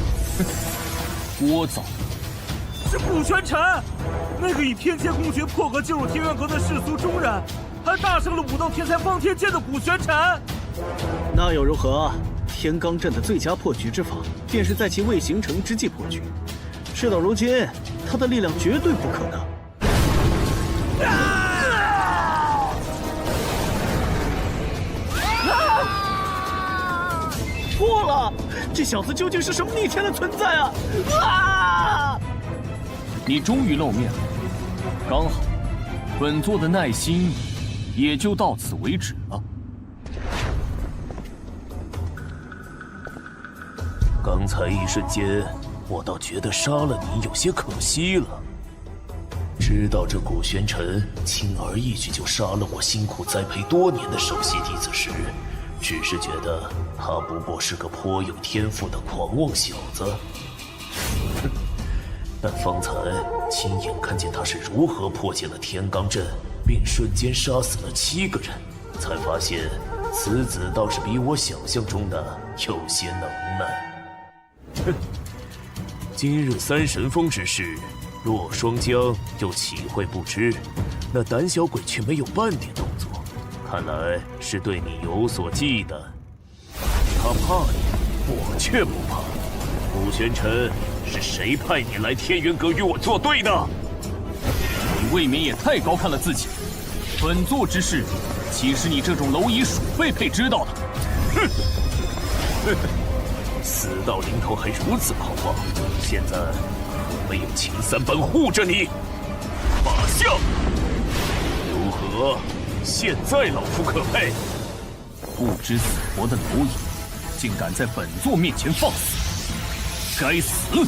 聒噪！是古玄尘，那个以天阶公爵破格进入天元阁的世俗中人，还大胜了武道天才方天剑的古玄尘。那又如何？天罡阵的最佳破局之法，便是在其未形成之际破局。事到如今，他的力量绝对不可能。错了！这小子究竟是什么逆天的存在啊！你终于露面了，刚好，本座的耐心也就到此为止了。刚才一瞬间，我倒觉得杀了你有些可惜了。知道这古玄尘轻而易举就杀了我辛苦栽培多年的首席弟子时，只是觉得他不过是个颇有天赋的狂妄小子。但方才亲眼看见他是如何破解了天罡阵，并瞬间杀死了7个人，才发现此子倒是比我想象中的有些能耐。今日三神峰之事，洛双江又岂会不知？那胆小鬼却没有半点动作，看来是对你有所忌惮。他怕你，我却不怕。顾玄尘，是谁派你来天元阁与我作对的？你未免也太高看了自己。本座之事，岂是你这种蝼蚁鼠辈配知道的？哼！死到临头还如此狂妄，现在可没有秦三班护着你。法相，如何？现在老夫可配？不知死活的蝼蚁，竟敢在本座面前放肆！该死！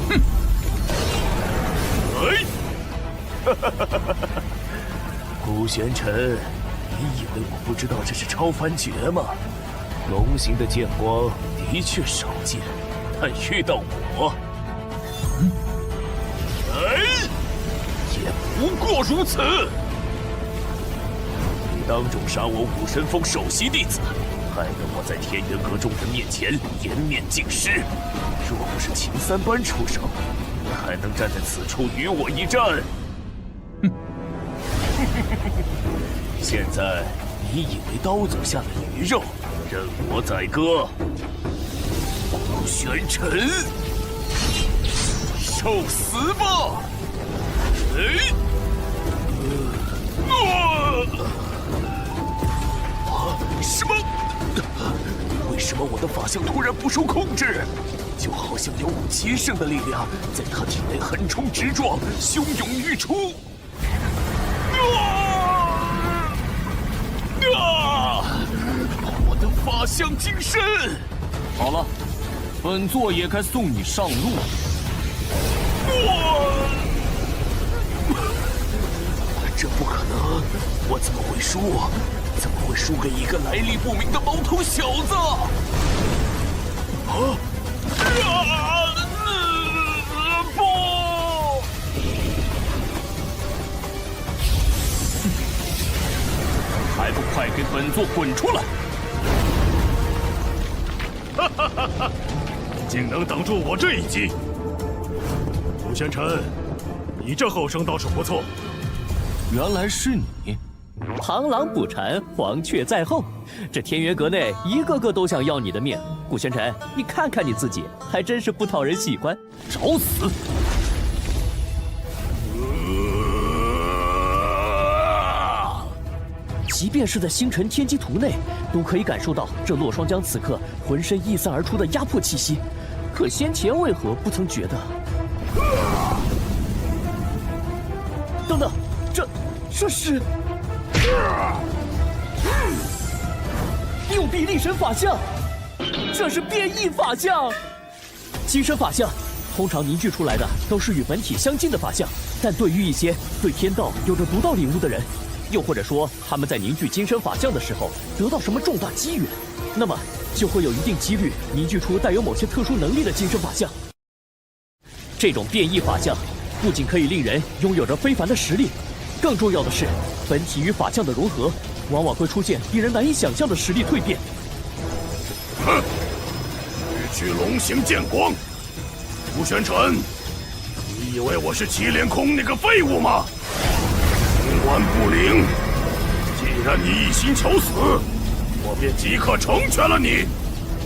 哼！哎！顾玄尘，你以为我不知道这是超凡诀吗？龙形的剑光的确少见，但遇到我，也不过如此。你当众杀我武神峰首席弟子，害得我在天元阁众人面前颜面尽失。若不是秦三班出手，你还能站在此处与我一战？哼！现在你以为刀走下了鱼肉，任我宰割？顾玄尘，受死吧！什么？为什么我的法相突然不受控制？就好像有股极盛的力量在他体内横冲直撞，汹涌欲出。我的法相精深！好了，本座也该送你上路。这不可能！我怎么会输？怎么会输给一个来历不明的毛头小子？不！还不快给本座滚出来！哈哈哈哈！竟能挡住我这一击！顾玄尘，你这后生倒是不错。原来是你！螳螂捕蝉，黄雀在后。这天元阁内一个个都想要你的命。顾玄尘，你看看你自己，还真是不讨人喜欢。找死！即便是在星辰天机图内，都可以感受到这洛双江此刻浑身溢散而出的压迫气息。可先前为何不曾觉得？等等，这是六臂力神法相，这是变异法相。金身法相通常凝聚出来的都是与本体相近的法相，但对于一些对天道有着独到领悟的人，又或者说他们在凝聚金身法相的时候得到什么重大机缘，那么就会有一定几率凝聚出带有某些特殊能力的金身法相。这种变异法相不仅可以令人拥有着非凡的实力，更重要的是，本体与法相的融合，往往会出现令人难以想象的实力蜕变。哼！区区龙形剑光，顾玄尘，你以为我是祁连空那个废物吗？冥顽不灵！既然你一心求死，我便即刻成全了你！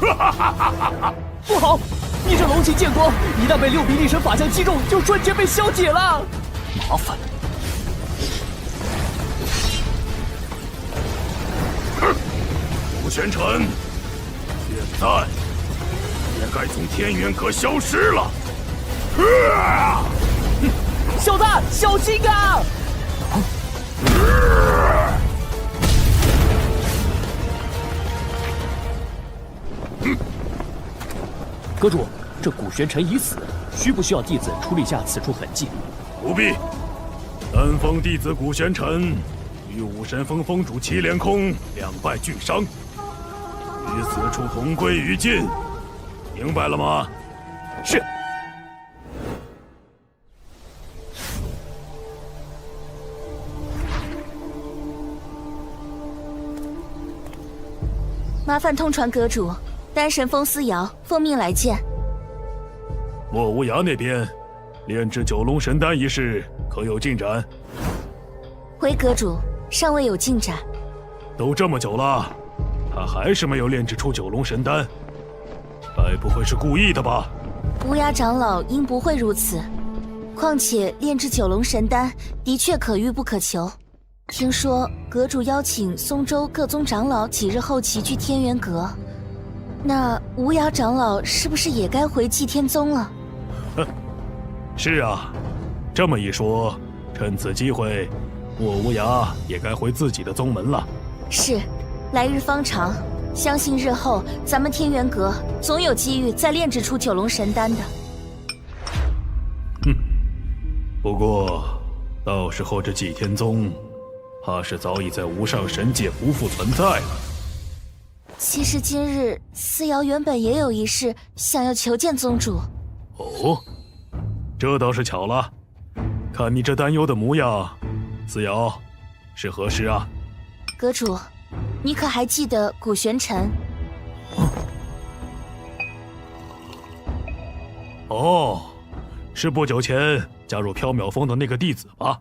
哈哈哈哈哈！不好！你这龙形剑光一旦被六臂力神法相击中，就瞬间被消解了。麻烦！哼！顾玄尘，现在也该从天元阁消失了。小子，小心啊！阁主，这顾玄尘已死，需不需要弟子处理下此处痕迹？不必。丹峰弟子顾玄尘与武神峰峰主祁连空两败俱伤，于此处同归于尽，明白了吗？是。麻烦通传阁主，丹神峰思瑶奉命来见。莫无涯那边，炼制九龙神丹一事可有进展？回阁主，尚未有进展。都这么久了，他还是没有炼制出九龙神丹，该不会是故意的吧？无涯长老应不会如此。况且炼制九龙神丹的确可遇不可求。听说阁主邀请松州各宗长老几日后齐聚天元阁，那无涯长老是不是也该回祭天宗了？哼，是啊，这么一说，趁此机会，莫无涯也该回自己的宗门了。是，来日方长，相信日后咱们天元阁总有机遇再炼制出九龙神丹的。哼，不过到时候这祭天宗，怕是早已在无上神界不复存在了。其实今日思瑶原本也有一事想要求见宗主。哦，这倒是巧了。看你这担忧的模样，思瑶，是何事啊？阁主，你可还记得古玄尘？哦，是不久前加入缥缈峰的那个弟子吧？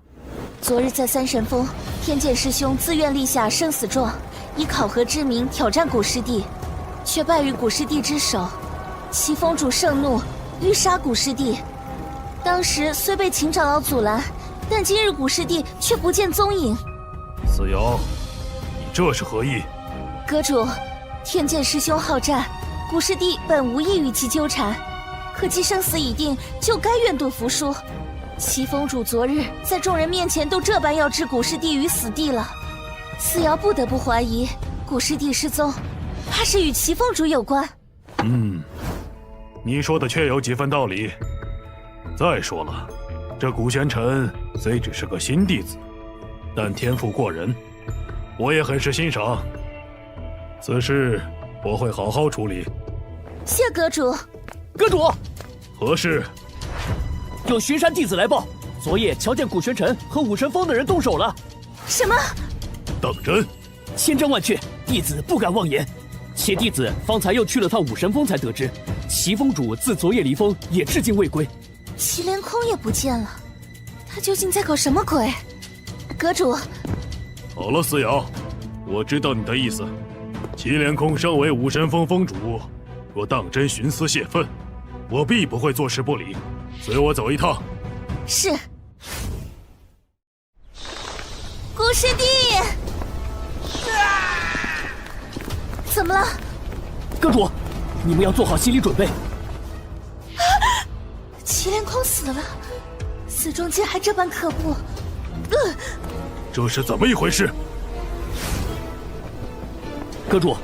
昨日在三神峰，天剑师兄自愿立下生死状，以考核之名挑战古师弟，却败于古师弟之手。齐峰主盛怒，欲杀古师弟。当时虽被秦长老阻拦，但今日古师弟却不见踪影。思瑶，你这是何意？阁主，天剑师兄好战，古师弟本无意与其纠缠，可既生死已定，就该愿赌服输。齐峰主昨日在众人面前都这般要置古师弟于死地了，思瑶不得不怀疑古师弟失踪，怕是与齐峰主有关。你说的确有几分道理。再说了，这古玄尘虽只是个新弟子，但天赋过人，我也很是欣赏。此事我会好好处理。谢阁主。阁主，何事？有巡山弟子来报，昨夜瞧见古玄尘和武神峰的人动手了。什么？当真？千真万确，弟子不敢妄言。且弟子方才又去了趟武神峰，才得知齐峰主自昨夜离峰，也至今未归。祁连空也不见了，他究竟在搞什么鬼？阁主，好了，思瑶，我知道你的意思。祁连空身为武神峰峰主，若当真徇私泄愤，我必不会坐视不理。随我走一趟。是。古师弟，怎么了？阁主，你们要做好心理准备。祁连空死了，死中竟还这般可怖。这是怎么一回事？阁主，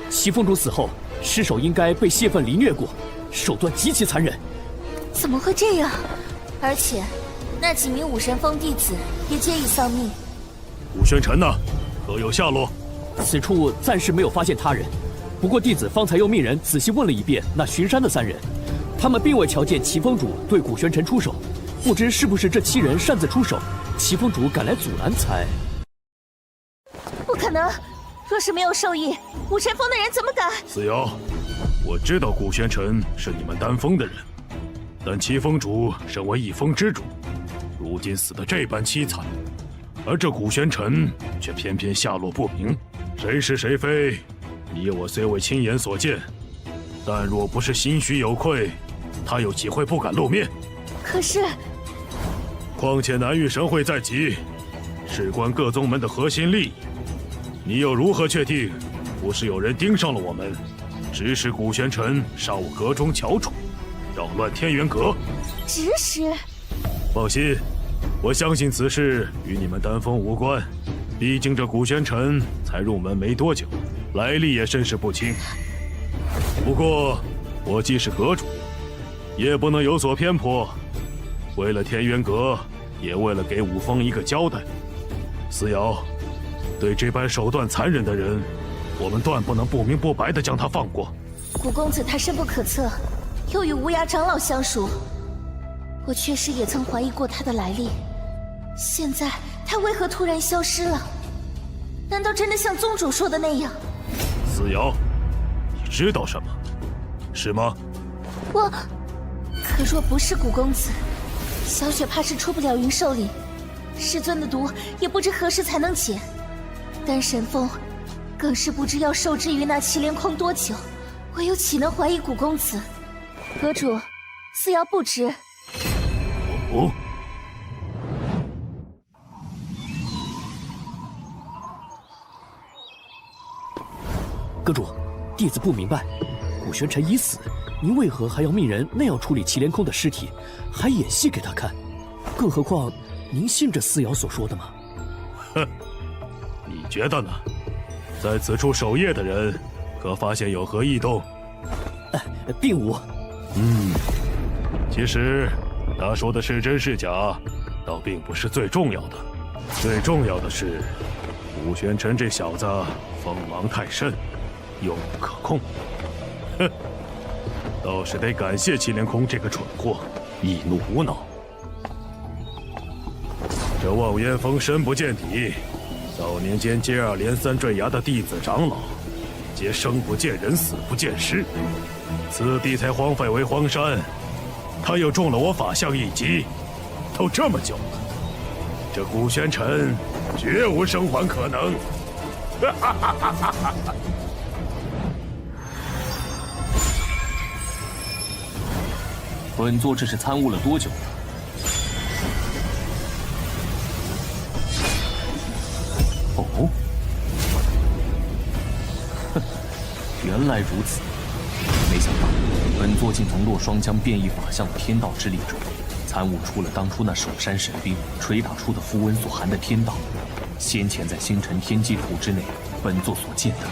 齐峰主死后，尸首应该被泄愤凌虐过，手段极其残忍。怎么会这样？而且，那几名武神峰弟子也皆已丧命。武玄尘呢？可有下落？此处暂时没有发现他人，不过弟子方才又命人仔细问了一遍那巡山的3人，他们并未瞧见齐峰主对古玄尘出手，不知是不是这7人擅自出手，齐峰主赶来阻拦才……不可能！若是没有授意，武神峰的人怎么敢？思瑶，我知道古玄尘是你们丹峰的人，但齐峰主身为一峰之主，如今死得这般凄惨，而这古玄尘却偏偏下落不明，谁是谁非，你我虽未亲眼所见，但若不是心虚有愧，他又岂会不敢露面？可是，况且南域神会在即，事关各宗门的核心利益，你又如何确定不是有人盯上了我们，指使古玄尘杀我阁中翘楚，扰乱天元阁？指使？放心，我相信此事与你们丹峰无关，毕竟这古玄尘才入门没多久，来历也甚是不清。不过我既是阁主，也不能有所偏颇，为了天元阁，也为了给武峰一个交代。思瑶，对这般手段残忍的人，我们断不能不明不白地将他放过。古公子他深不可测，又与无涯长老相熟，我确实也曾怀疑过他的来历。现在他为何突然消失了？难道真的像宗主说的那样？思瑶，你知道什么？是吗？可可若不是古公子，小雪怕是出不了云兽里，师尊的毒也不知何时才能解。丹神峰更是不知要受制于那祁连空多久，我又岂能怀疑古公子？阁主，似瑶不知。哦。阁主，弟子不明白，古玄尘已死，您为何还要命人那样处理祁连空的尸体，还演戏给他看？更何况，您信这思瑶所说的吗？哼，你觉得呢？在此处守夜的人，可发现有何异动？并无。其实他说的是真是假，倒并不是最重要的。最重要的是，古玄尘这小子锋芒太甚，又不可控。哼，倒是得感谢祁连空这个蠢货，易怒无脑。这望烟峰深不见底，早年间接二连三坠崖的弟子长老，皆生不见人，死不见尸，此地才荒废为荒山。他又中了我法相一击，都这么久了，这古玄尘绝无生还可能。本座这是参悟了多久了？哦，哼，原来如此。没想到本座竟从落霜江变异法相的天道之力中，参悟出了当初那首山神兵捶打出的符文所含的天道。先前在星辰天机图之内，本座所见的，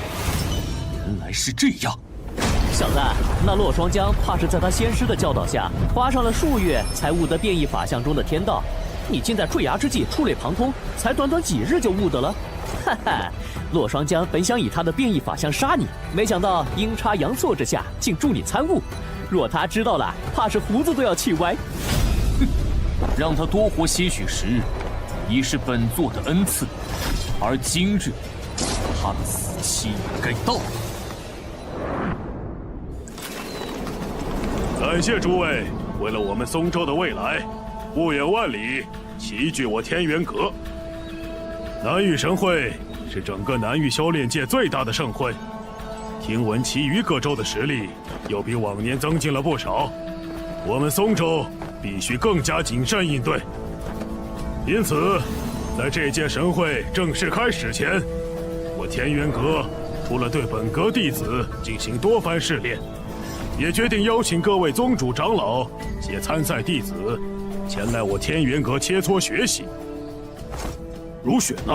原来是这样。小子，那落霜江怕是在他先师的教导下，花上了数月才悟得变异法相中的天道。你竟在坠崖之际触类旁通，才短短几日就悟得了。哈哈，落霜江本想以他的变异法相杀你，没想到阴差阳错之下，竟助你参悟。若他知道了，怕是胡子都要气歪。哼，让他多活些许时日，已是本座的恩赐，而今日他的死期也该到了。感谢诸位，为了我们松州的未来，不远万里齐聚我天元阁。南域神会是整个南域修炼界最大的盛会，听闻其余各州的实力又比往年增进了不少，我们松州必须更加谨慎应对。因此，在这届神会正式开始前，我天元阁除了对本阁弟子进行多番试炼，也决定邀请各位宗主长老携参赛弟子前来我天元阁切磋学习。如雪呢？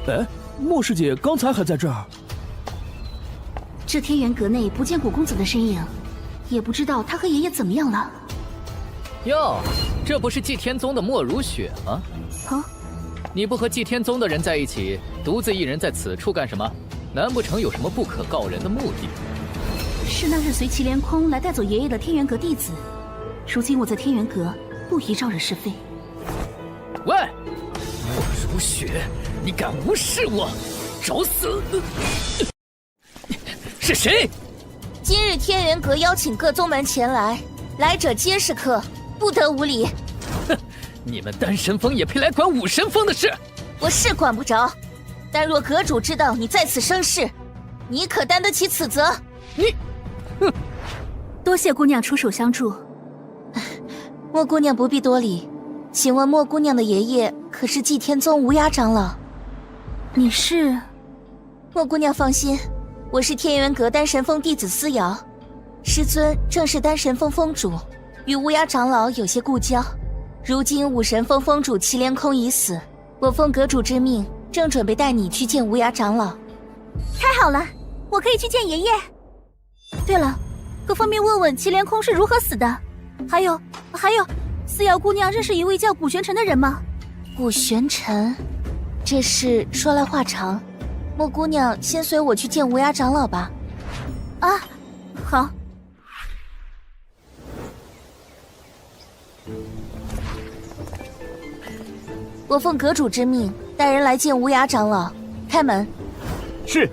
哎，莫师姐刚才还在这儿。这天元阁内不见古公子的身影，也不知道他和爷爷怎么样了。哟，这不是祭天宗的莫如雪吗？啊？你不和祭天宗的人在一起，独自一人在此处干什么？难不成有什么不可告人的目的？是那日随祁连空来带走爷爷的天元阁弟子，如今我在天元阁不宜招惹是非。喂，莫如雪，你敢无视我，找死！是谁？今日天元阁邀请各宗门前来，来者皆是客，不得无礼。哼，你们丹神峰也配来管武神峰的事？我是管不着，但若阁主知道你在此生事，你可担得起此责？你，哼！多谢姑娘出手相助。莫姑娘不必多礼，请问莫姑娘的爷爷可是祭天宗无涯长老？你是？莫姑娘放心，我是天元阁丹神峰弟子思瑶，师尊正是丹神峰峰主，与无涯长老有些故交。如今武神峰峰主祁连空已死，我奉阁主之命，正准备带你去见无涯长老。太好了，我可以去见爷爷。对了，可方便问问祁连空是如何死的？还有，思瑶姑娘认识一位叫古玄尘的人吗？古玄尘，这事说来话长，莫姑娘先随我去见无涯长老吧。啊，好。我奉阁主之命，带人来见无涯长老。开门。是。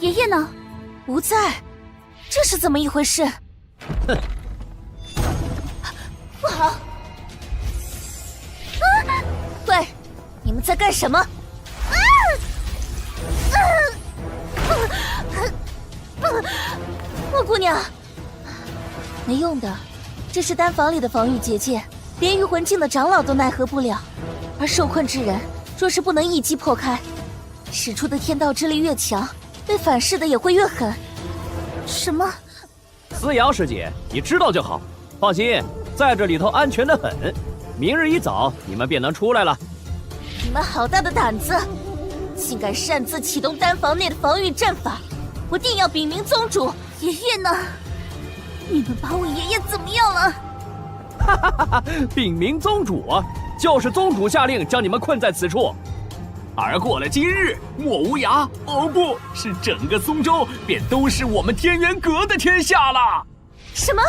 爷爷呢？不在，这是怎么一回事？哼！不好！喂，你们在干什么？莫姑娘，没用的，这是丹房里的防御结界，连御魂境的长老都奈何不了。而受困之人，若是不能一击破开，使出的天道之力越强，被反噬的也会越狠。什么？思瑶师姐，你知道就好。放心，在这里头安全得很。明日一早，你们便能出来了。你们好大的胆子，竟敢擅自启动丹房内的防御阵法！我定要禀明宗主。爷爷呢？你们把我爷爷怎么样了？哈哈哈！禀明宗主，就是宗主下令将你们困在此处。而过了今日，莫无涯，哦不是整个松州，便都是我们天元阁的天下了。什么？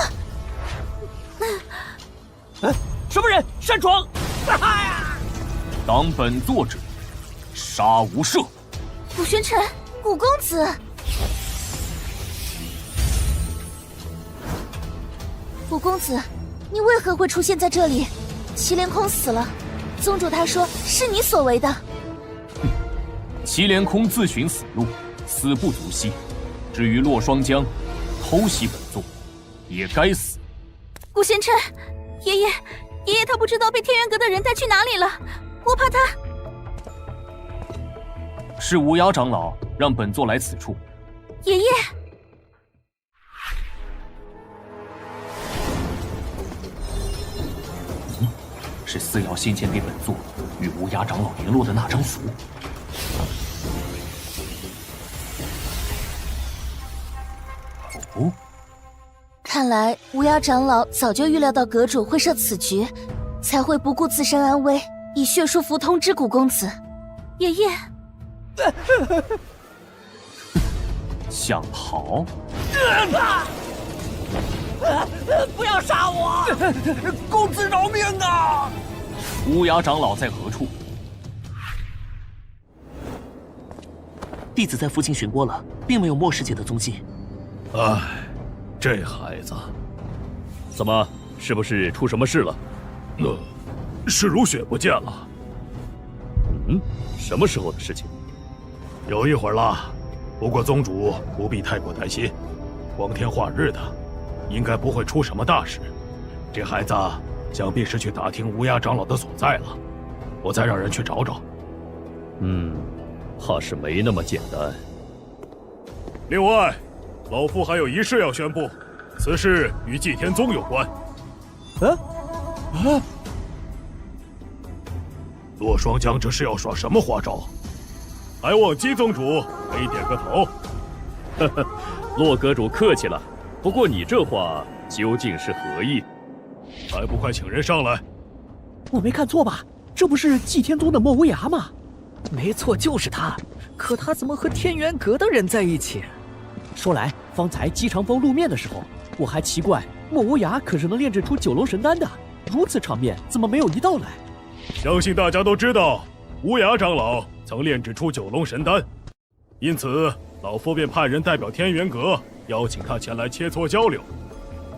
什么人擅闯？当本作者，杀无赦。古玄尘，古公子。古公子，你为何会出现在这里？祁连空死了，宗主他说是你所为的。祁连空自寻死路，死不足惜。至于洛双江偷袭本座，也该死。古贤琛，爷爷他不知道被天元阁的人带去哪里了，我怕他。是无涯长老让本座来此处。爷爷。是思瑶先前给本座与无涯长老联络的那张符。哦，看来无涯长老早就预料到阁主会设此局，才会不顾自身安危，以血书符通知古公子。爷爷，想逃？不要杀我！公子饶命啊！无涯长老在何处？弟子在附近寻过了，并没有莫师姐的踪迹。唉，这孩子，怎么，是不是出什么事了？是如雪不见了。什么时候的事情？有一会儿了，不过宗主不必太过担心，光天化日的，应该不会出什么大事。这孩子想必是去打听无涯长老的所在了，我再让人去找找。怕是没那么简单。另外，老夫还有一事要宣布，此事与祭天宗有关。洛双江这是要耍什么花招？还望姬宗主可以点个头。洛阁主客气了，不过你这话究竟是何意？还不快请人上来！我没看错吧？这不是祭天宗的莫无涯吗？没错，就是他。可他怎么和天元阁的人在一起？说来，方才姬长风露面的时候，我还奇怪莫无涯可是能炼制出九龙神丹的，如此场面怎么没有一道来？相信大家都知道，无涯长老曾炼制出九龙神丹，因此老夫便派人代表天元阁邀请他前来切磋交流。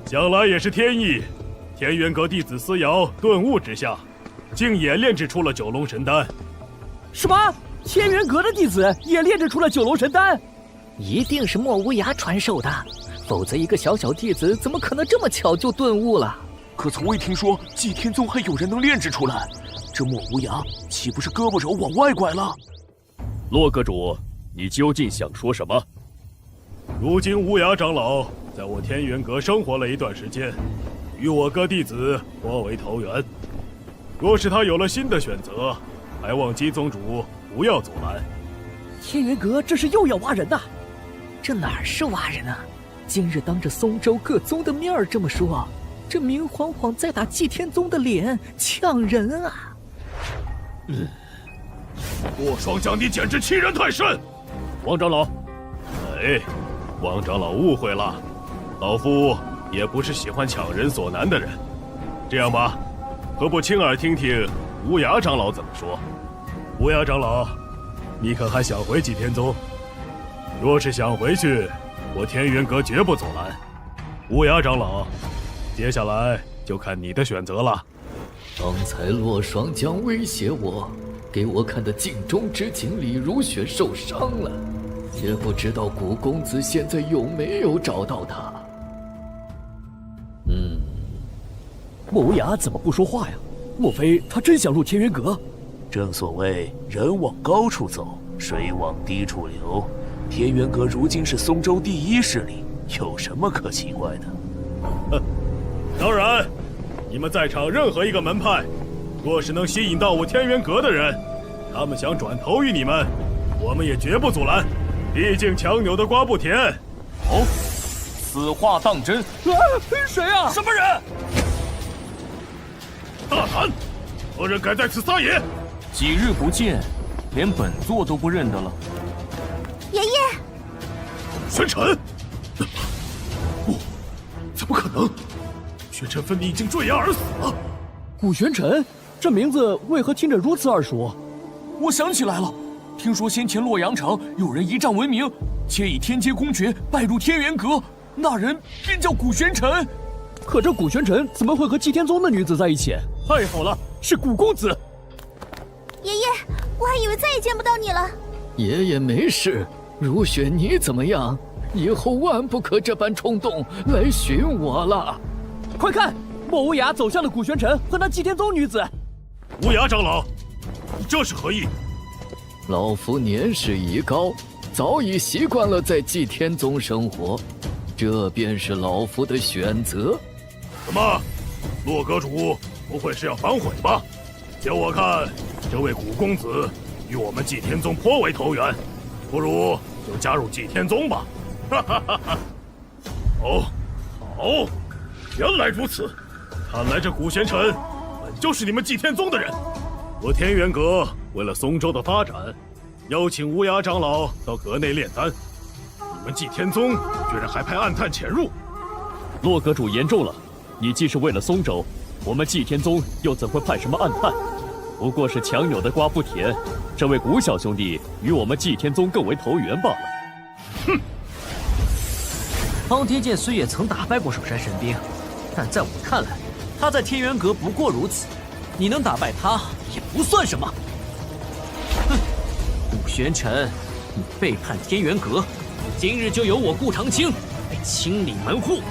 想来也是天意，天元阁弟子思瑶顿悟之下，竟也炼制出了九龙神丹。什么？天元阁的弟子也炼制出了九龙神丹？一定是莫无涯传授的，否则一个小小弟子怎么可能这么巧就顿悟了？可从未听说祭天宗还有人能炼制出来，这莫无涯岂不是胳膊肘往外拐了？洛阁主，你究竟想说什么？如今无涯长老在我天元阁生活了一段时间，与我哥弟子颇为投缘。若是他有了新的选择，还望姬宗主不要阻拦。天元阁这是又要挖人呐！这哪儿是挖人啊？今日当着松州各宗的面这么说，这明晃晃在打祭天宗的脸，呛人啊！洛双江，你简直欺人太甚！王长老，王长老误会了，老夫也不是喜欢抢人所难的人。这样吧，何不亲耳听听无涯长老怎么说？无涯长老，你可还想回祭天宗？若是想回去，我天元阁绝不阻拦。乌鸦长老，接下来就看你的选择了。刚才洛霜将威胁我，给我看的镜中之景李如雪受伤了，也不知道古公子现在有没有找到他。莫无涯怎么不说话呀？莫非他真想入天元阁？正所谓人往高处走，水往低处流。天元阁如今是松州第一势力，有什么可奇怪的？当然，你们在场任何一个门派，若是能吸引到我天元阁的人，他们想转投于你们，我们也绝不阻拦。毕竟强扭的瓜不甜。哦，此话当真？谁啊？什么人？大胆！何人敢在此撒野？几日不见，连本座都不认得了。爷爷，玄尘，不，怎么可能？玄尘分明已经坠崖而死了。古玄尘，这名字为何听着如此耳熟？我想起来了，听说先前洛阳城有人一战闻名，且以天阶公爵拜入天元阁，那人便叫古玄尘。可这古玄尘怎么会和祭天宗的女子在一起？太好了，是古公子。爷爷，我还以为再也见不到你了。爷爷没事，如雪你怎么样？以后万不可这般冲动来寻我了。快看，莫无涯走向了古玄尘和那祭天宗女子。无涯长老，你这是何意？老夫年事已高，早已习惯了在祭天宗生活，这便是老夫的选择。怎么，洛阁主不会是要反悔吧？就我看，这位古公子与我们祭天宗颇为投缘，不如就加入祭天宗吧。哈哈哈哈！哦，好，原来如此，看来这古玄尘本就是你们祭天宗的人。我天元阁为了松州的发展，邀请乌鸦长老到阁内炼丹，你们祭天宗居然还派暗探潜入。洛阁主言重了，你既是为了松州，我们祭天宗又怎会派什么暗探？不过是强扭的瓜不甜，这位古小兄弟与我们祭天宗更为投缘罢了。哼！方天剑虽也曾打败过守山神兵，但在我看来，他在天元阁不过如此。你能打败他也不算什么。哼！古玄尘，你背叛天元阁，今日就由我顾长青来清理门户。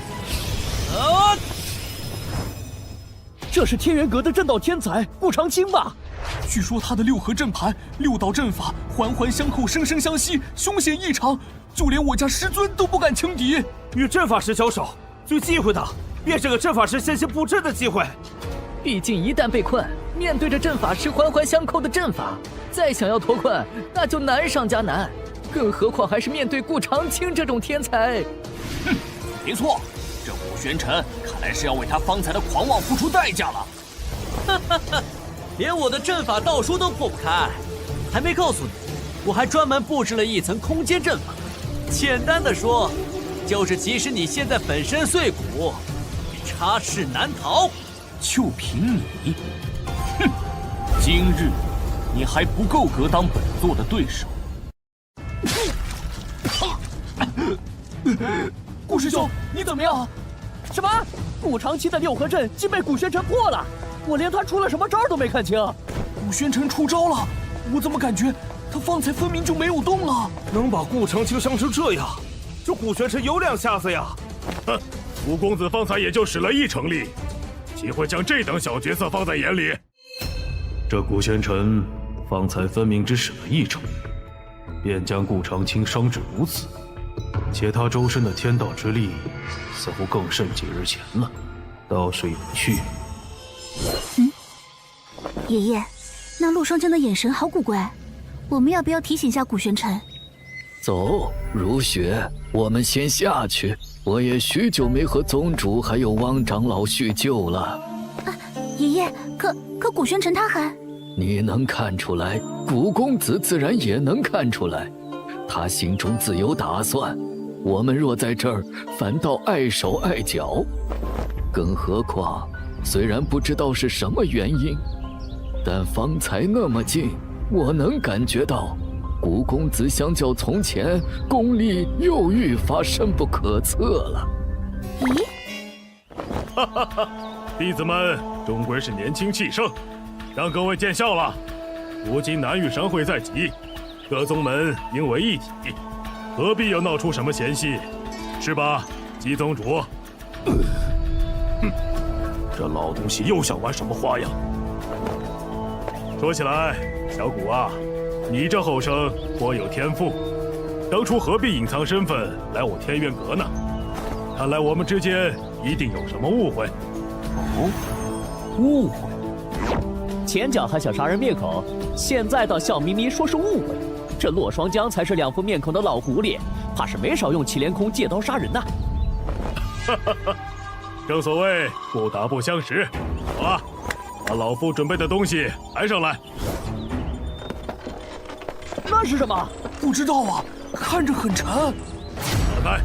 这是天元阁的阵道天才顾长青吧？据说他的六合阵盘、六道阵法环环相扣，生生相惜，凶险异常，就连我家师尊都不敢轻敌。与阵法师交手，最忌讳的便是个阵法师先行布阵的机会。毕竟一旦被困，面对着阵法师环环相扣的阵法，再想要脱困，那就难上加难。更何况还是面对顾长青这种天才。哼，没错，这古玄尘看来是要为他方才的狂妄付出代价了。哈哈哈，连我的阵法道书都破不开，还没告诉你，我还专门布置了一层空间阵法。简单的说，就是即使你现在粉身碎骨，也插翅难逃。就凭你，哼！今日你还不够格当本座的对手。顾师兄，你怎么样？什么？顾长青的六合阵竟被古玄尘破了？我连他出了什么招都没看清。古玄尘出招了，我怎么感觉他方才分明就没有动了？能把顾长青伤成这样，这古玄尘有两下子呀！哼，古公子方才也就使了一成力。岂会将这等小角色放在眼里？这古玄尘方才分明只使了一成，便将顾长青伤至如此，且他周身的天道之力似乎更甚几日前了，倒是有趣。爷爷，那陆双江的眼神好古怪，我们要不要提醒下古玄尘？走，如雪，我们先下去。我也许久没和宗主还有汪长老叙旧了。啊，爷爷，可古玄尘他还……你能看出来，古公子自然也能看出来，他心中自有打算。我们若在这儿，反倒碍手碍脚。更何况，虽然不知道是什么原因，但方才那么近，我能感觉到。古公子相较从前，功力又愈发深不可测了。咦？哈哈哈！弟子们终归是年轻气盛，让各位见笑了。如今南域神会在即，各宗门应为一体，何必又闹出什么嫌隙？是吧，姬宗主？哼，这老东西又想玩什么花样？说起来，小谷啊，你这后生颇有天赋，当初何必隐藏身份来我天渊阁呢？看来我们之间一定有什么误会。哦，误会？前脚还想杀人灭口，现在倒笑眯眯说是误会。这洛双江才是2副面孔的老狐狸，怕是没少用祁连空借刀杀人呐。哈哈哈，正所谓不打不相识。好了，把老夫准备的东西抬上来。那是什么？不知道啊，看着很沉。打开。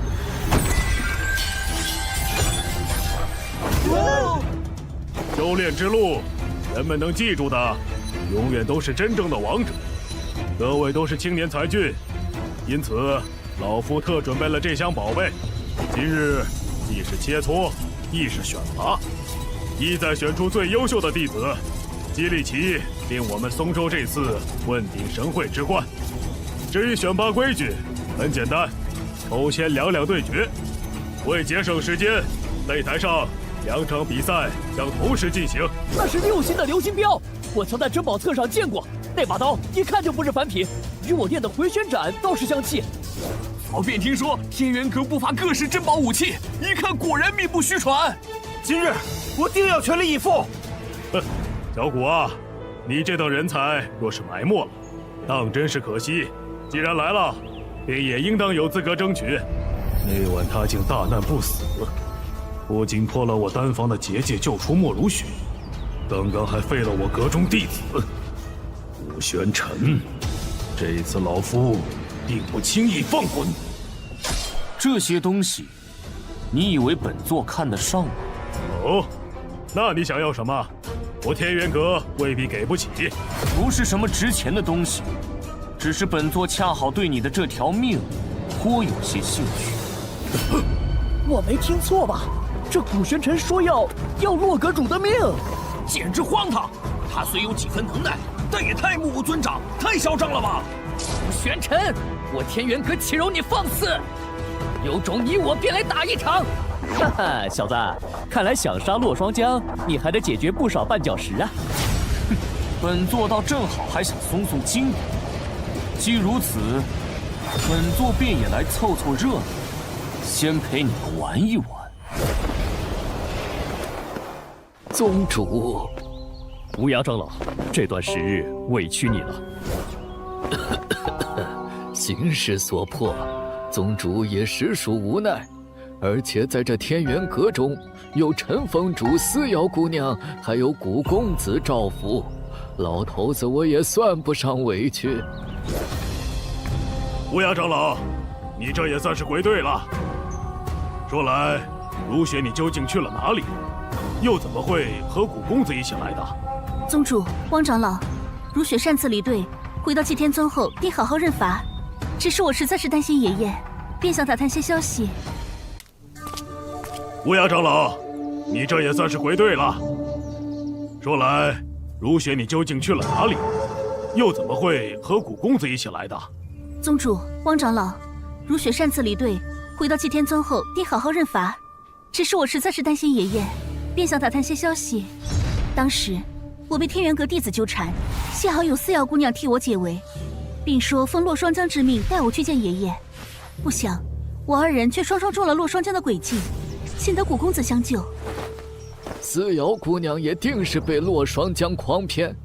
修炼之路，人们能记住的，永远都是真正的王者。各位都是青年才俊，因此老夫特准备了这箱宝贝。今日既是切磋，亦是选拔，意在选出最优秀的弟子，激励其令我们松州这次问鼎神会之冠。至于选拔规矩，很简单，抽签2对决。为节省时间，擂台上2场比赛将同时进行。那是6星的流星镖，我曾在珍宝册上见过，那把刀一看就不是凡品，与我练的回旋斩倒是相契。早便听说天元阁不乏各式珍宝武器，一看果然名不虚传。今日我定要全力以赴。哼，小谷啊，你这等人才若是埋没了，当真是可惜。既然来了，便也应当有资格争取。那晚他竟大难不死，不仅破了我丹房的结界，救出莫如雪，刚刚还废了我阁中弟子武玄尘。这次老夫定不轻易放过你。这些东西，你以为本座看得上吗？哦，那你想要什么？我天元阁未必给不起。不是什么值钱的东西，只是本座恰好对你的这条命颇有些兴趣。我没听错吧？这古玄尘说要洛阁主的命，简直荒唐！他虽有几分能耐，但也太目无尊长，太嚣张了吧！古玄尘，我天元阁岂容你放肆？有种你我便来打一场！哈哈，小子，看来想杀洛双江，你还得解决不少绊脚石啊！哼，本座倒正好还想松松筋骨。既如此，本座便也来凑凑热闹，先陪你们玩一玩。宗主，无涯长老，这段时日委屈你了。形势所迫，宗主也实属无奈。而且在这天元阁中，有陈峰主、思瑶姑娘，还有古公子照拂，老头子我也算不上委屈。无涯长老，你这也算是归队了。说来，如雪你究竟去了哪里？又怎么会和古公子一起来的？宗主，汪长老，如雪擅自离队，回到祭天宗后定好好认罚。只是我实在是担心爷爷，便想打探些消息。无涯长老，你这也算是归队了。说来，如雪你究竟去了哪里？又怎么会和古公子一起来的？宗主，汪长老，如雪擅自离队，回到祭天宗后定好好认罚。只是我实在是担心爷爷，便想打探些消息。当时我被天元阁弟子纠缠，幸好有思瑶姑娘替我解围，并说奉洛双江之命带我去见爷爷。不想我二人却双双中了洛双江的诡计，幸得古公子相救。思瑶姑娘也定是被洛双江诓骗。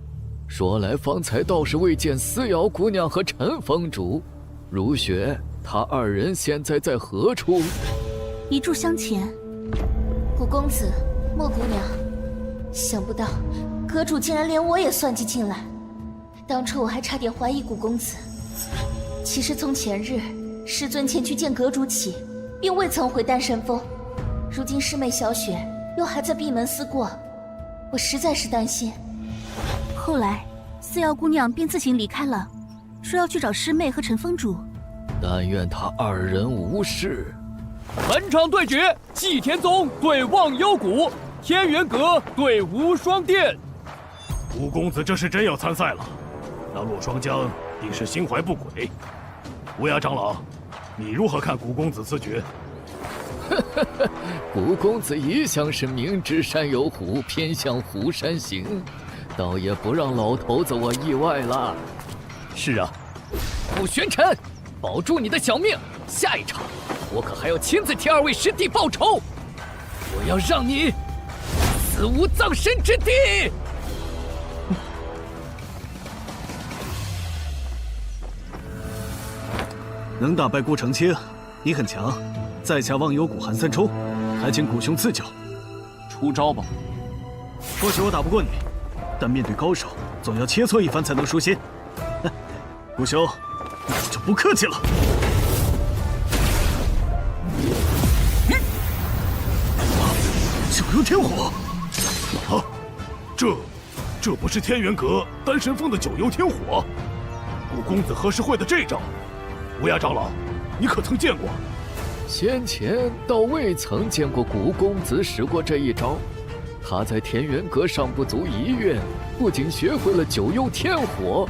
说来方才倒是未见思瑶姑娘和陈峰主，如雪他二人现在在何处？一炷香前。古公子，莫姑娘，想不到阁主竟然连我也算计进来。当初我还差点怀疑古公子。其实从前日师尊前去见阁主起，并未曾回丹神峰。如今师妹小雪又还在闭门思过，我实在是担心。后来思瑶姑娘便自行离开了，说要去找师妹和陈峰主。但愿他二人无事。本场对决，祭天宗对忘忧谷，天元阁对无双殿。吴公子这是真要参赛了，那洛双江定是心怀不轨。乌鸦长老，你如何看古公子此举？古公子一向是明知山有虎，偏向虎山行，倒也不让老头子我意外了。是啊，傅玄尘，保住你的小命，下一场我可还要亲自替二位师弟报仇，我要让你死无葬身之地！能打败顾长清，你很强。在下忘忧谷韩三冲，还请古兄赐教。出招吧。或许我打不过你，但面对高手，总要切磋一番才能舒心。古兄，那我就不客气了。九幽天火！啊，这不是天元阁丹神峰的九幽天火？古公子何时会的这招？乌鸦长老，你可曾见过？先前倒未曾见过古公子使过这一招。他在天元阁上不足1月，不仅学会了九幽天火，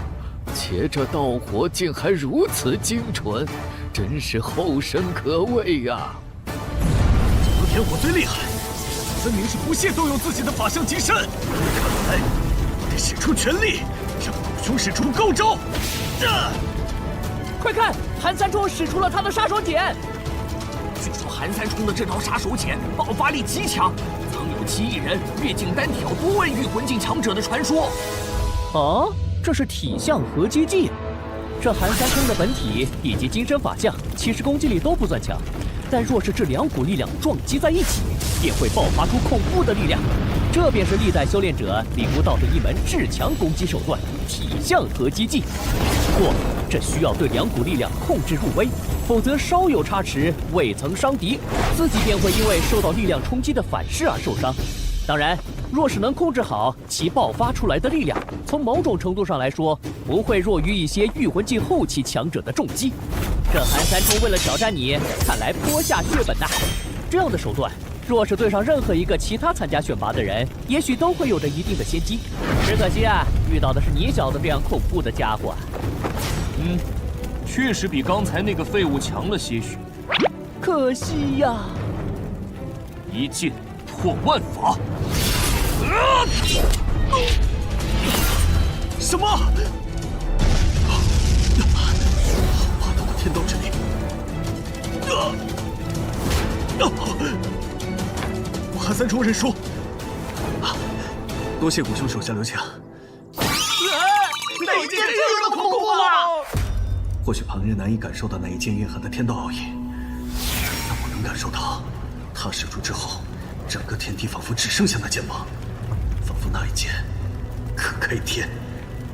且这道火竟还如此精纯，真是后生可畏呀！九幽天火最厉害，分明是不屑动用自己的法相金身。看来我得使出全力，让古兄使出高招。快看，韩三冲使出了他的杀手锏。据说韩三冲的这套杀手锏爆发力极强，曾有7亿人越境单挑多位御魂境强者的传说。哦，这是体相合击技。这韩三冲的本体以及金身法相，其实攻击力都不算强，但若是这2股力量撞击在一起，便会爆发出恐怖的力量。这便是历代修炼者领悟到的一门至强攻击手段——体相合击技。不过，这需要对2股力量控制入微，否则稍有差池，未曾伤敌，自己便会因为受到力量冲击的反噬而受伤。当然，若是能控制好其爆发出来的力量，从某种程度上来说，不会弱于一些御魂境后期强者的重击。这韩三冲为了挑战你，看来颇下血本呐。这样的手段，若是对上任何一个其他参加选拔的人，也许都会有着一定的先机。只可惜啊，遇到的是你小子这样恐怖的家伙。确实比刚才那个废物强了些许。可惜呀！一剑破万法。什么？霸道的天道之力！我韩三冲认输。多谢古兄手下留情。哪剑这么恐怖啊！或许旁人难以感受到那一剑蕴含的天道奥义，但我能感受到，他使出之后，整个天地仿佛只剩下那剑芒，仿佛那一剑可开天，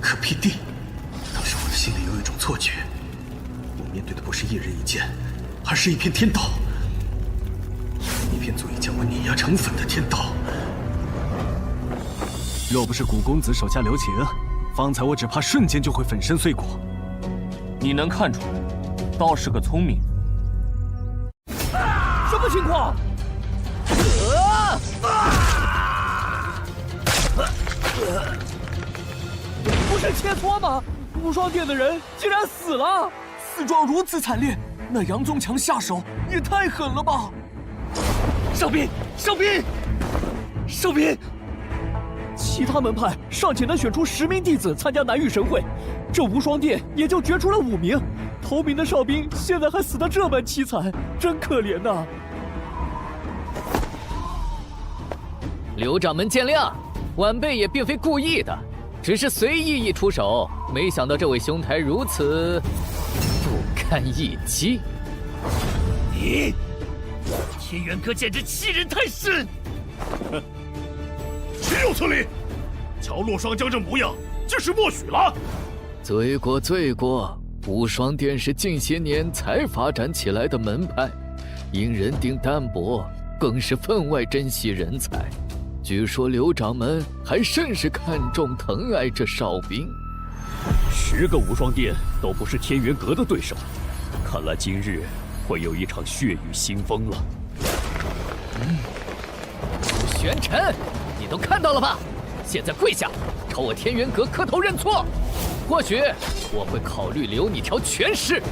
可辟地。当时我的心里有一种错觉，我面对的不是一人一剑，而是一片天道，一片足以将我碾压成粉的天道。若不是古公子手下留情，方才我只怕瞬间就会粉身碎骨。你能看出来，倒是个聪明人。什么情况？不是切磋吗？无双殿的人竟然死了！死状如此惨烈，那杨宗强下手也太狠了吧！上兵，上兵，上兵！其他门派尚且能选出10名弟子参加南域神会，这无双殿也就决出了5名。头名的哨兵现在还死得这般凄惨，真可怜呐！刘掌门见谅，晚辈也并非故意的，只是随意一出手，没想到这位兄台如此不堪一击。你，天元阁简直欺人太甚！哼，岂有此理！瞧洛双江这模样，这是默许了。罪过，罪过！无双殿是近些年才发展起来的门派，因人丁单薄，更是分外珍惜人才。据说刘掌门还甚是看重疼爱这哨兵。10个无双殿都不是天元阁的对手，看来今日会有一场血雨腥风了。顾玄尘，你都看到了吧？现在跪下，朝我天元阁磕头认错。或许我会考虑留你条全尸。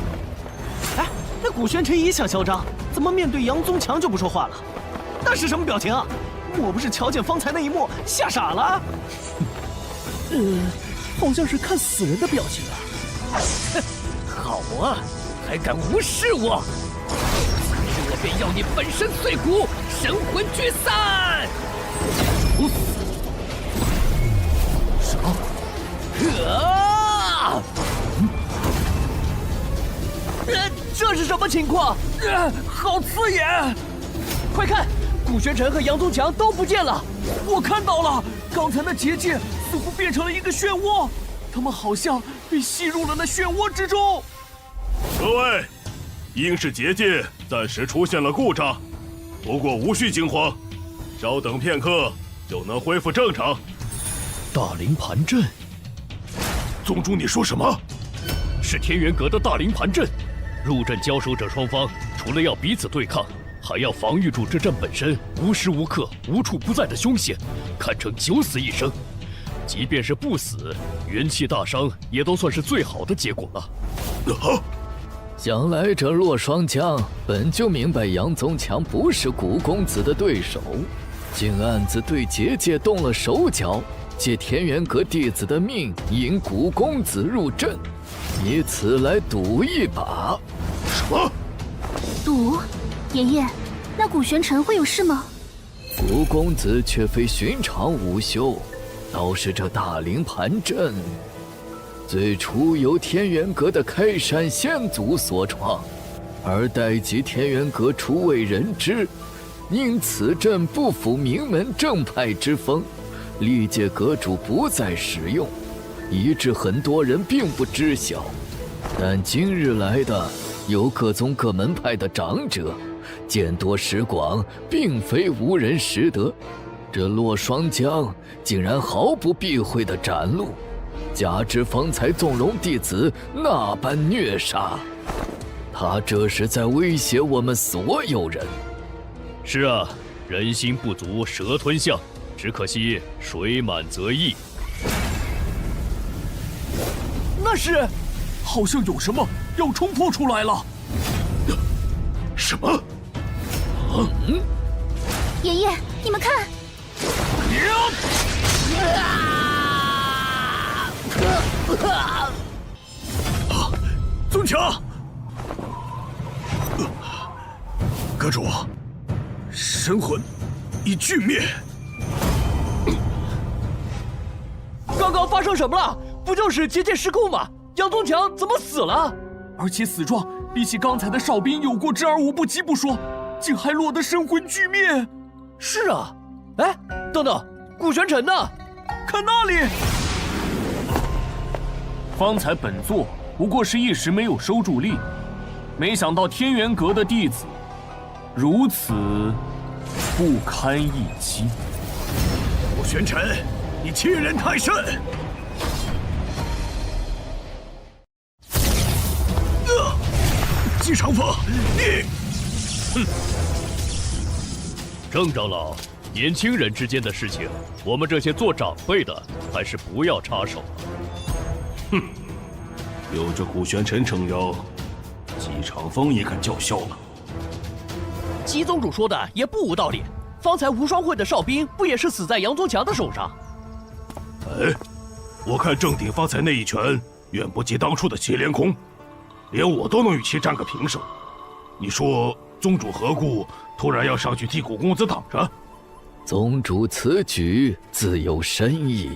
哎，那古玄尘也想嚣张，怎么面对杨宗强就不说话了？那是什么表情啊？莫不是瞧见方才那一幕吓傻了？好像是看死人的表情啊！好啊，还敢无视我！我便要你粉身碎骨，神魂聚散！这是什么情况？好刺眼！快看，古玄尘和杨宗强都不见了！我看到了，刚才那结界似乎变成了一个漩涡，他们好像被吸入了那漩涡之中。各位，应是结界暂时出现了故障，不过无需惊慌，稍等片刻就能恢复正常。大灵盘阵，宗主，你说什么？是天元阁的大灵盘阵。入阵交手者双方，除了要彼此对抗，还要防御住这阵本身无时无刻、无处不在的凶险，堪称九死一生。即便是不死，元气大伤也都算是最好的结果了。想来这洛双江本就明白杨宗强不是古公子的对手，竟暗自对结界动了手脚，借天元阁弟子的命引古公子入阵，以此来赌一把。什么？赌？爷爷，那古玄尘会有事吗？古公子却非寻常武修，倒是这大灵盘阵，最初由天元阁的开山先祖所创，而待及天元阁初为人知，因此阵不符名门正派之风，历届阁主不再使用，以致很多人并不知晓。但今日来的有各宗各门派的长者，见多识广，并非无人识得。这洛双江竟然毫不避讳地斩戮，加之方才纵容弟子那般虐杀，他这是在威胁我们所有人。是啊，人心不足蛇吞象，只可惜水满则溢。那是，好像有什么要冲破出来了。什么？爷爷，你们看！宗强，阁主，神魂已俱灭。刚刚发生什么了？不就是结界失控吗？杨宗强怎么死了？而且死状比起刚才的哨兵有过之而无不及不说，竟还落得神魂俱灭。是啊，哎，等等，古玄尘呢？看那里！方才本座不过是一时没有收住力，没想到天元阁的弟子如此不堪一击。古玄尘，你欺人太甚！季长风，你，哼！郑长老，年轻人之间的事情，我们这些做长辈的还是不要插手了。哼，有这古玄尘撑腰，季长风也敢叫嚣了。姬宗主说的也不无道理，方才无双会的哨兵不也是死在杨宗强的手上？哎，我看郑鼎方才那一拳远不及当初的祁连空，连我都能与其战个平手。你说宗主何故突然要上去替古公子挡着？宗主此举自有深意。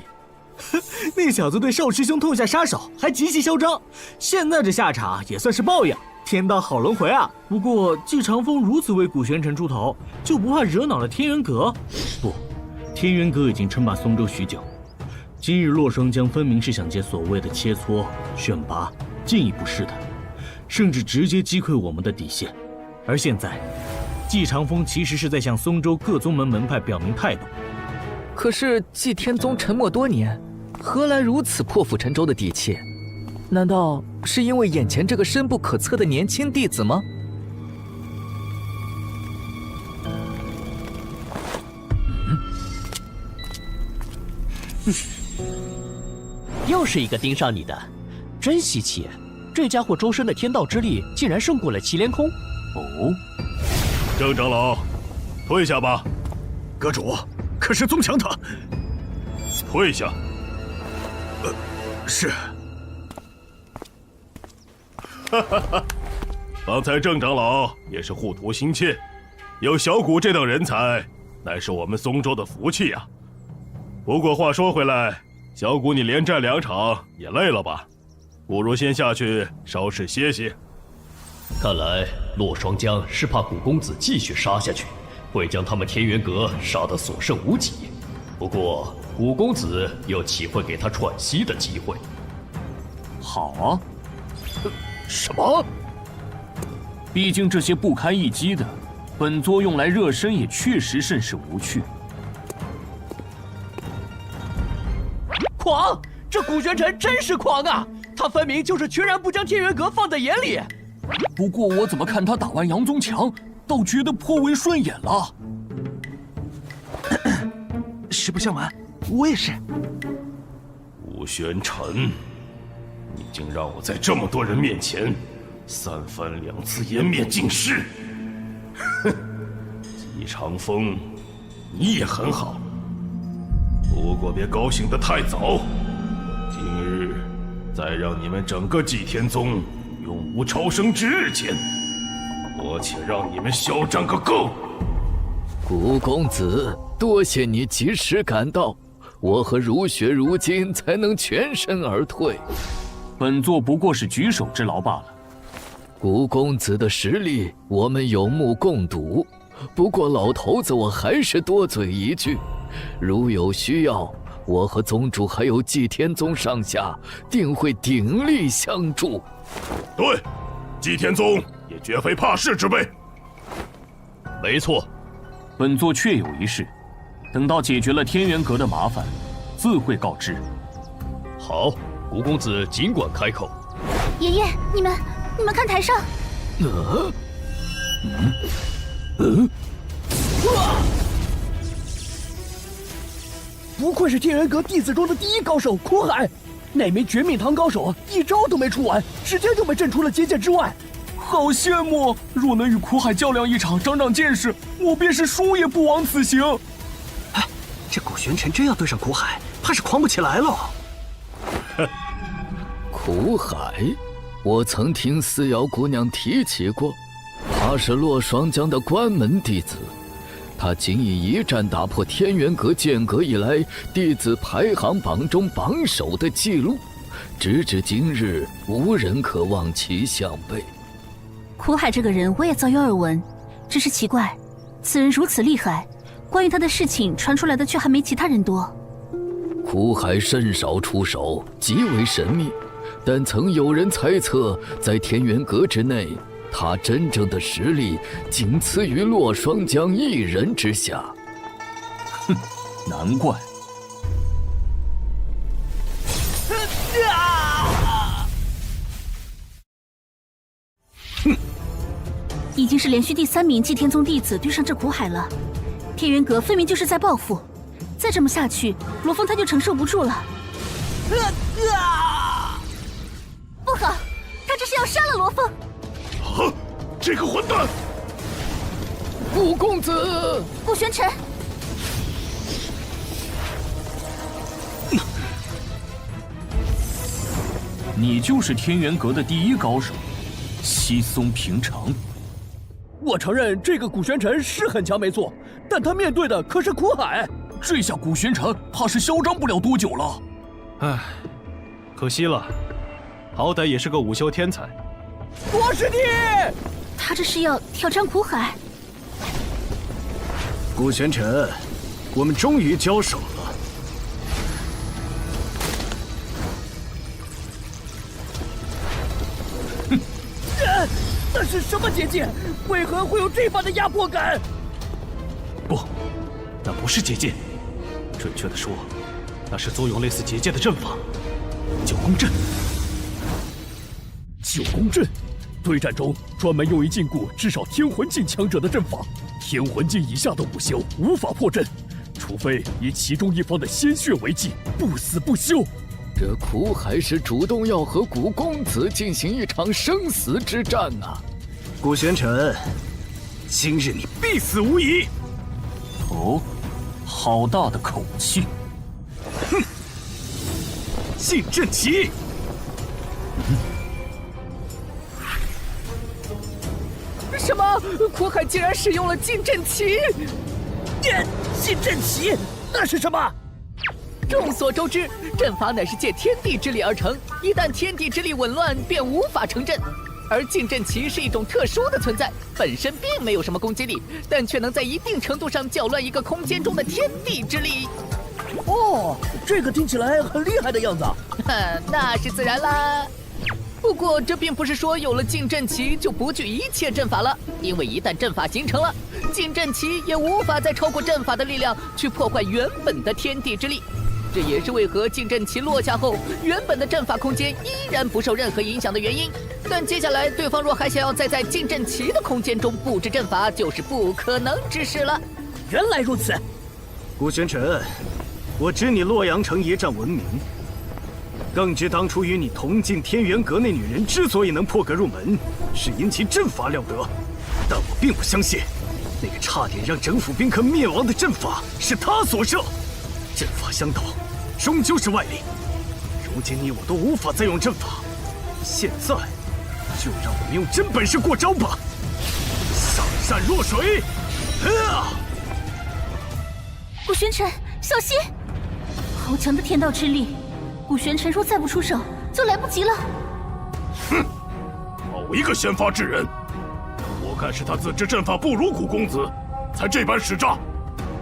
那小子对少师兄痛下杀手，还极其嚣张，现在这下场也算是报应。天道好轮回啊！不过季长风如此为古玄尘出头，就不怕惹恼了天元阁？不，天元阁已经称霸松州许久，今日洛双江分明是想借所谓的切磋、选拔进一步试探，甚至直接击溃我们的底线。而现在，季长风其实是在向松州各宗门派表明态度。可是季天宗沉默多年，何来如此破釜沉舟的底气？难道是因为眼前这个深不可测的年轻弟子吗？又是一个盯上你的，真稀奇！这家伙周身的天道之力竟然胜过了祁连空。哦，郑长老，退下吧。阁主，可是宗强他……退下。是。哈哈哈，刚才郑长老也是护图心切，有小谷这等人才，乃是我们松州的福气呀。不过话说回来，小谷你连战2场也累了吧？不如先下去稍事歇歇。看来洛双江是怕古公子继续杀下去，会将他们天元阁杀得所剩无几。不过古公子又岂会给他喘息的机会？好啊。什么？毕竟这些不堪一击的，本座用来热身也确实甚是无趣。狂！这古玄尘真是狂啊！他分明就是全然不将天元阁放在眼里。不过我怎么看他打完杨宗强，倒觉得颇为顺眼了。实不相瞒，我也是。吴玄尘，你竟让我在这么多人面前3番2次颜面尽失。哼，姬长风，你也很好。不过别高兴得太早，今日再让你们整个祭天宗永无超生之日前，我且让你们嚣张个够！古公子，多谢你及时赶到，我和如雪如今才能全身而退。本座不过是举手之劳罢了。古公子的实力，我们有目共睹。不过老头子，我还是多嘴一句，如有需要，我和宗主还有祭天宗上下，定会鼎力相助。对，祭天宗也绝非怕事之辈。没错，本座确有一事，等到解决了天元阁的麻烦，自会告知。好，古公子尽管开口。爷爷，你们看台上。不愧是天元阁弟子中的第一高手苦海，那枚绝命堂高手一招都没出完，直接就被震出了结界之外。好羡慕！若能与苦海较量一场，长长见识，我便是输也不枉此行。哎，这古玄尘真要对上苦海，怕是狂不起来了。苦海，我曾听思瑶姑娘提起过，他是洛双江的关门弟子。他仅以一战打破天元阁建阁以来弟子排行榜中榜首的记录，直至今日，无人可望其项背。苦海这个人我也早有耳闻，只是奇怪，此人如此厉害，关于他的事情传出来的却还没其他人多。苦海甚少出手，极为神秘，但曾有人猜测，在天元阁之内，他真正的实力仅次于洛双江一人之下。哼，难怪。已经是连续第3名祭天宗弟子对上这苦海了，天元阁分明就是在报复，再这么下去，罗峰他就承受不住了。不好，他这是要杀了罗峰！啊，这个混蛋！古公子，古玄尘，你就是天元阁的第一高手，稀松平常。我承认这个古玄尘是很强没错，但他面对的可是苦海，这下古玄尘怕是嚣张不了多久了。唉，可惜了，好歹也是个武修天才。我是你！他这是要挑战苦海？古玄尘，我们终于交手了。那是什么结界？为何会有这般的压迫感？不，那不是结界，准确的说，那是作用类似结界的阵法——九宫阵。九宫阵，对战中专门用于禁锢至少天魂境强者的阵法，天魂境以下的武修无法破阵，除非以其中一方的鲜血为祭，不死不休。这苦海是主动要和古公子进行一场生死之战啊！古玄尘，今日你必死无疑！哦，好大的口气！哼！禁阵旗！什么？苦海竟然使用了禁阵旗！禁阵旗，那是什么？众所周知，阵法乃是借天地之力而成，一旦天地之力紊乱，便无法成阵。而禁阵旗是一种特殊的存在，本身并没有什么攻击力，但却能在一定程度上搅乱一个空间中的天地之力。哦，这个听起来很厉害的样子。那是自然啦。不过这并不是说有了禁阵旗就不惧一切阵法了，因为一旦阵法形成了，禁阵旗也无法再超过阵法的力量去破坏原本的天地之力。这也是为何禁阵旗落下后，原本的阵法空间依然不受任何影响的原因。但接下来对方若还想要再在禁阵旗的空间中布置阵法，就是不可能之事了。原来如此，古玄尘，我知你洛阳城一战闻名，更知当初与你同进天元阁那女人之所以能破格入门，是因其阵法了得。但我并不相信，那个差点让整府宾客灭亡的阵法是他所设。阵法相斗，终究是外力。如今你我都无法再用阵法，现在就让我们用真本事过招吧！上善若水！古玄尘，小心！好强的天道之力，古玄尘若再不出手，就来不及了。哼，好一个先发制人！我看是他自知阵法不如古公子，才这般使诈。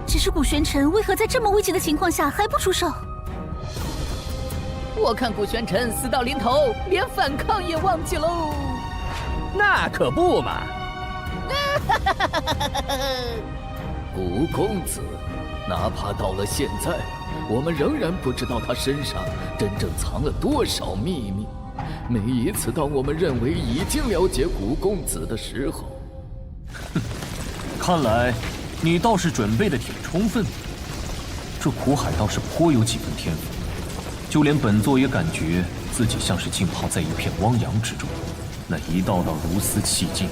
只是古玄尘为何在这么危急的情况下还不出手？我看古玄尘死到临头，连反抗也忘记喽。那可不嘛！古公子，哪怕到了现在，我们仍然不知道他身上真正藏了多少秘密。每一次当我们认为已经了解古公子的时候，看来你倒是准备的挺充分。这苦海倒是颇有几分天赋，就连本座也感觉自己像是浸泡在一片汪洋之中，那一道道如丝气劲，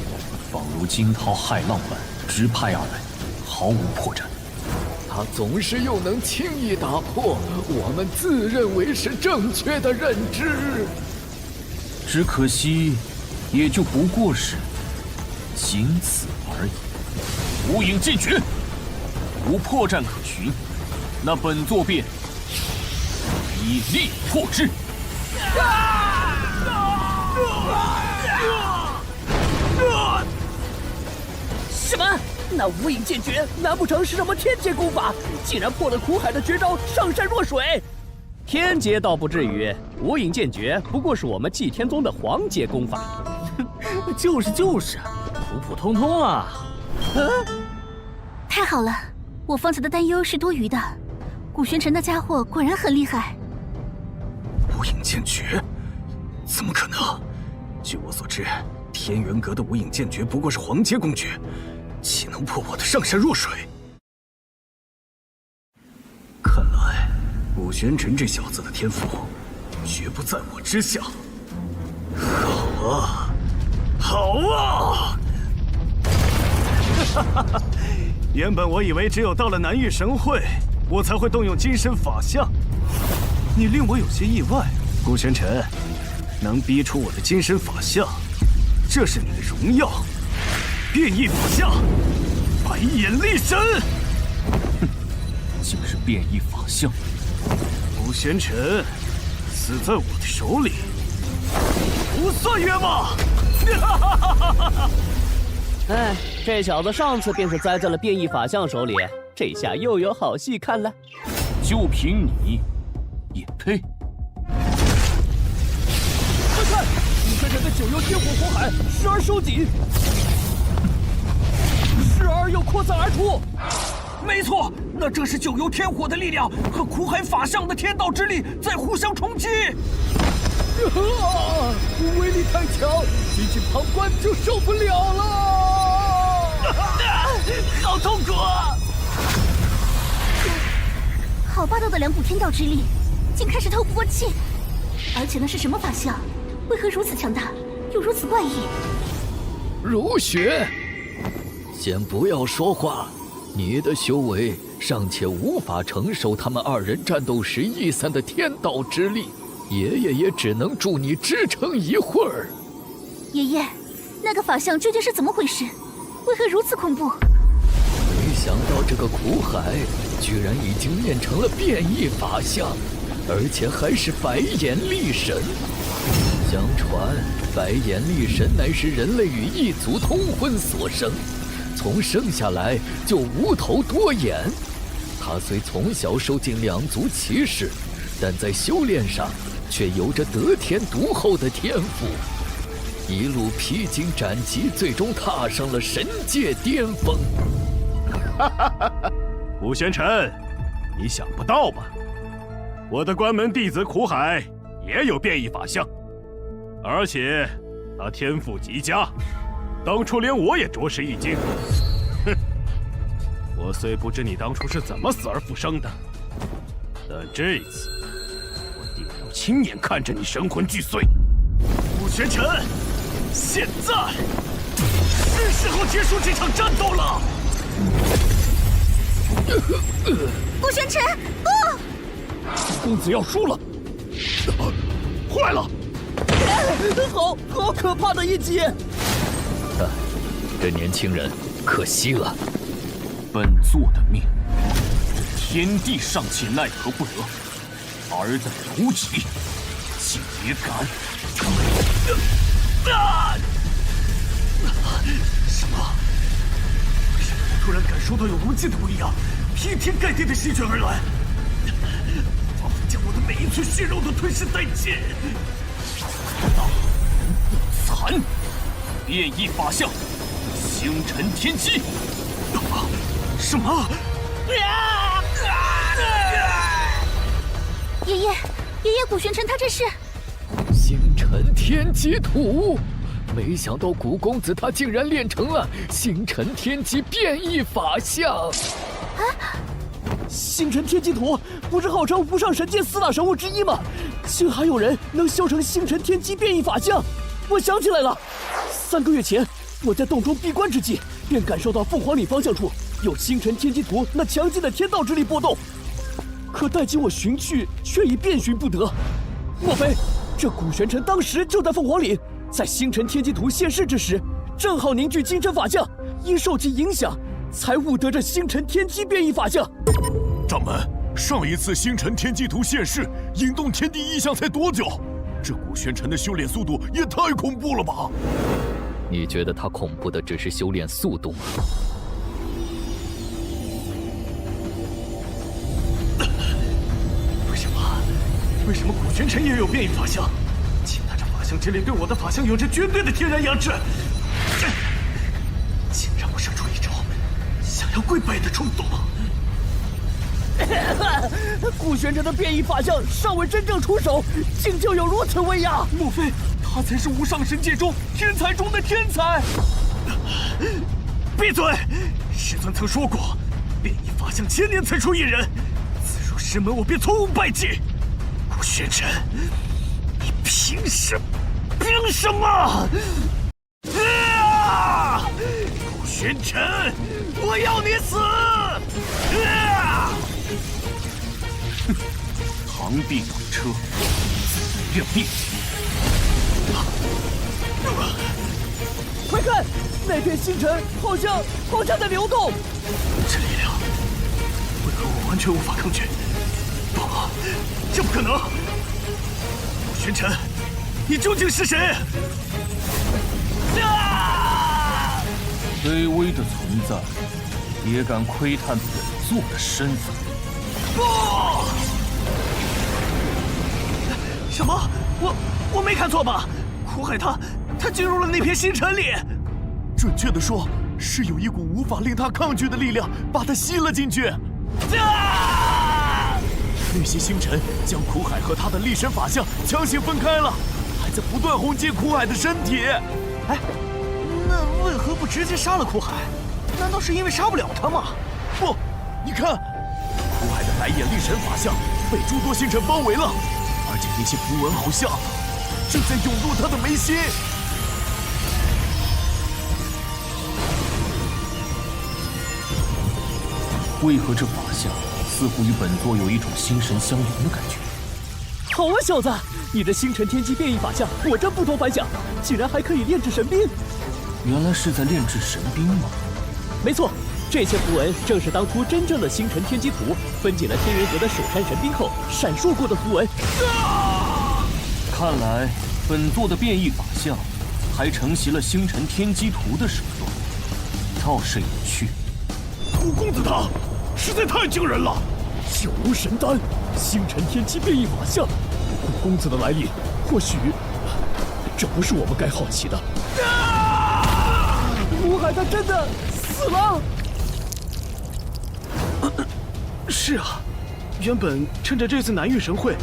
仿如惊涛骇浪般直拍而来，毫无破绽。他总是又能轻易打破我们自认为是正确的认知。只可惜，也就不过是仅此而已。无影剑诀，无破绽可循，那本座便以力破之。什么？那无影剑诀难不成是什么天劫功法？竟然破了苦海的绝招上善若水！天劫倒不至于，无影剑诀不过是我们祭天宗的黄阶功法。就是，普普通通啊。太好了，我方才的担忧是多余的。古玄尘那家伙果然很厉害。无影剑诀？怎么可能？据我所知，天元阁的无影剑诀不过是黄阶公诀，岂能破我的上善若水？看来古玄尘这小子的天赋绝不在我之下。好啊，好啊！原本我以为只有到了南域神会，我才会动用金身法相。你令我有些意外，古玄尘，能逼出我的金身法相，这是你的荣耀。变异法相，白眼力神。哼，竟是变异法相。古玄尘，死在我的手里，不算冤枉。哎，这小子上次便是栽在了变异法相手里，这下又有好戏看了。就凭你，也配？快看，古玄尘的九幽天火火海时而收紧，时而又扩散而出。没错，那正是九幽天火的力量和苦海法相的天道之力在互相冲击。威力太强，仅仅旁观就受不了了。好痛苦啊！好霸道的两股天道之力，竟开始透不过气。而且那是什么法相？为何如此强大，又如此怪异？如雪，先不要说话，你的修为尚且无法承受他们二人战斗时逸散的天道之力，爷爷也只能助你支撑一会儿。爷爷，那个法相究竟是怎么回事？为何如此恐怖？没想到这个苦海居然已经练成了变异法相，而且还是白眼力神。相传，白眼力神乃是人类与异族通婚所生，从生下来就无头多眼。他虽从小受尽两族歧视，但在修炼上却有着得天独厚的天赋，一路披荆斩棘，最终踏上了神界巅峰。古玄尘，你想不到吧？我的关门弟子苦海也有变异法相，而且他天赋极佳，当初连我也着实一惊。哼，我虽不知你当初是怎么死而复生的，但这次我定要亲眼看着你神魂俱碎。古玄尘，现在是时候结束这场战斗了。顾玄尘，不！公子要输了！坏了！好可怕的一击！这年轻人可惜了。本座的命，天地尚且奈何不得，尔等无极，竟也敢！什么？为什么我突然感受到有无尽的威压，劈天盖地的席卷而来，仿佛将我的每一寸血肉都吞噬殆尽。大人不残，变异法相，星辰天机。什么？爷爷，古玄尘他这是星辰天机图。没想到古公子他竟然练成了星辰天机变异法相。啊！星辰天机图不是号称无上神界4大神物之一吗？竟还有人能修成星辰天机变异法相！我想起来了，3个月前我在洞中闭关之际，便感受到凤凰岭方向处有星辰天机图那强劲的天道之力波动。可待经我寻去，却已遍寻不得。莫非这古玄尘当时就在凤凰岭？在星辰天机图现世之时，正好凝聚精神法相，因受其影响，才悟得这星辰天机变异法相。掌门，上一次星辰天机图现世，引动天地异象才多久？这古玄尘的修炼速度也太恐怖了吧！你觉得他恐怖的只是修炼速度吗？为什么古玄尘也有变异法相？且那这法相之力对我的法相有着绝对的天然压制，竟让我生出一种想要跪拜的冲动。古玄尘的变异法相尚未真正出手，竟就有如此威压？莫非他才是无上神界中天才中的天才？闭嘴！师尊曾说过，变异法相1000年才出一人，此入师门，我便从无败绩。古玄尘，你凭什么？古玄尘，我要你死！螳臂挡车，认命！快看，那片星辰好像在流动。这力量，为何我完全无法抗拒？不，这不可能！古玄尘，你究竟是谁？卑微的存在，也敢窥探本座的身份？不！什么？我没看错吧？苦海他进入了那片星辰里。准确的说，是有一股无法令他抗拒的力量把他吸了进去。那些星辰将苦海和他的力神法相强行分开了，还在不断轰击苦海的身体。哎，那为何不直接杀了苦海？难道是因为杀不了他吗？不，你看，苦海的白眼力神法相被诸多星辰包围了，而且那些符文好像正在涌入他的眉心。为何这法相似乎与本座有一种心神相连的感觉？好啊，小子，你的星辰天机变异法相果真不同凡响，竟然还可以炼制神兵。原来是在炼制神兵吗？没错，这些符文正是当初真正的星辰天机图分解了天元阁的首山神兵后闪烁过的符文。看来本座的变异法相还承袭了星辰天机图的手段，倒是有趣。五公子他实在太惊人了！九如神丹，星辰天机变异法相，五公子的来历，或许这不是我们该好奇的。苦海他真的死了？是啊，原本趁着这次南域神会，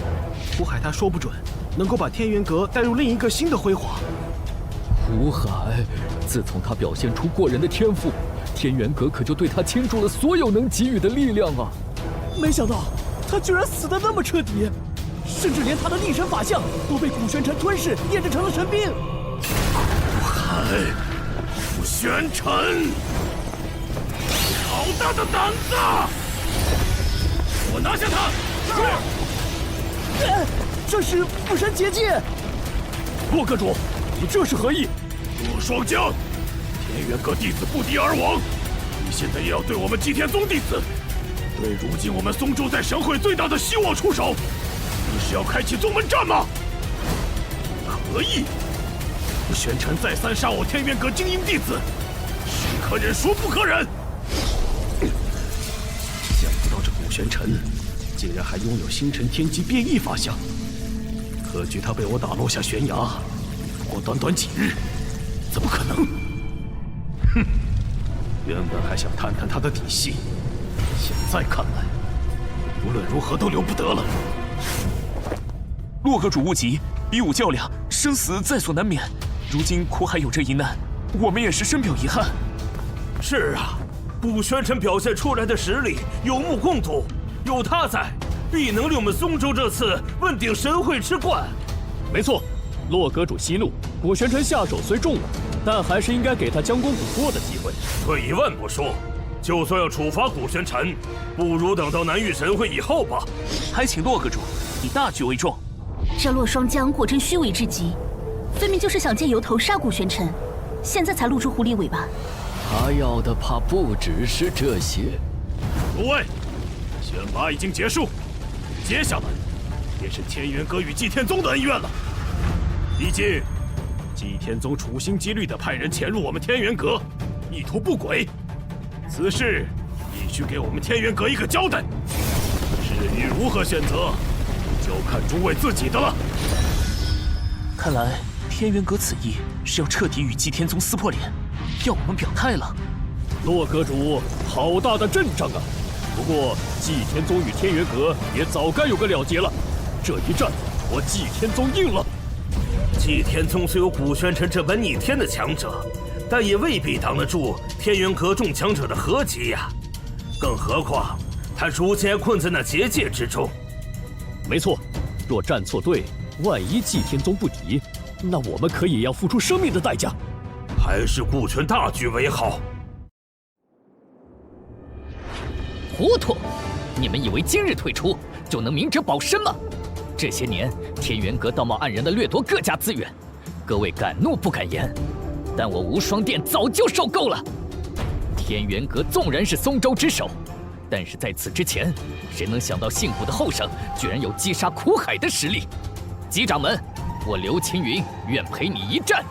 苦海他说不准能够把天元阁带入另一个新的辉煌。苦海，自从他表现出过人的天赋，天元阁可就对他倾注了所有能给予的力量啊！没想到他居然死得那么彻底，甚至连他的力神法相都被古玄尘吞噬，炼制成了神兵。苦海，古玄尘，好大的胆子！我拿下他！这是不神结界。洛阁主，你这是何意？洛霜江，天元阁弟子不敌而亡，你现在也要对我们祭天宗弟子，对如今我们松州在神会最大的希望出手？你是要开启宗门战吗？何意？古玄尘再三杀我天元阁精英弟子，是可忍孰不可忍？想不到这古玄尘竟然还拥有星辰天机变异法相，可据他被我打落下悬崖，不过短短几日，怎么可能？哼！原本还想探探他的底细，现在看来，无论如何都留不得了。洛阁主勿急，比武较量，生死在所难免。如今苦海有这一难，我们也是深表遗憾。是啊，古玄尘表现出来的实力有目共睹，有他在，必能令我们松州这次问鼎神会之冠。没错，洛阁主息怒，古玄尘下手虽重了，但还是应该给他将功补过的机会。退一万步说，就算要处罚古玄尘，不如等到南域神会以后吧。还请洛阁主以大局为重。这洛霜江果真虚伪至极，分明就是想借由头杀古玄尘，现在才露出狐狸尾巴。他要的怕不只是这些。诸位，选拔已经结束，接下来便是天元阁与祭天宗的恩怨了。毕竟，祭天宗处心积虑地派人潜入我们天元阁，意图不轨，此事必须给我们天元阁一个交代。至于如何选择，就看诸位自己的了。看来天元阁此役是要彻底与祭天宗撕破脸，要我们表态了。洛阁主，好大的阵仗啊！不过祭天宗与天元阁也早该有个了结了，这一战我祭天宗赢了。祭天宗虽有古玄尘这般逆天的强者，但也未必挡得住天元阁众强者的合击呀。更何况他如今还困在那结界之中。没错，若站错队，万一祭天宗不敌，那我们可也要付出生命的代价。还是顾全大局为好。糊涂！你们以为今日退出就能明哲保身吗？这些年，天元阁道貌岸然地掠夺各家资源，各位敢怒不敢言，但我无双殿早就受够了。天元阁纵然是松州之首，但是在此之前，谁能想到幸福的后生居然有击杀苦海的实力？击掌门，我刘青云愿陪你一战。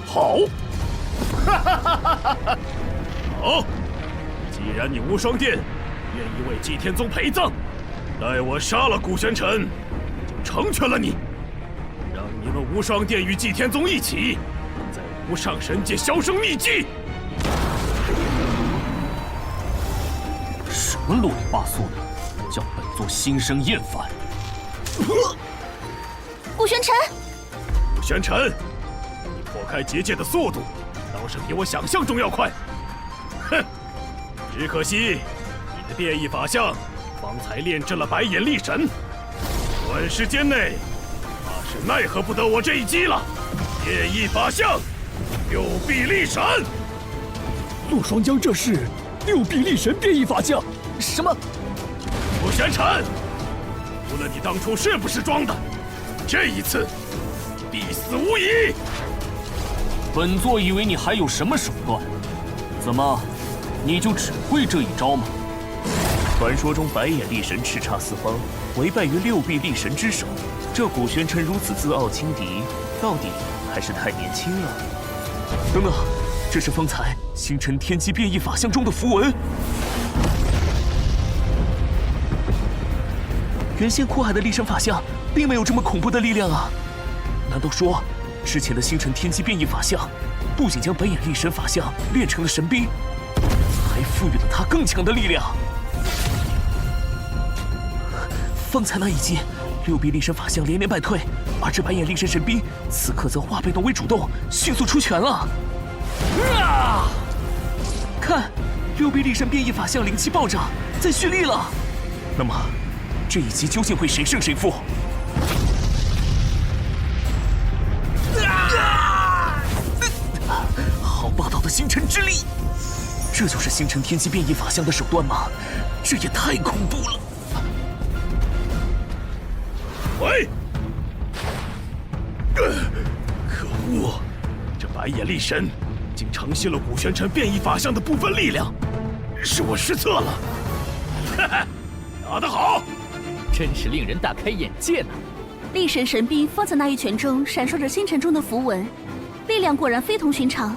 好，好，既然你无双殿愿意为祭天宗陪葬，待我杀了古玄尘，就成全了你，让你们无双殿与祭天宗一起，在无上神界销声匿迹。什么啰里吧嗦的，叫本座心生厌烦。古玄尘，古玄尘，你破开结界的速度倒是比我想象中要快。哼，只可惜你的变异法相方才炼制了白眼力神，短时间内，怕是奈何不得我这一击了。变异法相，六臂力神。陆双江，这是六臂力神变异法相？什么？顾玄尘，无论你当初是不是装的，这一次必死无疑。本座以为你还有什么手段？怎么，你就只会这一招吗？传说中白眼力神叱咤四方，违败于六臂力神之手。这古玄尘如此自傲轻敌，到底还是太年轻了。等等，这是方才星辰天机变异法相中的符文。原先苦海的力神法相并没有这么恐怖的力量啊！难道说，之前的星辰天机变异法相不仅将白眼力神法相练成了神兵，还赋予了他更强的力量？方才那一击，六臂力神法相连连败退，而这白眼力神神兵此刻则化被动为主动，迅速出拳了。看，六臂力神变异法相灵气暴涨，在蓄力了。那么，这一击究竟会谁胜谁负？好霸道的星辰之力！这就是星辰天机变异法相的手段吗？这也太恐怖了！喂！可恶！这白眼力神竟承袭了古玄尘变异法相的部分力量，是我失策了。哈哈，打得好！真是令人大开眼界呢。力神神兵方才那一拳中闪烁着星辰中的符文，力量果然非同寻常。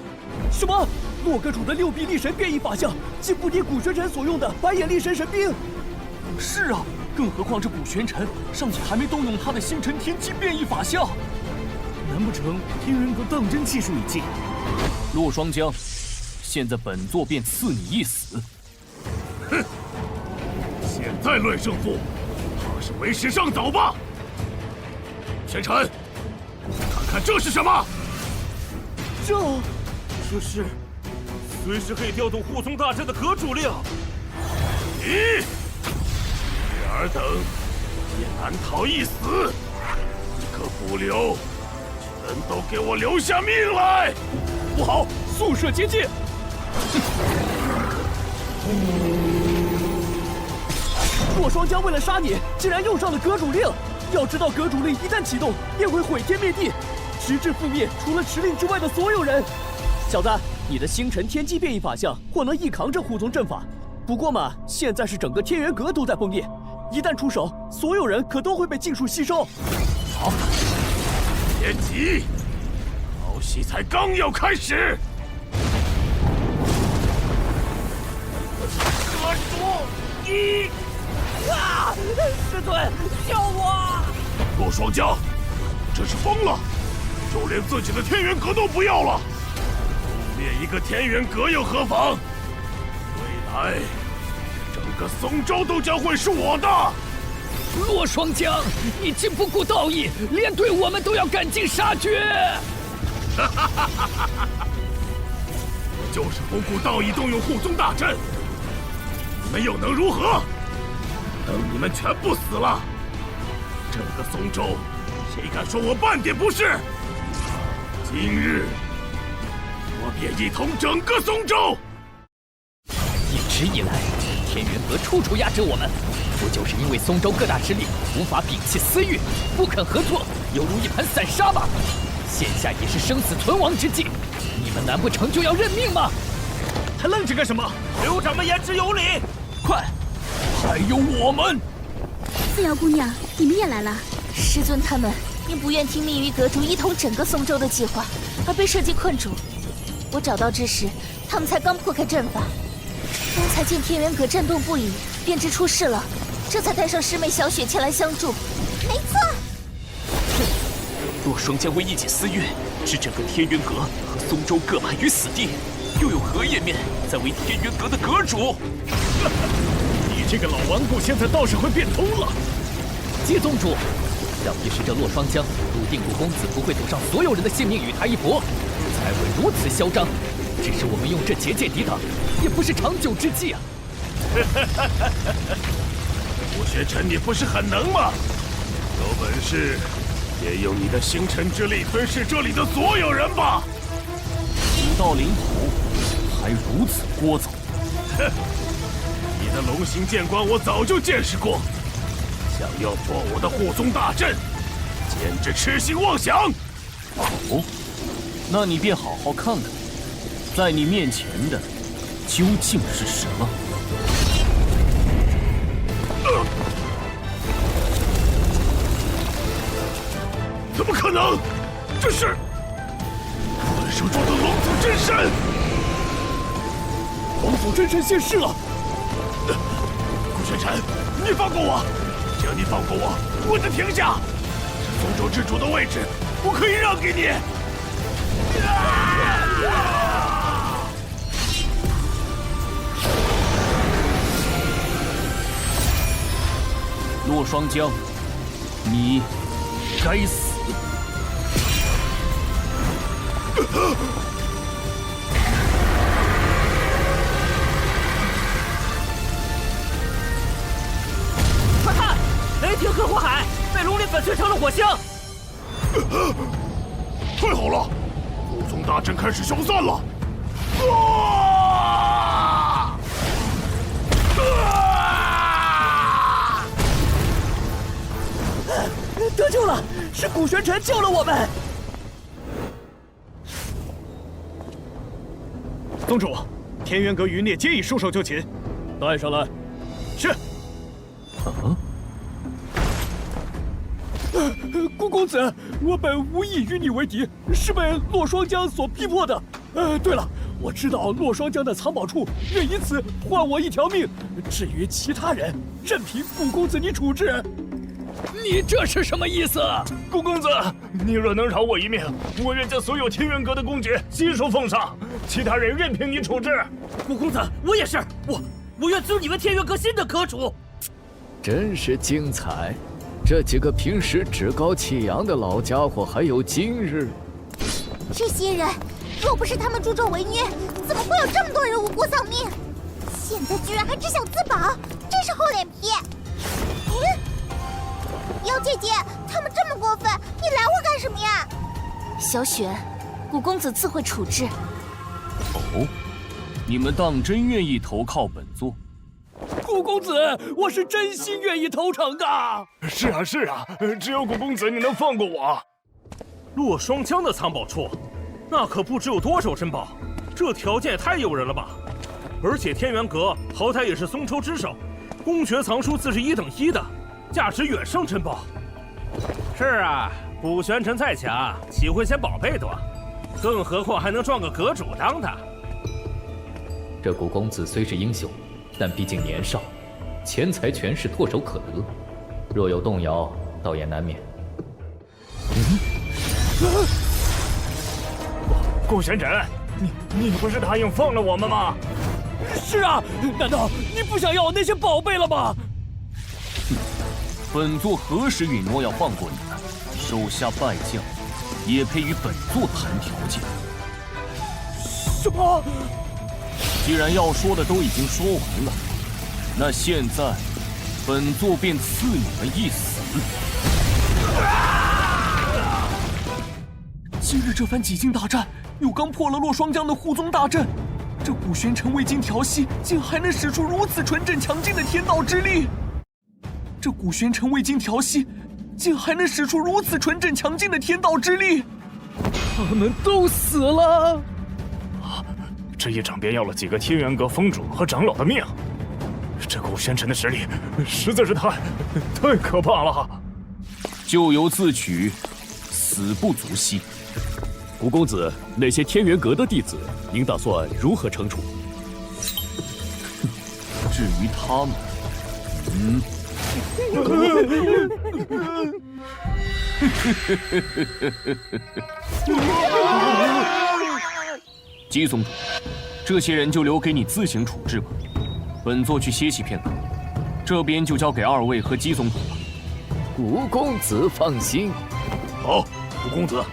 什么？洛阁主的六臂力神变异法相竟不敌古玄尘所用的白眼力神神兵？是啊，更何况这古玄尘尚且还没动用他的星辰天机变异法相。难不成天元阁当真气数已尽？洛双江，现在本座便赐你一死。哼！现在论胜负，怕是为时尚早吧？玄尘，看看这是什么？这是随时可以调动护宗大阵的阁主令。你尔等也难逃一死，一个不留，全都给我留下命来！不好，速射结界！洛双江为了杀你，竟然用上了阁主令。要知道，阁主令一旦启动，便会毁天灭地，直至覆灭除了持令之外的所有人。小子，你的星辰天机变异法相或能一扛这护宗阵法，不过嘛，现在是整个天元阁都在崩裂，一旦出手，所有人可都会被尽数吸收。好，别急，好戏才刚要开始。阁主，你师尊，救我！洛双江，这是疯了，就连自己的天元阁都不要了。灭一个天元阁又何妨？未来，整个松州都将会是我的。洛双江，你竟不顾道义，连对我们都要赶尽杀绝！我就是不顾道义，动用护宗大阵，你们又能如何？等你们全部死了，整个松州，谁敢说我半点不是？今日。我便一统整个松州。一直以来，天元阁处处压制我们，不就是因为松州各大势力无法摒弃私欲，不肯合作，犹如一盘散沙吗？现下也是生死存亡之际，你们难不成就要认命吗？还愣着干什么？刘掌门言之有理。快，还有我们！四瑶姑娘，你们也来了。师尊他们因不愿听命于阁主一统整个松州的计划，而被设计困住。我找到之时，他们才刚破开阵法。刚才见天元阁震动不已，便知出事了，这才带上师妹小雪前来相助。没错。若双江为一己私欲，置整个天元阁和松州各败于死地，又有何颜面再为天元阁的阁主？你这个老顽固，现在倒是会变通了。接宗主，要不是这洛双江笃定古公子不会赌上所有人的性命与他一搏，才会如此嚣张。只是我们用这结界抵挡，也不是长久之计啊。顾玄尘，你不是很能吗？有本事也用你的星辰之力吞噬这里的所有人吧！武道临头，还如此聒噪！哼，你的龙形剑关我早就见识过，想要破我的护宗大阵，简直痴心妄想！哦，那你便好好看看，在你面前的究竟是什么？怎么可能？这是传说中的龙祖真身！龙祖真身现世了！顾玄尘，你放过我！只要你放过我，我就停下。松州之主的位置，我可以让给你。洛霜江，你该死！快看，雷霆和火海被龙鳞粉碎成了火星！太好了，护宗大阵开始消散了！得救了，是古玄尘救了我们。宗主，天元阁余孽皆已束手就擒，带上来。是。顾公子，我本无意与你为敌，是被洛霜江所逼迫的。对了，我知道洛霜江的藏宝处，愿以此换我一条命。至于其他人，任凭顾公子你处置。你这是什么意思？顾公子，你若能饶我一命，我愿将所有天元阁的公爵悉数奉上，其他人任凭你处置。顾公子，我也是，我愿尊你为天元阁新的阁主。真是精彩！这几个平时趾高气扬的老家伙，还有今日。这些人若不是他们助纣为虐，怎么会有这么多人无辜丧命？现在居然还只想自保，真是厚脸皮！妖姐姐，他们这么过分，你拦我干什么呀？小雪，顾公子自会处置。哦，你们当真愿意投靠本座？顾公子，我是真心愿意投诚的。是啊，只有顾公子你能放过我。洛霜江的藏宝处，那可不知有多少珍宝，这条件也太诱人了吧！而且天元阁好歹也是松州之首，公爵藏书自是一等一的，价值远胜珍宝。是啊，古玄尘再强，岂会嫌宝贝多？更何况还能撞个阁主当的。这顾公子虽是英雄，但毕竟年少，钱财权势唾手可得，若有动摇，倒也难免。顾玄尘，你不是答应放了我们吗？是啊，难道你不想要那些宝贝了吗？本座何时允诺要放过你们？手下败将也配与本座谈条件？什么？既然要说的都已经说完了，那现在本座便赐你们一死。今日这番几经大战，又刚破了洛霜江的护宗大阵，这古玄尘未经调息，竟还能使出如此纯正强劲的天道之力。这古玄尘未经调息，竟还能使出如此纯正强劲的天道之力。他们都死了。这一场便要了几个天元阁峰主和长老的命，这古玄尘的实力实在是太可怕了。咎由自取，死不足惜。顾公子，那些天元阁的弟子，您打算如何惩处？至于他们，姬宗主，这些人就留给你自行处置吧。本座去歇息片刻，这边就交给二位和姬宗主了。顾公子放心。好，顾公子，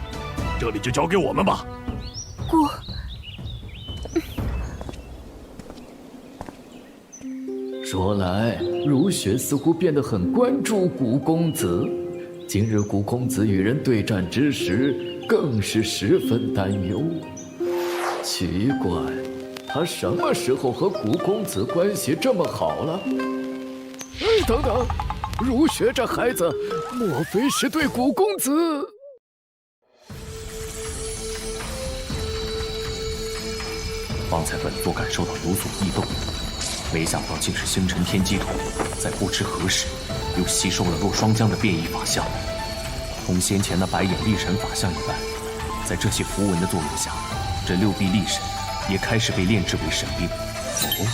这里就交给我们吧。说来，如雪似乎变得很关注古公子。今日古公子与人对战之时，更是十分担忧。奇怪，他什么时候和古公子关系这么好了？等等，如雪这孩子，莫非是对古公子？方才本座感受到有所异动，没想到竟是星辰天机图在不知何时又吸收了洛霜江的变异法相，同先前那白眼力神法相一般，在这些符文的作用下，这六臂力神也开始被炼制为神兵。哦，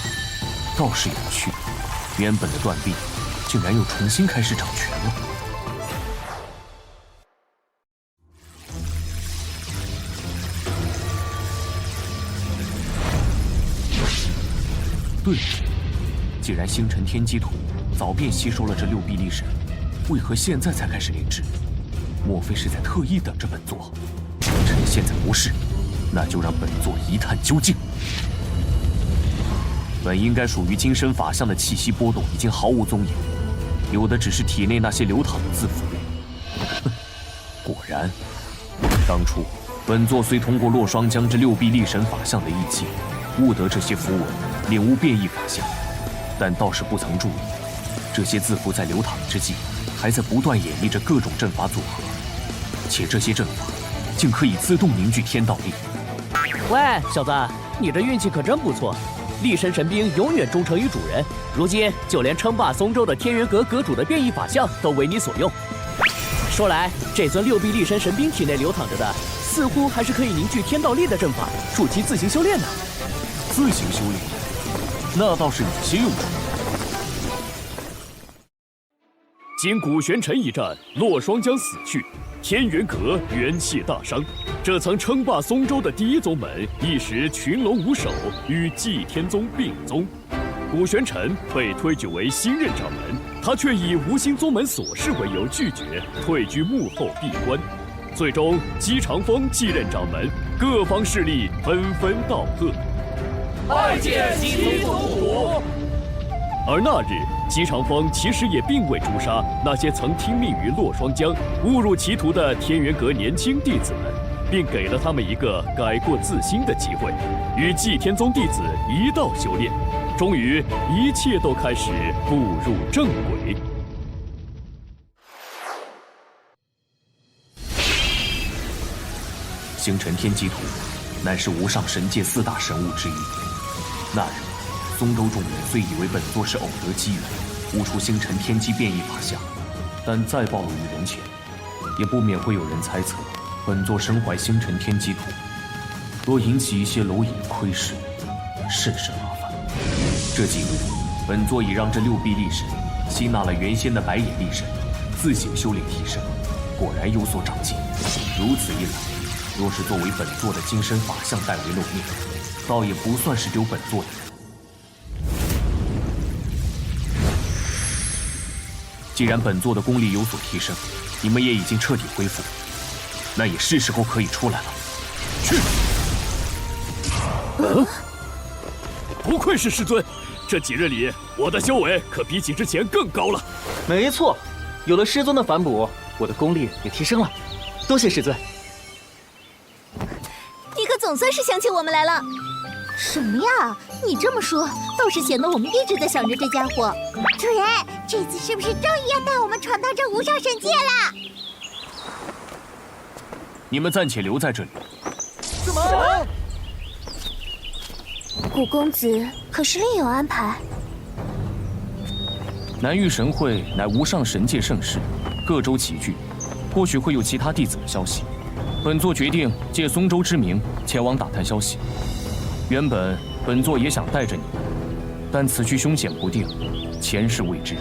倒是有趣，原本的断臂竟然又重新开始掌权了。对，既然星辰天机图早便吸收了这六臂力神，为何现在才开始炼制？莫非是在特意等着本座？趁现在无事，那就让本座一探究竟。本应该属于金身法相的气息波动已经毫无踪影，有的只是体内那些流淌的字符。哼，果然，当初本座虽通过洛霜江这六臂力神法相的意气，悟得这些符文，领悟变异法相，但倒是不曾注意，这些字符在流淌之际，还在不断演绎着各种阵法组合，且这些阵法竟可以自动凝聚天道力。喂，小子，你这运气可真不错，力神神兵永远忠诚于主人，如今就连称霸松州的天元阁阁主的变异法相都为你所用。说来，这尊六臂力神神兵体内流淌着的，似乎还是可以凝聚天道力的阵法，助其自行修炼呢。自行修炼，那倒是有些用处。经古玄尘一战，洛霜江死去，天元阁元气大伤。这曾称霸松州的第一宗门一时群龙无首，与祭天宗并宗。古玄尘被推举为新任掌门，他却以无心宗门琐事为由拒绝，退居幕后闭关。最终，姬长风继任掌门，各方势力纷纷道贺。拜见西宗主。而那日，姬长风其实也并未诛杀那些曾听命于洛霜江、误入歧途的天元阁年轻弟子们，并给了他们一个改过自新的机会，与祭天宗弟子一道修炼。终于，一切都开始步入正轨。星辰天机图乃是无上神界4大神物之一。那日，松州众人虽以为本座是偶得机缘，悟出星辰天机变异法相，但再暴露于人前，也不免会有人猜测本座身怀星辰天机图，若引起一些蝼蚁窥视，甚是麻烦。这几日，本座已让这六臂力神吸纳了原先的白眼力神，自行修炼提升，果然有所长进。如此一来，若是作为本座的金身法相代为露面，倒也不算是丢本座的人。既然本座的功力有所提升，你们也已经彻底恢复，那也是时候可以出来了。去！不愧是师尊，这几日里我的修为可比起之前更高了。没错，有了师尊的反哺，我的功力也提升了。多谢师尊。你可总算是想起我们来了。什么呀？你这么说，倒是显得我们一直在想着这家伙。主人，这次是不是终于要带我们闯荡这无上神界了？你们暂且留在这里。怎么？古公子可是另有安排？南域神会乃无上神界盛世，各州齐聚，或许会有其他弟子的消息。本座决定借松州之名前往打探消息。原本本座也想带着你们，但此去凶险不定，前世未知，